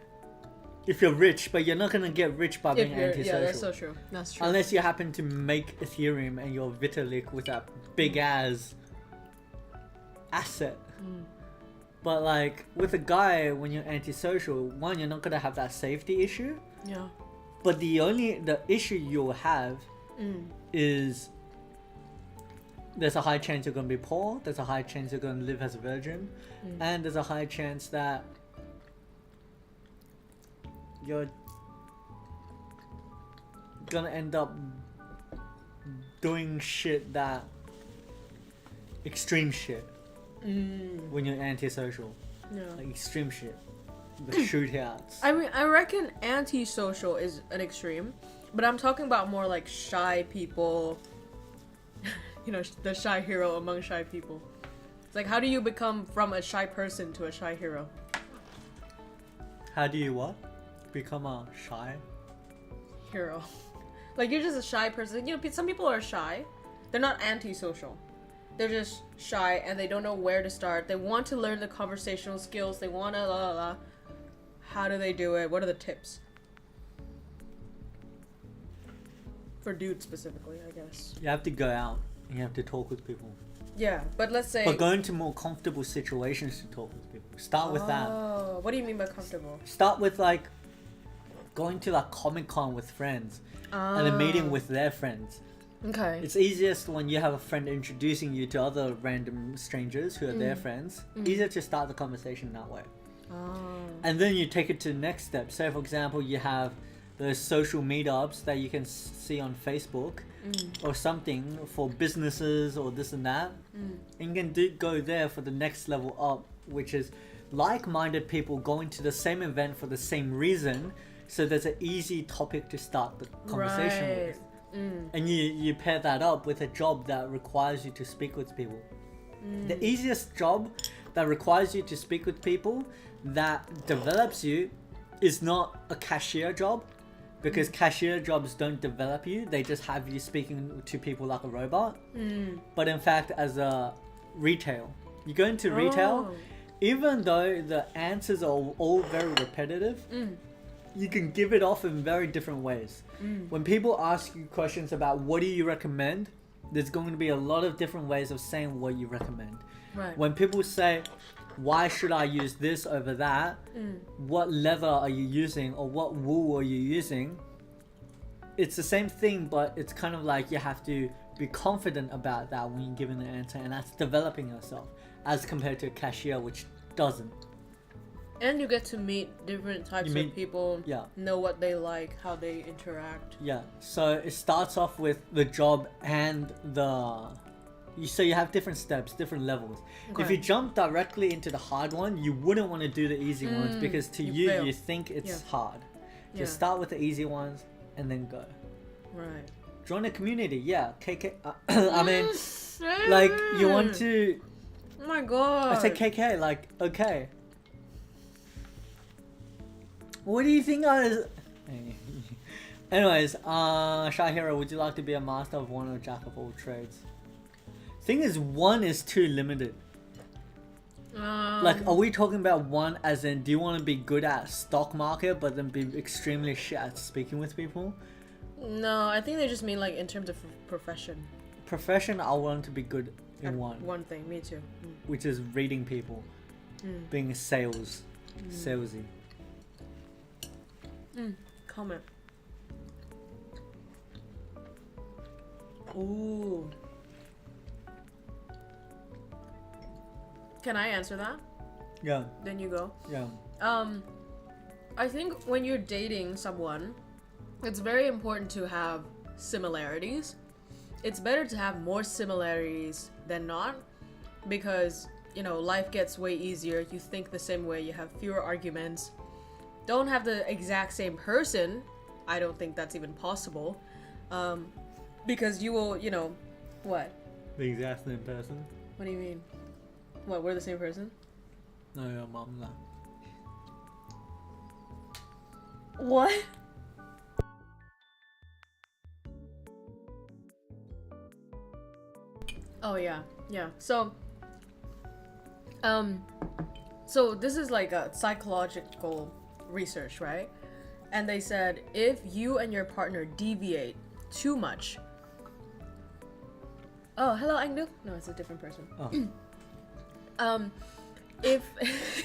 If you're rich, but you're not gonna get rich by being If you're, antisocial. yeah, that's so true. That's true. Unless you happen to make Ethereum and you're Vitalik with that big ass asset. But like with a guy, when you're antisocial, one, you're not gonna have that safety issue. Yeah. But the issue you'll have is there's a high chance you're gonna be poor. There's a high chance you're gonna live as a virgin, and there's a high chance that you're gonna end up doing shit that extreme shit when you're antisocial. Yeah. Like extreme shit. The shootouts. I mean, I reckon antisocial is an extreme, but I'm talking about more like shy people. You know, the shy hero among shy people. It's like, how do you become from a shy person to a shy hero? How do you what? Become a shy? Hero. Like, you're just a shy person. You know, some people are shy. They're not antisocial. They're just shy and they don't know where to start. They want to learn the conversational skills. They want to la la la. How do they do it? What are the tips? For dudes specifically, I guess. You have to go out and you have to talk with people. Yeah, but let's say... But go into more comfortable situations to talk with people. Start with that. Oh, what do you mean by comfortable? Start with like going to like Comic-Con with friends and a meeting with their friends. Okay. It's easiest when you have a friend introducing you to other random strangers who are their friends. Easier to start the conversation that way. Oh. And then you take it to the next step. Say, for example, you have those social meetups that you can see on Facebook or something for businesses or this and that. And you can go there for the next level up, which is like-minded people going to the same event for the same reason. So there's an easy topic to start the conversation with. And you pair that up with a job that requires you to speak with people. The easiest job that requires you to speak with people that develops you is not a cashier job, because cashier jobs don't develop you. They just have you speaking to people like a robot. But in fact, as a retail, you go into retail, even though the answers are all very repetitive, you can give it off in very different ways. When people ask you questions about what do you recommend, there's going to be a lot of different ways of saying what you recommend. Right. When people say, why should I use this over that? What leather are you using, or what wool are you using? It's the same thing, but it's kind of like you have to be confident about that when you're giving the answer, and that's developing yourself as compared to a cashier, which doesn't. And you get to meet different types of people, know what they like, how they interact. Yeah, so it starts off with the job and so you have different steps, different levels. Okay. If you jump directly into the hard one, you wouldn't want to do the easy ones, because to you fail. you think it's hard. Yeah. Just start with the easy ones and then go. Right. Join a community, yeah. KK. I mean, like you want to. Oh my god. I said KK. Like okay. What do you think I was? Anyways, Shy Hero, would you like to be a master of one or jack of all trades? Thing is, one is too limited. Like, are we talking about one as in, do you want to be good at stock market but then be extremely shit at speaking with people? No, I think they just mean like in terms of profession. Profession, I want to be good in At one. One thing, me too. Which is reading people. Being salesy. Comment. Ooh. Can I answer that? Yeah. Then you go. Yeah. I think when you're dating someone, it's very important to have similarities. It's better to have more similarities than not, because, you know, life gets way easier. You think the same way, you have fewer arguments. Don't have the exact same person. I don't think that's even possible. Because you will, you know, what? The exact same person? What do you mean? What, we're the same person? No, your mom's not. What? Oh yeah, yeah. So this is like a psychological research, right? And they said if you and your partner deviate too much. Oh, hello, Angdu. No, it's a different person. Oh. If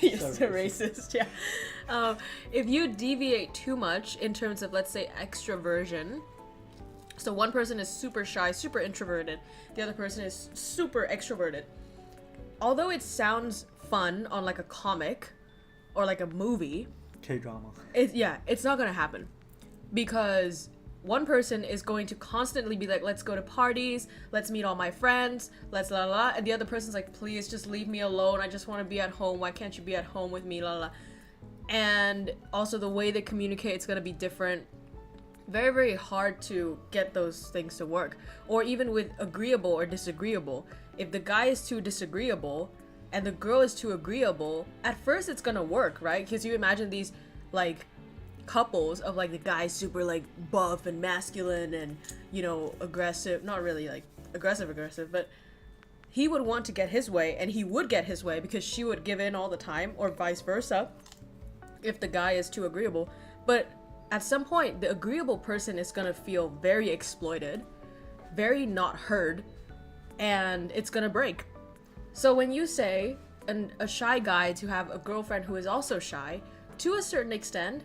you're so So racist, yeah. If you deviate too much in terms of, let's say, extroversion, so one person is super shy, super introverted, the other person is super extroverted. Although it sounds fun on like a comic or like a movie, K-drama. it's not gonna happen, because one person is going to constantly be like, let's go to parties, let's meet all my friends, let's la la, and the other person's like, please just leave me alone, I just want to be at home, why can't you be at home with me, la la. And also the way they communicate is going to be different. Very, very hard to get those things to work. Or even with agreeable or disagreeable. If the guy is too disagreeable and the girl is too agreeable, at first it's gonna work, right? Because you imagine these like couples of like the guy's super like buff and masculine and, you know, aggressive, not really like aggressive, but he would want to get his way, and he would get his way because she would give in all the time, or vice versa if the guy is too agreeable. But at some point, the agreeable person is gonna feel very exploited, very not heard, and it's gonna break. So when you say a shy guy to have a girlfriend who is also shy, to a certain extent,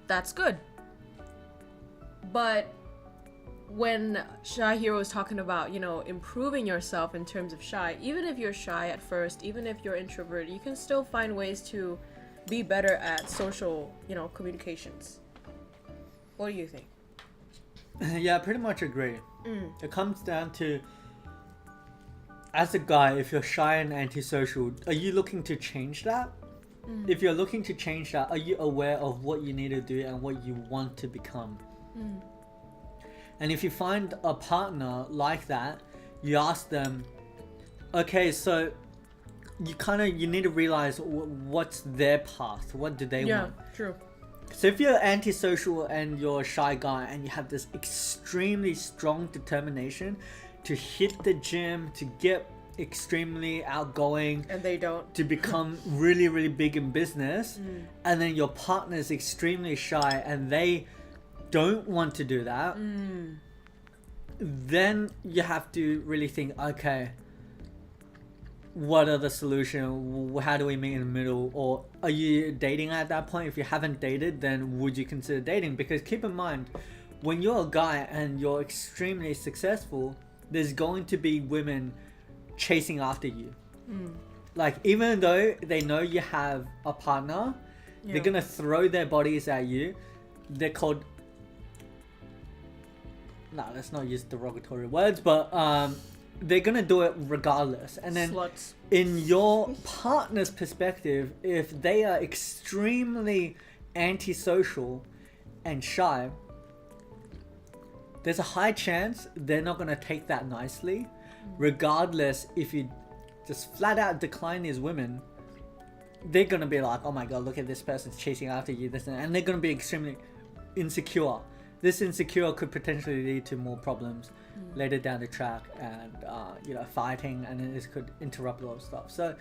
that's good. But when Shy Hero is talking about, you know, improving yourself in terms of shy, even if you're shy at first, even if you're introverted, you can still find ways to be better at social, you know, communications. What do you think? Yeah, I pretty much agree. It comes down to, as a guy, if you're shy and antisocial, are you looking to change that? If you're looking to change that, are you aware of what you need to do and what you want to become? And if you find a partner like that, you ask them, okay, so you need to realize what's their path, what do they want? Yeah, true. So if you're antisocial and you're a shy guy and you have this extremely strong determination to hit the gym, to get extremely outgoing, And they don't. to become really, really big in business, and then your partner is extremely shy and they don't want to do that, then you have to really think, okay, what are the solution? How do we meet in the middle? Or are you dating at that point? If you haven't dated, then would you consider dating? Because keep in mind, when you're a guy and you're extremely successful, there's going to be women chasing after you. Like, even though they know you have a partner, they're gonna throw their bodies at you. They're called, let's not use derogatory words, but they're gonna do it regardless. And then Sluts. in your partner's perspective, if they are extremely antisocial and shy, there's a high chance they're not going to take that nicely, regardless if you just flat out decline these women. They're going to be like, oh my god, look at this person's chasing after you, this and they're going to be extremely insecure. This insecure could potentially lead to more problems later down the track, and fighting, and then this could interrupt a lot of stuff. So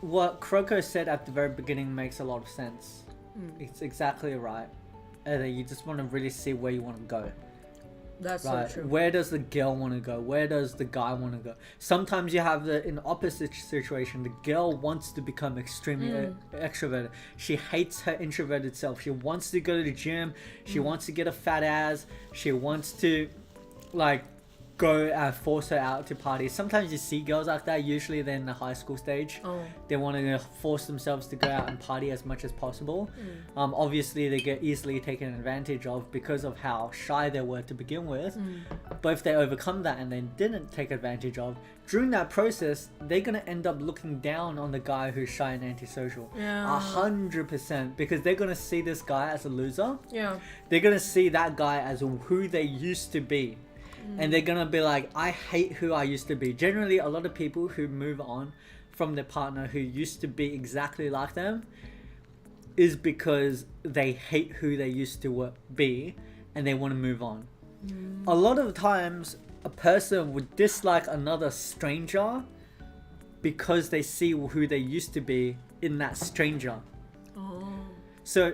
what KROWKO said at the very beginning makes a lot of sense. It's exactly right. You just want to really see where you want to go. That's Right. so true. Where does the girl want to go? Where does the guy want to go? Sometimes you have in the opposite situation, the girl wants to become extremely extroverted. She hates her introverted self. She wants to go to the gym. She wants to get a fat ass. She wants to go and force her out to parties. Sometimes you see girls like that. Usually they're in the high school stage. They want to force themselves to go out and party as much as possible. Obviously they get easily taken advantage of because of how shy they were to begin with. But if they overcome that and they didn't take advantage of, during that process, they're going to end up looking down on the guy who's shy and antisocial. 100%. Because they're going to see this guy as a loser. They're going to see that guy as who they used to be. And they're gonna be like, I hate who I used to be. Generally, a lot of people who move on from their partner who used to be exactly like them is because they hate who they used to be and they want to move on. A lot of times, a person would dislike another stranger because they see who they used to be in that stranger. So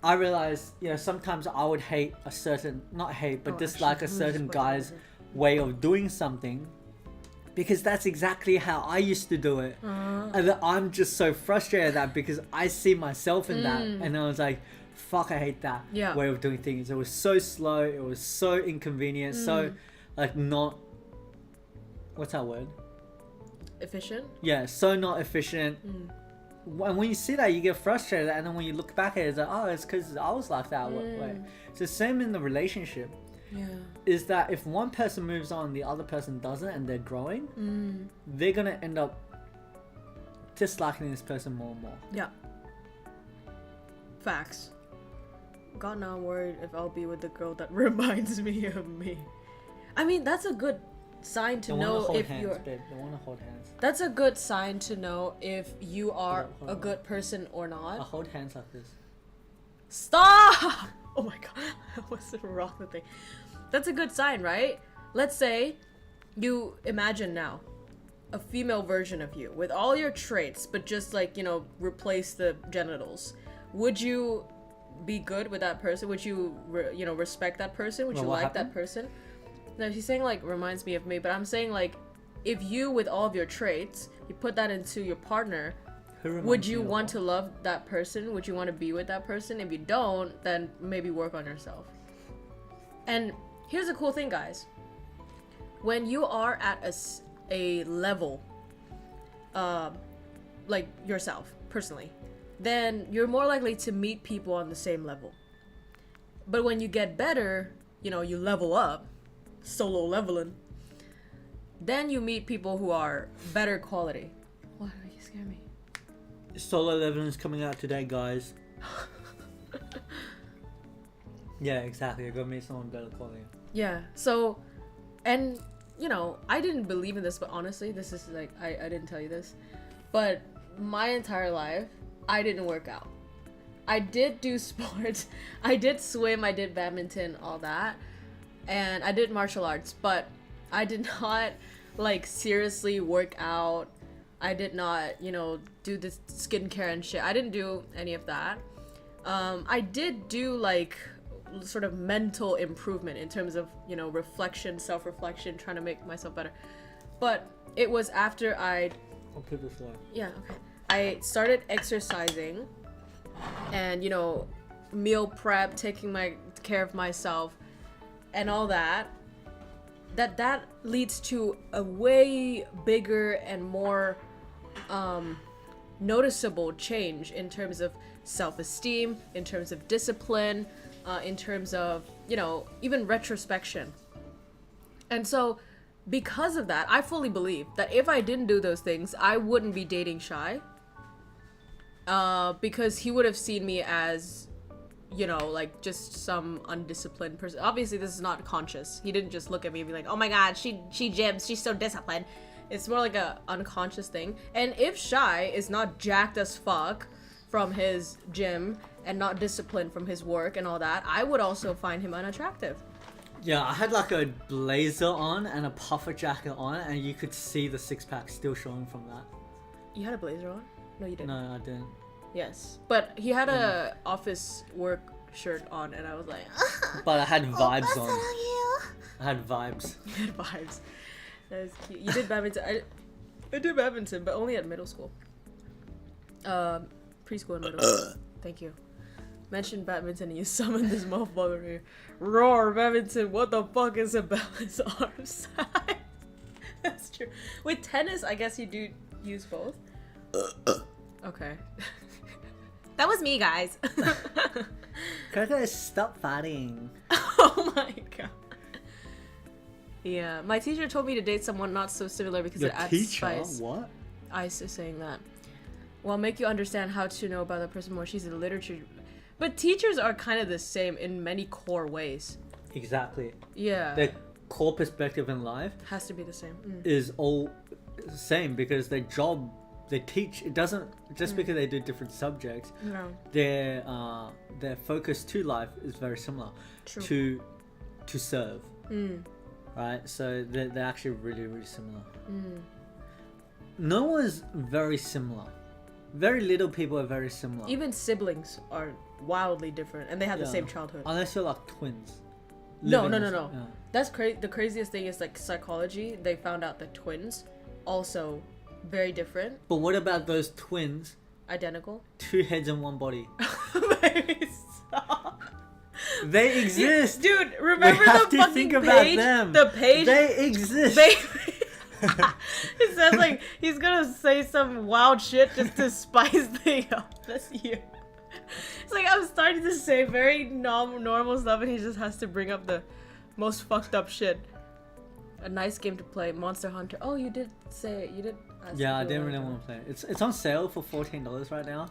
I realized, sometimes I would hate a certain, not hate, but dislike a certain guy's way of doing something because that's exactly how I used to do it. And I'm just so frustrated at that because I see myself in that. And I was like, fuck, I hate that way of doing things. It was so slow. It was so inconvenient. So not, what's that word? Efficient? Yeah, so not efficient. And when you see that, you get frustrated, and then when you look back at it, it's like, oh, it's because I was like that way. It's the same in the relationship. Is that if one person moves on, the other person doesn't, and they're growing, they're gonna end up disliking this person more and more. Facts. God, now I'm worried if I'll be with the girl that reminds me of me. I mean, that's a good sign to know if you're. Babe. They want to hold hands. That's a good sign to know if you are a good person or not. I hold hands like this. Stop! Oh my god, I wasn't wrong the thing. That's a good sign, right? Let's say you imagine now a female version of you with all your traits, but just replace the genitals. Would you be good with that person? Would you, respect that person? Would you like that person? No, she's saying reminds me of me, but I'm saying if you with all of your traits, you put that into your partner, would you want to love that person? Would you want to be with that person? If you don't, then maybe work on yourself. And here's a cool thing, guys. When you are at a level, like yourself, personally, then you're more likely to meet people on the same level. But when you get better, you level up, solo leveling, then you meet people who are better quality. Why are you scaring me? Solo leveling is coming out today, guys. Yeah, exactly. You're gonna meet someone better quality. Yeah. So, and I didn't believe in this, but honestly, this is I didn't tell you this, but my entire life, I didn't work out. I did do sports. I did swim. I did badminton, all that. And I did martial arts, but I did not seriously work out. I did not, do the skincare and shit. I didn't do any of that. I did do sort of mental improvement in terms of, reflection, self-reflection, trying to make myself better. But it was after I'll put this way. Yeah, okay. I started exercising and, meal prep, taking care of myself and all that. That leads to a way bigger and more noticeable change in terms of self-esteem, in terms of discipline, in terms of, even retrospection. And so because of that, I fully believe that if I didn't do those things, I wouldn't be dating Shy. Because he would have seen me as you know, like just some undisciplined person. Obviously, this is not conscious. He didn't just look at me and be like, oh my god, she gyms, she's so disciplined. It's more like a unconscious thing. And if Shy is not jacked as fuck from his gym and not disciplined from his work and all that, I would also find him unattractive. Yeah, I had like a blazer on and a puffer jacket on, and you could see the six-pack still showing from that. You had a blazer on? No, you didn't. No, I didn't. Yes, but he had a office work shirt on, and I was like, But I had vibes on. you. I had vibes. you had vibes. That was cute. You did badminton. I did badminton, but only at middle school. Preschool and middle school. Thank you. Mentioned badminton and you summoned this motherfucker here. Roar, badminton, what the fuck is about his arm size? That's true. With tennis, I guess you do use both. Okay. That was me, guys. KROWKO, stop fighting. Oh my god. Yeah, my teacher told me to date someone not so similar because Your it adds teacher? spice. What? Ice is saying that. Well, make you understand how to know about the person more. She's a literature. But teachers are kind of the same in many core ways. Exactly. Yeah. Their core perspective in life Has to be the same. is all the same because their job, they teach. It doesn't just because they do different subjects. No. Their focus to life is very similar. True. To serve. Right. So they're actually really similar. No one's very similar. Very little people are very similar. Even siblings are wildly different, and they have the same childhood. Unless you're like twins. No. Yeah. That's crazy. The craziest thing is like psychology. They found out that twins also very different. But what about those twins? Identical. 2 heads and 1 body. Baby, stop. They exist. Dude, remember we have the to fucking think page? about them. The page. They exist. It says like he's gonna say some wild shit just to spice things up. That's you. It's like I'm starting to say very normal stuff, and he just has to bring up the most fucked up shit. A nice game to play, Monster Hunter. Oh, you did say you did. Yeah, I didn't really want to play it. It's on sale for $14 right now.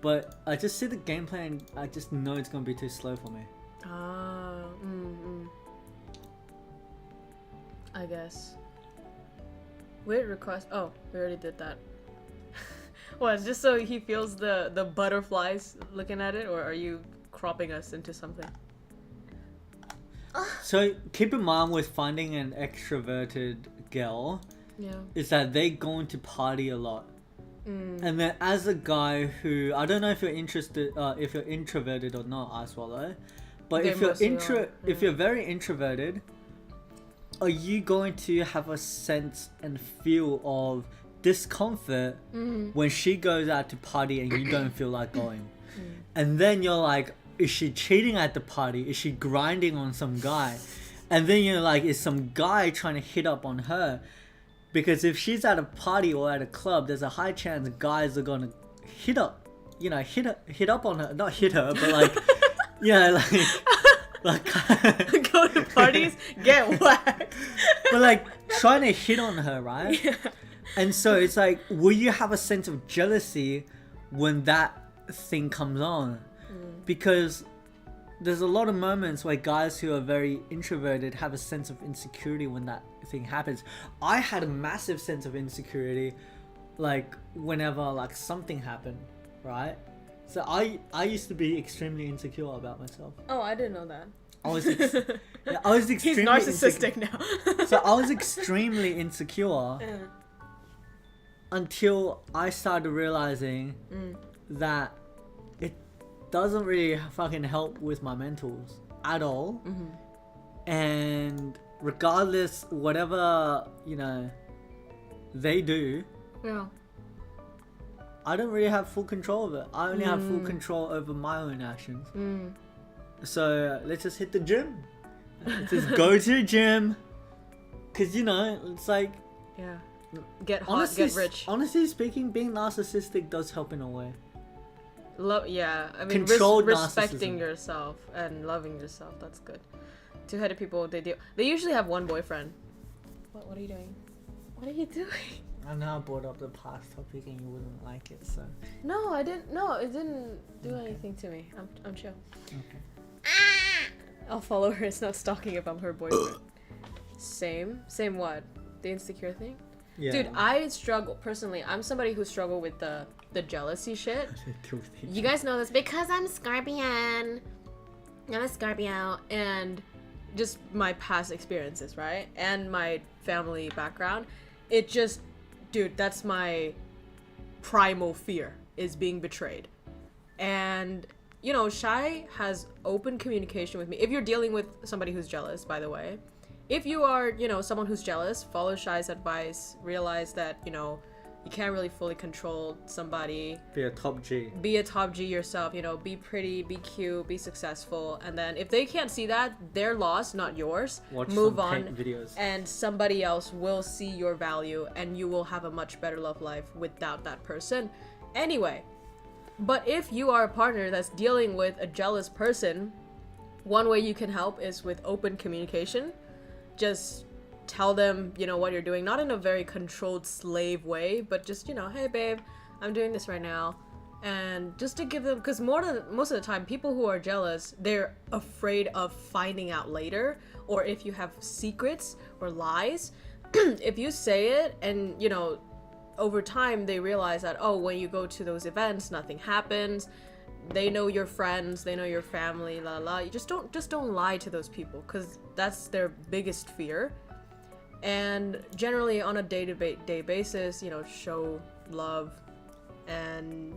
But I just see the gameplay and I just know it's gonna be too slow for me. I guess. Weird request. Oh, we already did that. What? Just so he feels the butterflies looking at it, or are you cropping us into something? So keep in mind with finding an extroverted girl, is that they going to party a lot. And then as a guy who, I don't know if you're interested, if you're introverted or not, I swallow. But if you're very introverted, are you going to have a sense and feel of discomfort when she goes out to party and you don't feel like going? And then you're like, is she cheating at the party? Is she grinding on some guy? And then you're like, is some guy trying to hit up on her? Because if she's at a party or at a club, there's a high chance guys are gonna hit up on her. Not hit her, but like, like Go to parties, get whacked. but like trying to hit on her, right? Yeah. And so it's like, will you have a sense of jealousy when that thing comes on? Because there's a lot of moments where guys who are very introverted have a sense of insecurity when that thing happens. I had a massive sense of insecurity like whenever like something happened, right? So I used to be extremely insecure about myself. Oh, I didn't know that. I was extremely He's narcissistic now. So I was extremely insecure until I started realizing that it doesn't really fucking help with my mentals at all. And regardless, whatever, they do, I don't really have full control of it. I only have full control over my own actions. So let's just hit the gym. Let's just go to the gym. Because, it's like... Yeah. Get hot, get rich. Honestly speaking, being narcissistic does help in a way. I mean, Controlled respecting narcissism. yourself and loving yourself, that's good. Two-headed people, they usually have one boyfriend. What are you doing? What are you doing? I know I brought up the past topic and you wouldn't like it, so. No, I didn't. No, it didn't do anything to me. I'm chill. Okay. I'll follow her. It's not stalking if I'm her boyfriend. Same what? The insecure thing? Yeah. Dude, I struggle personally. I'm somebody who struggle with the jealousy shit. You guys know this because I'm Scorpion. I'm a Scorpio, and just my past experiences, right? And my family background. It just, dude, that's my primal fear, is being betrayed. And, you know, Shy has open communication with me. If you're dealing with somebody who's jealous, by the way, if you are, you know, someone who's jealous, follow Shy's advice, realize that, you know, you can't really fully control somebody. Be a top G. Be a top G yourself, you know, be pretty, be cute, be successful. And then if they can't see that, their loss, not yours. Watch move some on. paint videos. And somebody else will see your value and you will have a much better love life without that person. Anyway, but if you are a partner that's dealing with a jealous person, one way you can help is with open communication. Just tell them, you know, what you're doing, not in a very controlled slave way, but just, you know, hey babe, I'm doing this right now. And just to give them, because most of the time people who are jealous, they're afraid of finding out later, or if you have secrets or lies, if you say it and, you know, over time they realize that, oh, when you go to those events nothing happens, they know your friends, they know your family, la la. You just don't lie to those people, because that's their biggest fear. And generally on a day-to-day basis, you know, show love, and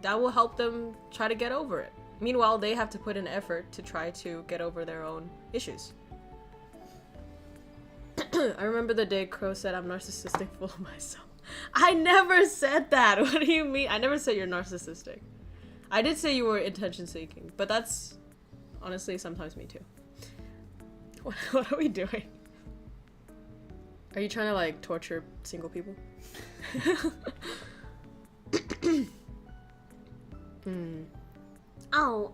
that will help them try to get over it. Meanwhile, they have to put in effort to try to get over their own issues. I remember the day Crow said I'm narcissistic, full of myself. I never said that. What do you mean? I never said you're narcissistic. I did say you were attention-seeking, but that's honestly sometimes me too. What are we doing? Are you trying to like torture single people? Oh,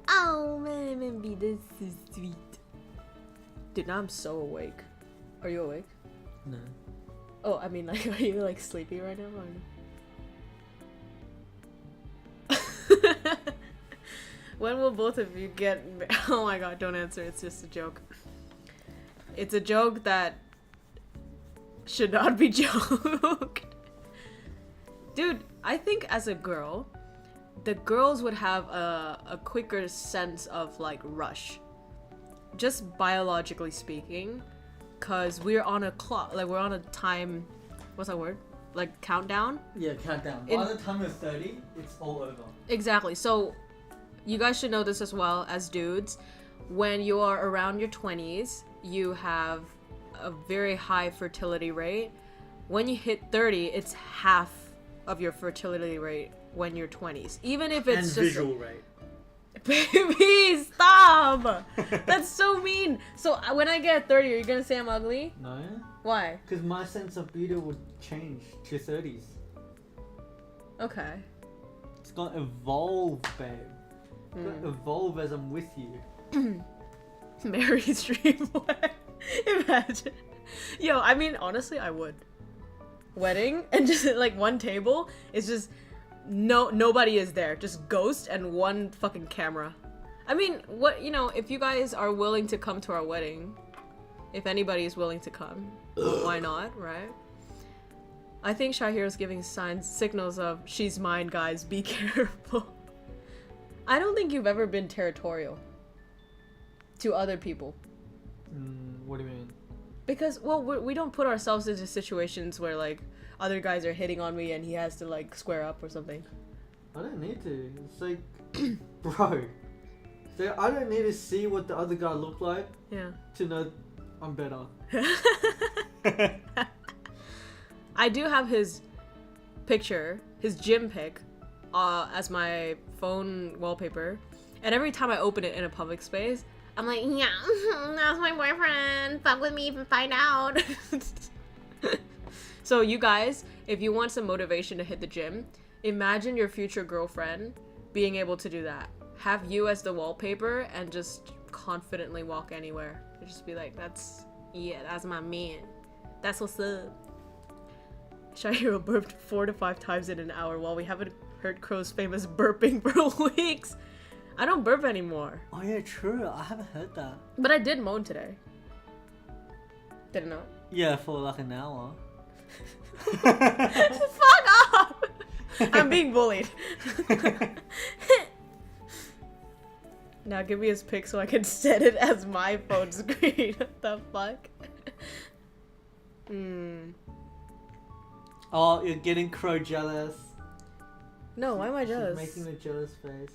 baby, this is sweet. Dude, now I'm so awake. Are you awake? No. Oh, I mean, like, are you like sleepy right now? Or no? When will both of you get? Oh my god, don't answer. It's just a joke. It's a joke that should not be joked. Dude, I think as a girl, the girls would have a quicker sense of like rush, just biologically speaking, because we're on a clock, like we're on a time, what's that word, like countdown. Yeah, countdown. By the time you're 30, it's all over. Exactly. So you guys should know this as well as dudes. When you are around your 20s, you have a very high fertility rate. When you hit 30, it's half of your fertility rate when you're 20s. Even if it's and just visual rate. Baby, stop! That's so mean. So when I get 30, are you gonna say I'm ugly? No. Why? Because my sense of beauty would change to 30s. Okay. It's gonna evolve, babe. It's gonna evolve as I'm with you. Mary's dream wedding. Imagine. Yo, I mean, honestly, I would. Wedding and just like one table is just nobody is there, just ghost and one fucking camera. I mean, what, you know, if you guys are willing to come to our wedding, if anybody is willing to come, why not, right? I think Shahir is giving signals of she's mine, guys, be careful. I don't think you've ever been territorial to other people. What do you mean? Because, well, we don't put ourselves into situations where, like, other guys are hitting on me and he has to, like, square up or something. I don't need to. It's like, bro. So I don't need to see what the other guy looked like to know I'm better. I do have his picture, his gym pic, as my phone wallpaper. And every time I open it in a public space, I'm like, yeah, that's my boyfriend. Fuck with me if you find out. So you guys, if you want some motivation to hit the gym, imagine your future girlfriend being able to do that. Have you as the wallpaper and just confidently walk anywhere. And just be like, that's my man. That's what's up. Shahiro burped 4 to 5 times in an hour while we haven't heard Crow's famous burping for weeks. I don't burp anymore. Oh yeah, true. I haven't heard that. But I did moan today. Didn't know. Yeah, for like an hour. Fuck off! I'm being bullied. Now give me his pic so I can set it as my phone screen. What the fuck? Oh, you're getting Crow jealous. No, why am I jealous? She's making a jealous face.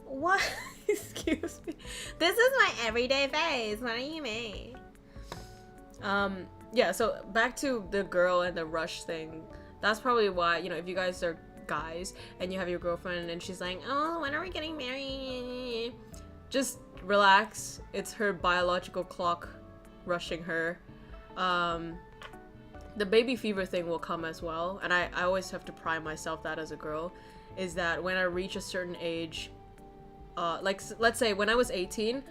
What? Excuse me. This is my everyday face. What do you mean? Yeah, so back to the girl and the rush thing. That's probably why, you know, if you guys are guys and you have your girlfriend and she's like, oh, when are we getting married? Just relax. It's her biological clock rushing her. The baby fever thing will come as well, and I always have to prime myself that as a girl, is that when I reach a certain age, like let's say when I was 18,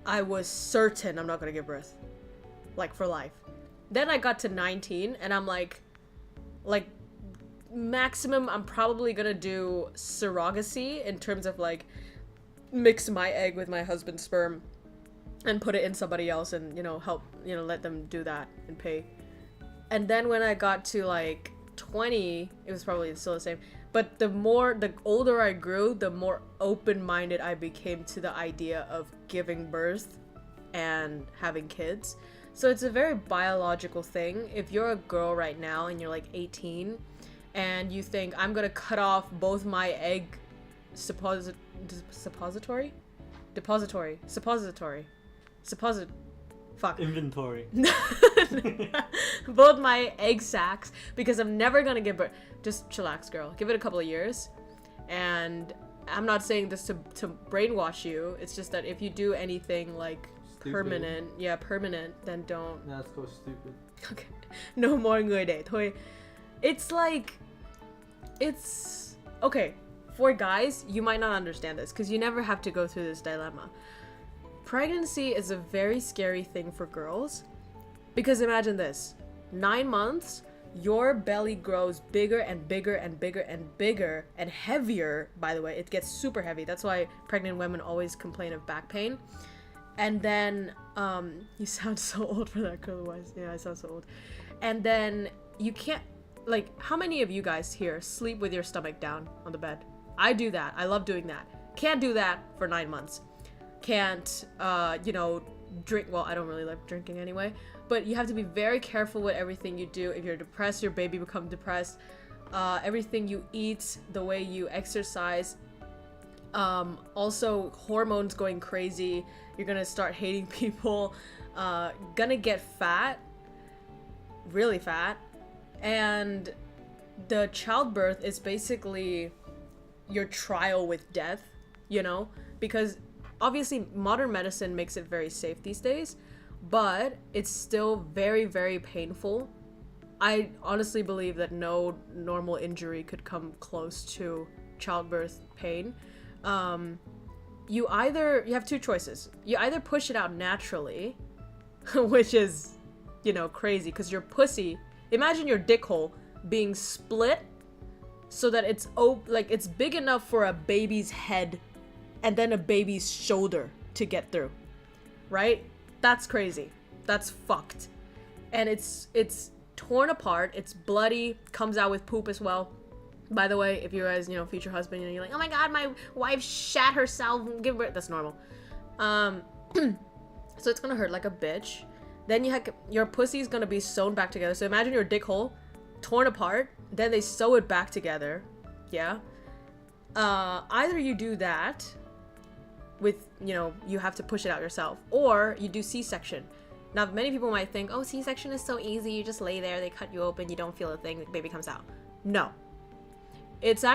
I was certain I'm not gonna give birth, like for life. Then I got to 19 and I'm like maximum I'm probably gonna do surrogacy in terms of like mix my egg with my husband's sperm and put it in somebody else and, you know, help, you know, let them do that and pay. And then when I got to like 20, it was probably still the same. But the older I grew, the more open-minded I became to the idea of giving birth and having kids. So it's a very biological thing. If you're a girl right now and you're like 18 and you think I'm gonna cut off both my egg Inventory. Both my egg sacs because I'm never gonna give birth. Just chillax, girl. Give it a couple of years. And I'm not saying this to brainwash you. It's just that if you do anything like permanent, then don't. That's called stupid. Okay. No more người để thôi. It's like, it's okay. For guys, you might not understand this because you never have to go through this dilemma. Pregnancy is a very scary thing for girls because imagine this. 9 months, your belly grows bigger and bigger and bigger and bigger and heavier, by the way. It gets super heavy. That's why pregnant women always complain of back pain. And then, you sound so old for that girl voice. Yeah, I sound so old. And then you can't, like, how many of you guys here sleep with your stomach down on the bed? I do that. I love doing that. Can't do that for 9 months. Can't, you know, drink. Well, I don't really like drinking anyway. But you have to be very careful with everything you do. If you're depressed, your baby become depressed. Everything you eat, the way you exercise. Also, hormones going crazy. You're gonna start hating people. Gonna get fat. Really fat. And the childbirth is basically your trial with death, you know? Because obviously modern medicine makes it very safe these days, but it's still very, very painful. I honestly believe that no normal injury could come close to childbirth pain. You have two choices. You either push it out naturally, which is, you know, crazy because your pussy, imagine your dick hole being split so that it's it's big enough for a baby's head and then a baby's shoulder to get through, right? That's crazy. That's fucked. And it's torn apart. It's bloody. Comes out with poop as well. By the way, if you guys, you know, future husband, and you're like, oh my god, my wife shat herself, give birth. That's normal. So it's gonna hurt like a bitch. Then your pussy's gonna be sewn back together. So imagine your dick hole torn apart. Then they sew it back together. Yeah. Either you do that with, you know, you have to push it out yourself, or you do C-section. Now, many people might think, oh, C-section is so easy. You just lay there, they cut you open, you don't feel a thing, the baby comes out. No. It's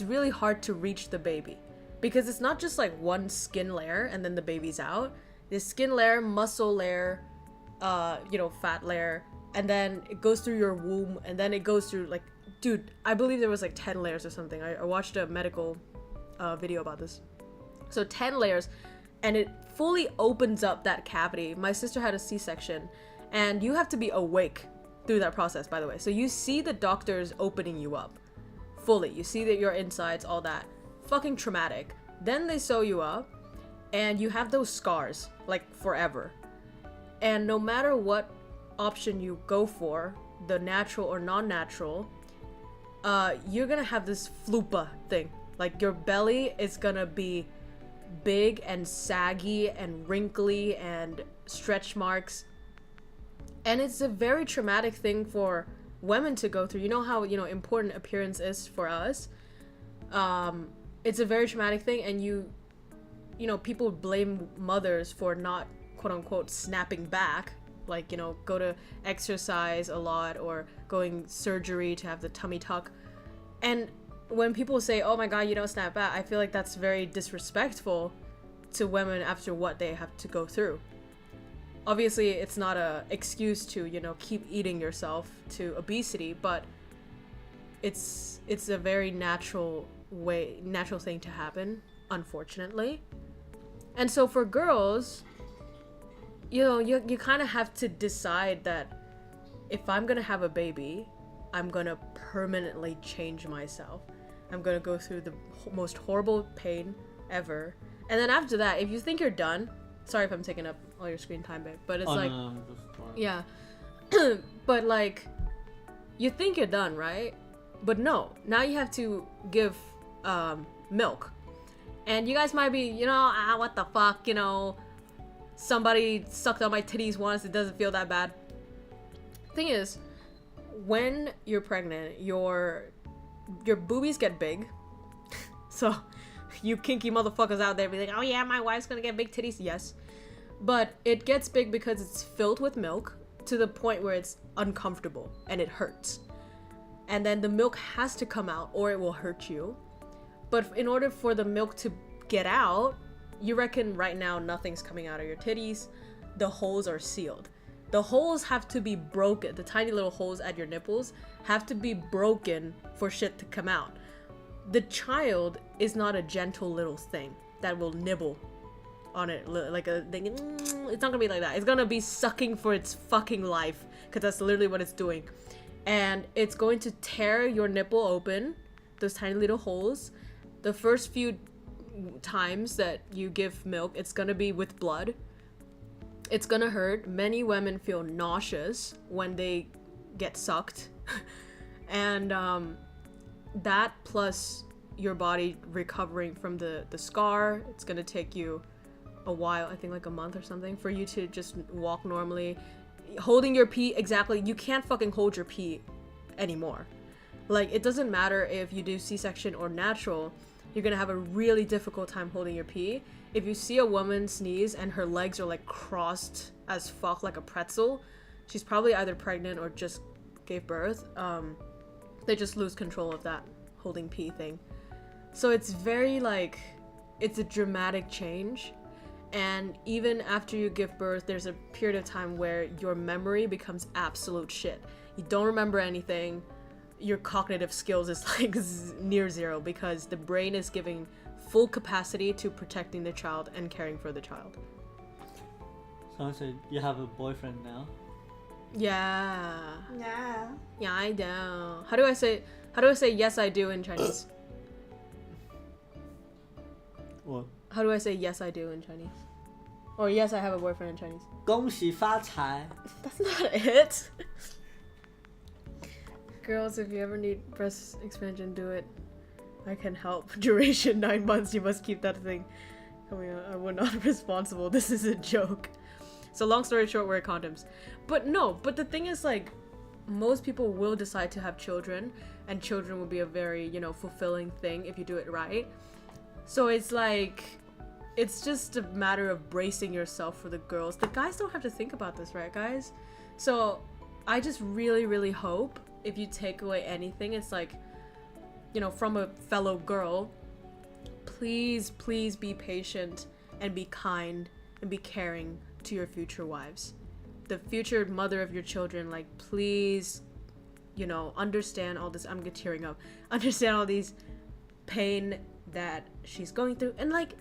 really hard to reach the baby because it's not just like one skin layer and then the baby's out. This skin layer, muscle layer, you know, fat layer, and then it goes through your womb, and then it goes through, like, dude, I believe there was like 10 layers or something. I watched a medical video about this. So 10 layers, and it fully opens up that cavity. My sister had a C-section, and you have to be awake through that process, by the way. So you see the doctors opening you up fully. You see that your insides, all that. Fucking traumatic. Then they sew you up and you have those scars like forever. And no matter what option you go for, the natural or non-natural, you're gonna have this flupa thing. Like your belly is gonna be big and saggy and wrinkly and stretch marks. And it's a very traumatic thing for women to go through. You know how, important appearance is for us? It's a very traumatic thing, and people blame mothers for not, quote unquote, snapping back. Like, go to exercise a lot or going surgery to have the tummy tuck. And when people say, oh my god, you don't snap back, I feel like that's very disrespectful to women after what they have to go through. Obviously, it's not a excuse to, keep eating yourself to obesity, but it's a very natural thing to happen, unfortunately. And so for girls, you kind of have to decide that if I'm gonna have a baby, I'm gonna permanently change myself. I'm gonna go through the most horrible pain ever. And then after that, if you think you're done, sorry if I'm taking up all your screen time, babe, but it's yeah. But like, you think you're done, right? But no, now you have to give milk. And you guys might be, what the fuck, somebody sucked on my titties once, it doesn't feel that bad. Thing is, when you're pregnant, your boobies get big. So you kinky motherfuckers out there be like, oh yeah, my wife's gonna get big titties. Yes, but it gets big because it's filled with milk to the point where it's uncomfortable and it hurts, and then the milk has to come out or it will hurt you. But in order for the milk to get out, you reckon right now nothing's coming out of your titties, the holes are sealed. The holes have to be broken. The tiny little holes at your nipples have to be broken for shit to come out. The child is not a gentle little thing that will nibble on it like a thing. It's not gonna be like that. It's gonna be sucking for its fucking life, because that's literally what it's doing. And it's going to tear your nipple open, those tiny little holes. The first few times that you give milk, it's gonna be with blood. It's gonna hurt. Many women feel nauseous when they get sucked. And that plus your body recovering from the scar, it's gonna take you a while, I think like a month or something, for you to just walk normally. Holding your pee, exactly, you can't fucking hold your pee anymore. Like, it doesn't matter if you do C-section or natural, you're gonna have a really difficult time holding your pee. If you see a woman sneeze and her legs are like crossed as fuck like a pretzel, she's probably either pregnant or just gave birth. They just lose control of that holding pee thing. So it's very like, it's a dramatic change. And even after you give birth, there's a period of time where your memory becomes absolute shit. You don't remember anything. Your cognitive skills is like near zero, because the brain is giving full capacity to protecting the child and caring for the child. So you have a boyfriend now? Yeah. Yeah. Yeah, I do. How do I say yes I do in Chinese? What? How do I say yes I do in Chinese? Or yes I have a boyfriend in Chinese? 恭喜发财. That's not it. Girls, if you ever need breast expansion, do it. I can help. Duration 9 months. You must keep that thing coming out. I was not responsible. This is a joke. So long story short, wear condoms. But no, but the thing is, like, most people will decide to have children, and children will be a very, fulfilling thing if you do it right. So it's like, it's just a matter of bracing yourself for the girls. The guys don't have to think about this, right, guys? So I just really, really hope, if you take away anything, it's like, from a fellow girl, please be patient and be kind and be caring to your future wives. The future mother of your children, like, please, understand all this. I'm tearing up. Understand all these pain that she's going through. And like,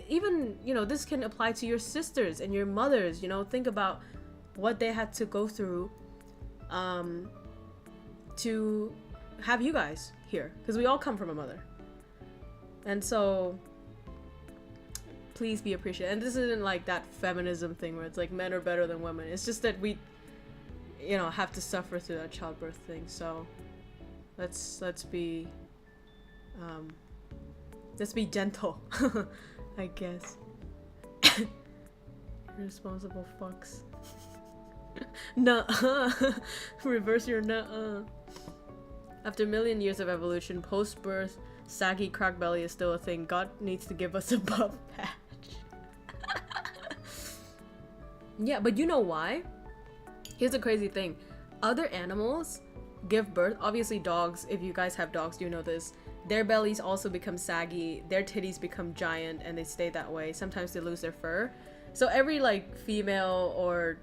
even, this can apply to your sisters and your mothers, think about what they had to go through to have you guys here, because we all come from a mother. And so please be appreciated. And this isn't like that feminism thing where it's like men are better than women. It's just that we, you know, have to suffer through that childbirth thing. So let's be gentle, I guess. Irresponsible fucks. Nuh-uh. Reverse your nuh-uh. After a million years of evolution, post-birth, saggy crack belly is still a thing. God needs to give us a buff patch. Yeah, but you know why? Here's the crazy thing. Other animals give birth. Obviously dogs, if you guys have dogs, you know this. Their bellies also become saggy. Their titties become giant and they stay that way. Sometimes they lose their fur. So every like female or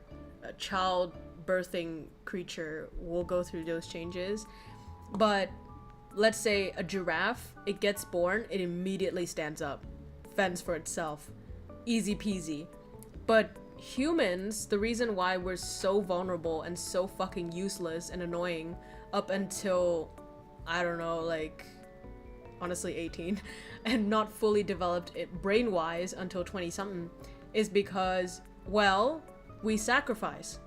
child birthing creature will go through those changes. But let's say a giraffe, it gets born, it immediately stands up, fends for itself, easy peasy. But humans, the reason why we're so vulnerable and so fucking useless and annoying up until, I don't know, like honestly 18, and not fully developed it brain-wise until 20 something, is because, well, we sacrifice.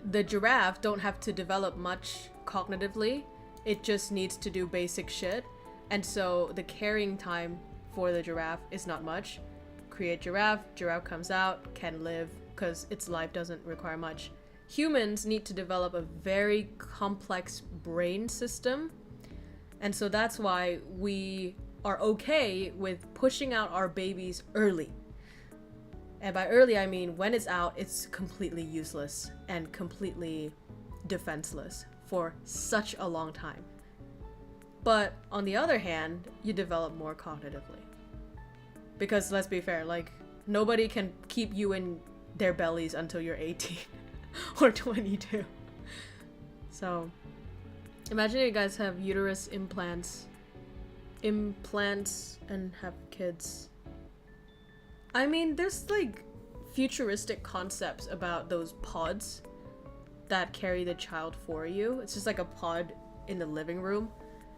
The giraffe don't have to develop much cognitively. It just needs to do basic shit. And so the carrying time for the giraffe is not much. Create giraffe comes out, can live, because its life doesn't require much. Humans need to develop a very complex brain system. And so that's why we are okay with pushing out our babies early. And by early, I mean when it's out, it's completely useless and completely defenseless for such a long time. But on the other hand, you develop more cognitively. Because let's be fair, like nobody can keep you in their bellies until you're 18 or 22. So imagine you guys have uterus implants and have kids. I mean, there's like futuristic concepts about those pods that carry the child for you. It's just like a pod in the living room,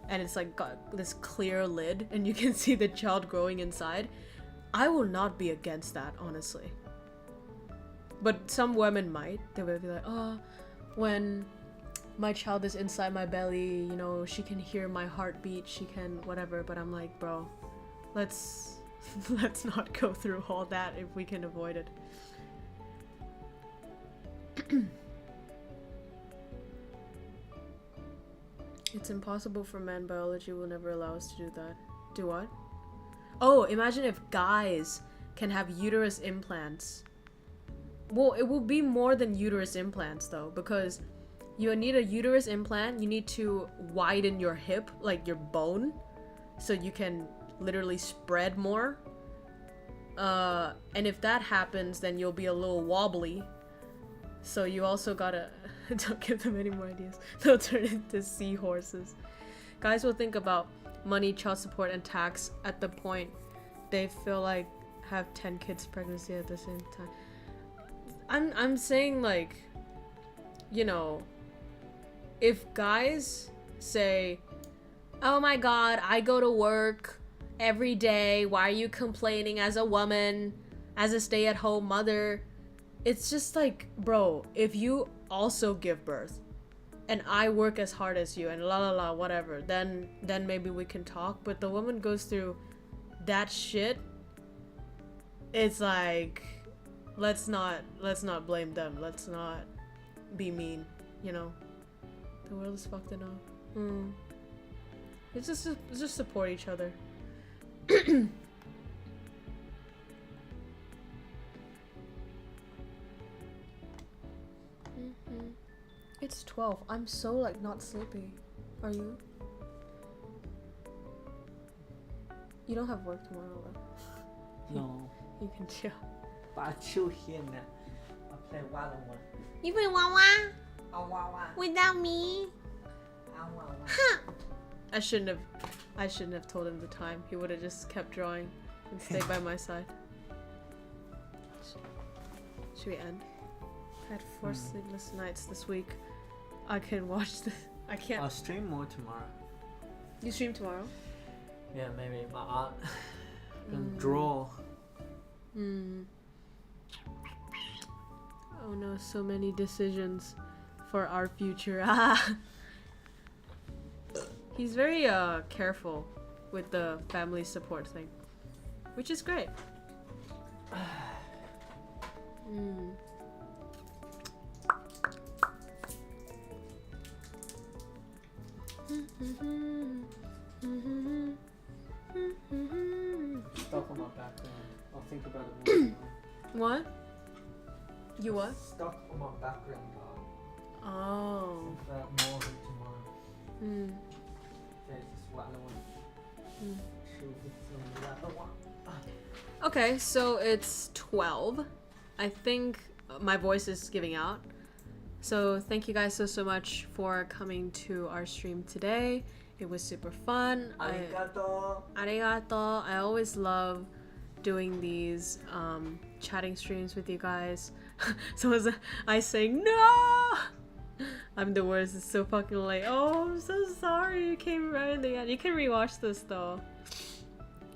and it's like got this clear lid and you can see the child growing inside. I will not be against that, honestly. But some women might. They would be like, oh, when my child is inside my belly, you know, she can hear my heartbeat, she can whatever. But I'm like, bro, let's not go through all that if we can avoid it. It's impossible for men. Biology will never allow us to do that. Do what? Oh, imagine if guys can have uterus implants. Well, it will be more than uterus implants though, because you need a uterus implant, you need to widen your hip, like your bone, so you can literally spread more. And if that happens, then you'll be a little wobbly. So you also gotta don't give them any more ideas. They'll turn into seahorses. Guys will think about money, child support, and tax at the point they feel like have 10 kids pregnancy at the same time. I'm saying, like, you know, if guys say, oh my god, I go to work every day, why are you complaining as a woman, as a stay-at-home mother? It's just like, bro, if you also give birth and I work as hard as you and la la la whatever, then maybe we can talk. But the woman goes through that shit. It's like, let's not blame them. Let's not be mean, you know. The world is fucked enough. It's just support each other. It's 12. I'm so like not sleepy. Are you? You don't have work tomorrow, right? No. You can chill. But I chill here now. I play Wawa. You play Wawa Wawa. without me? Huh. I shouldn't have told him the time. He would have just kept drawing and stayed by my side. Should we end? I had 4 sleepless nights this week. I can watch this. I can't. I'll stream more tomorrow. You stream tomorrow? Yeah, maybe my art. And draw. Oh no, so many decisions for our future. He's very careful with the family support thing, which is great. Stuck on my background. I'll think about it more tomorrow. What? You what? Stuck on my background art. Oh. Think about more of it tomorrow. There's this one one. Okay, so it's 12. I think my voice is giving out. So thank you guys so much for coming to our stream today. It was super fun. Arigato. Arigato. I always love doing these chatting streams with you guys. So I saying no. I'm the worst. It's so fucking late. Oh, I'm so sorry. You came right in the end. You can rewatch this though.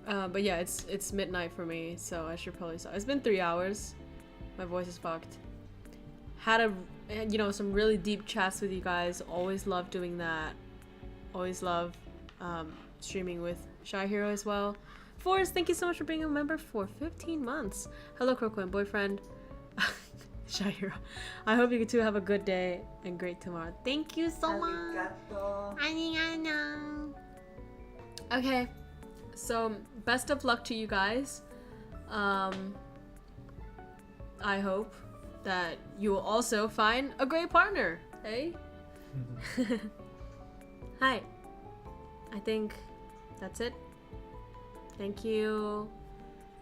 But yeah, it's midnight for me, so I should probably stop. It's been 3 hours. My voice is fucked. Had some really deep chats with you guys. Always love doing that. Always love streaming with Shy Hero as well. Forrest, thank you so much for being a member for 15 months. Hello, KROWKO and boyfriend. Shy Hero. I hope you two have a good day and great tomorrow. Thank you so much. Arigato. Okay, so best of luck to you guys. I hope that you will also find a great partner. Hey? Hi. I think that's it. Thank you.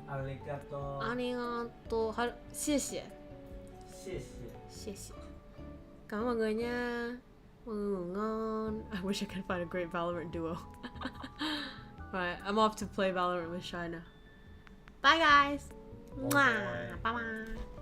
Arigato. ありがとう。谢谢。谢谢。谢谢。感恩各位。晚安。I wish I could find a great Valorant duo. Alright, I'm off to play Valorant with Shina. Bye guys. Bye. Mwah. Bye bye.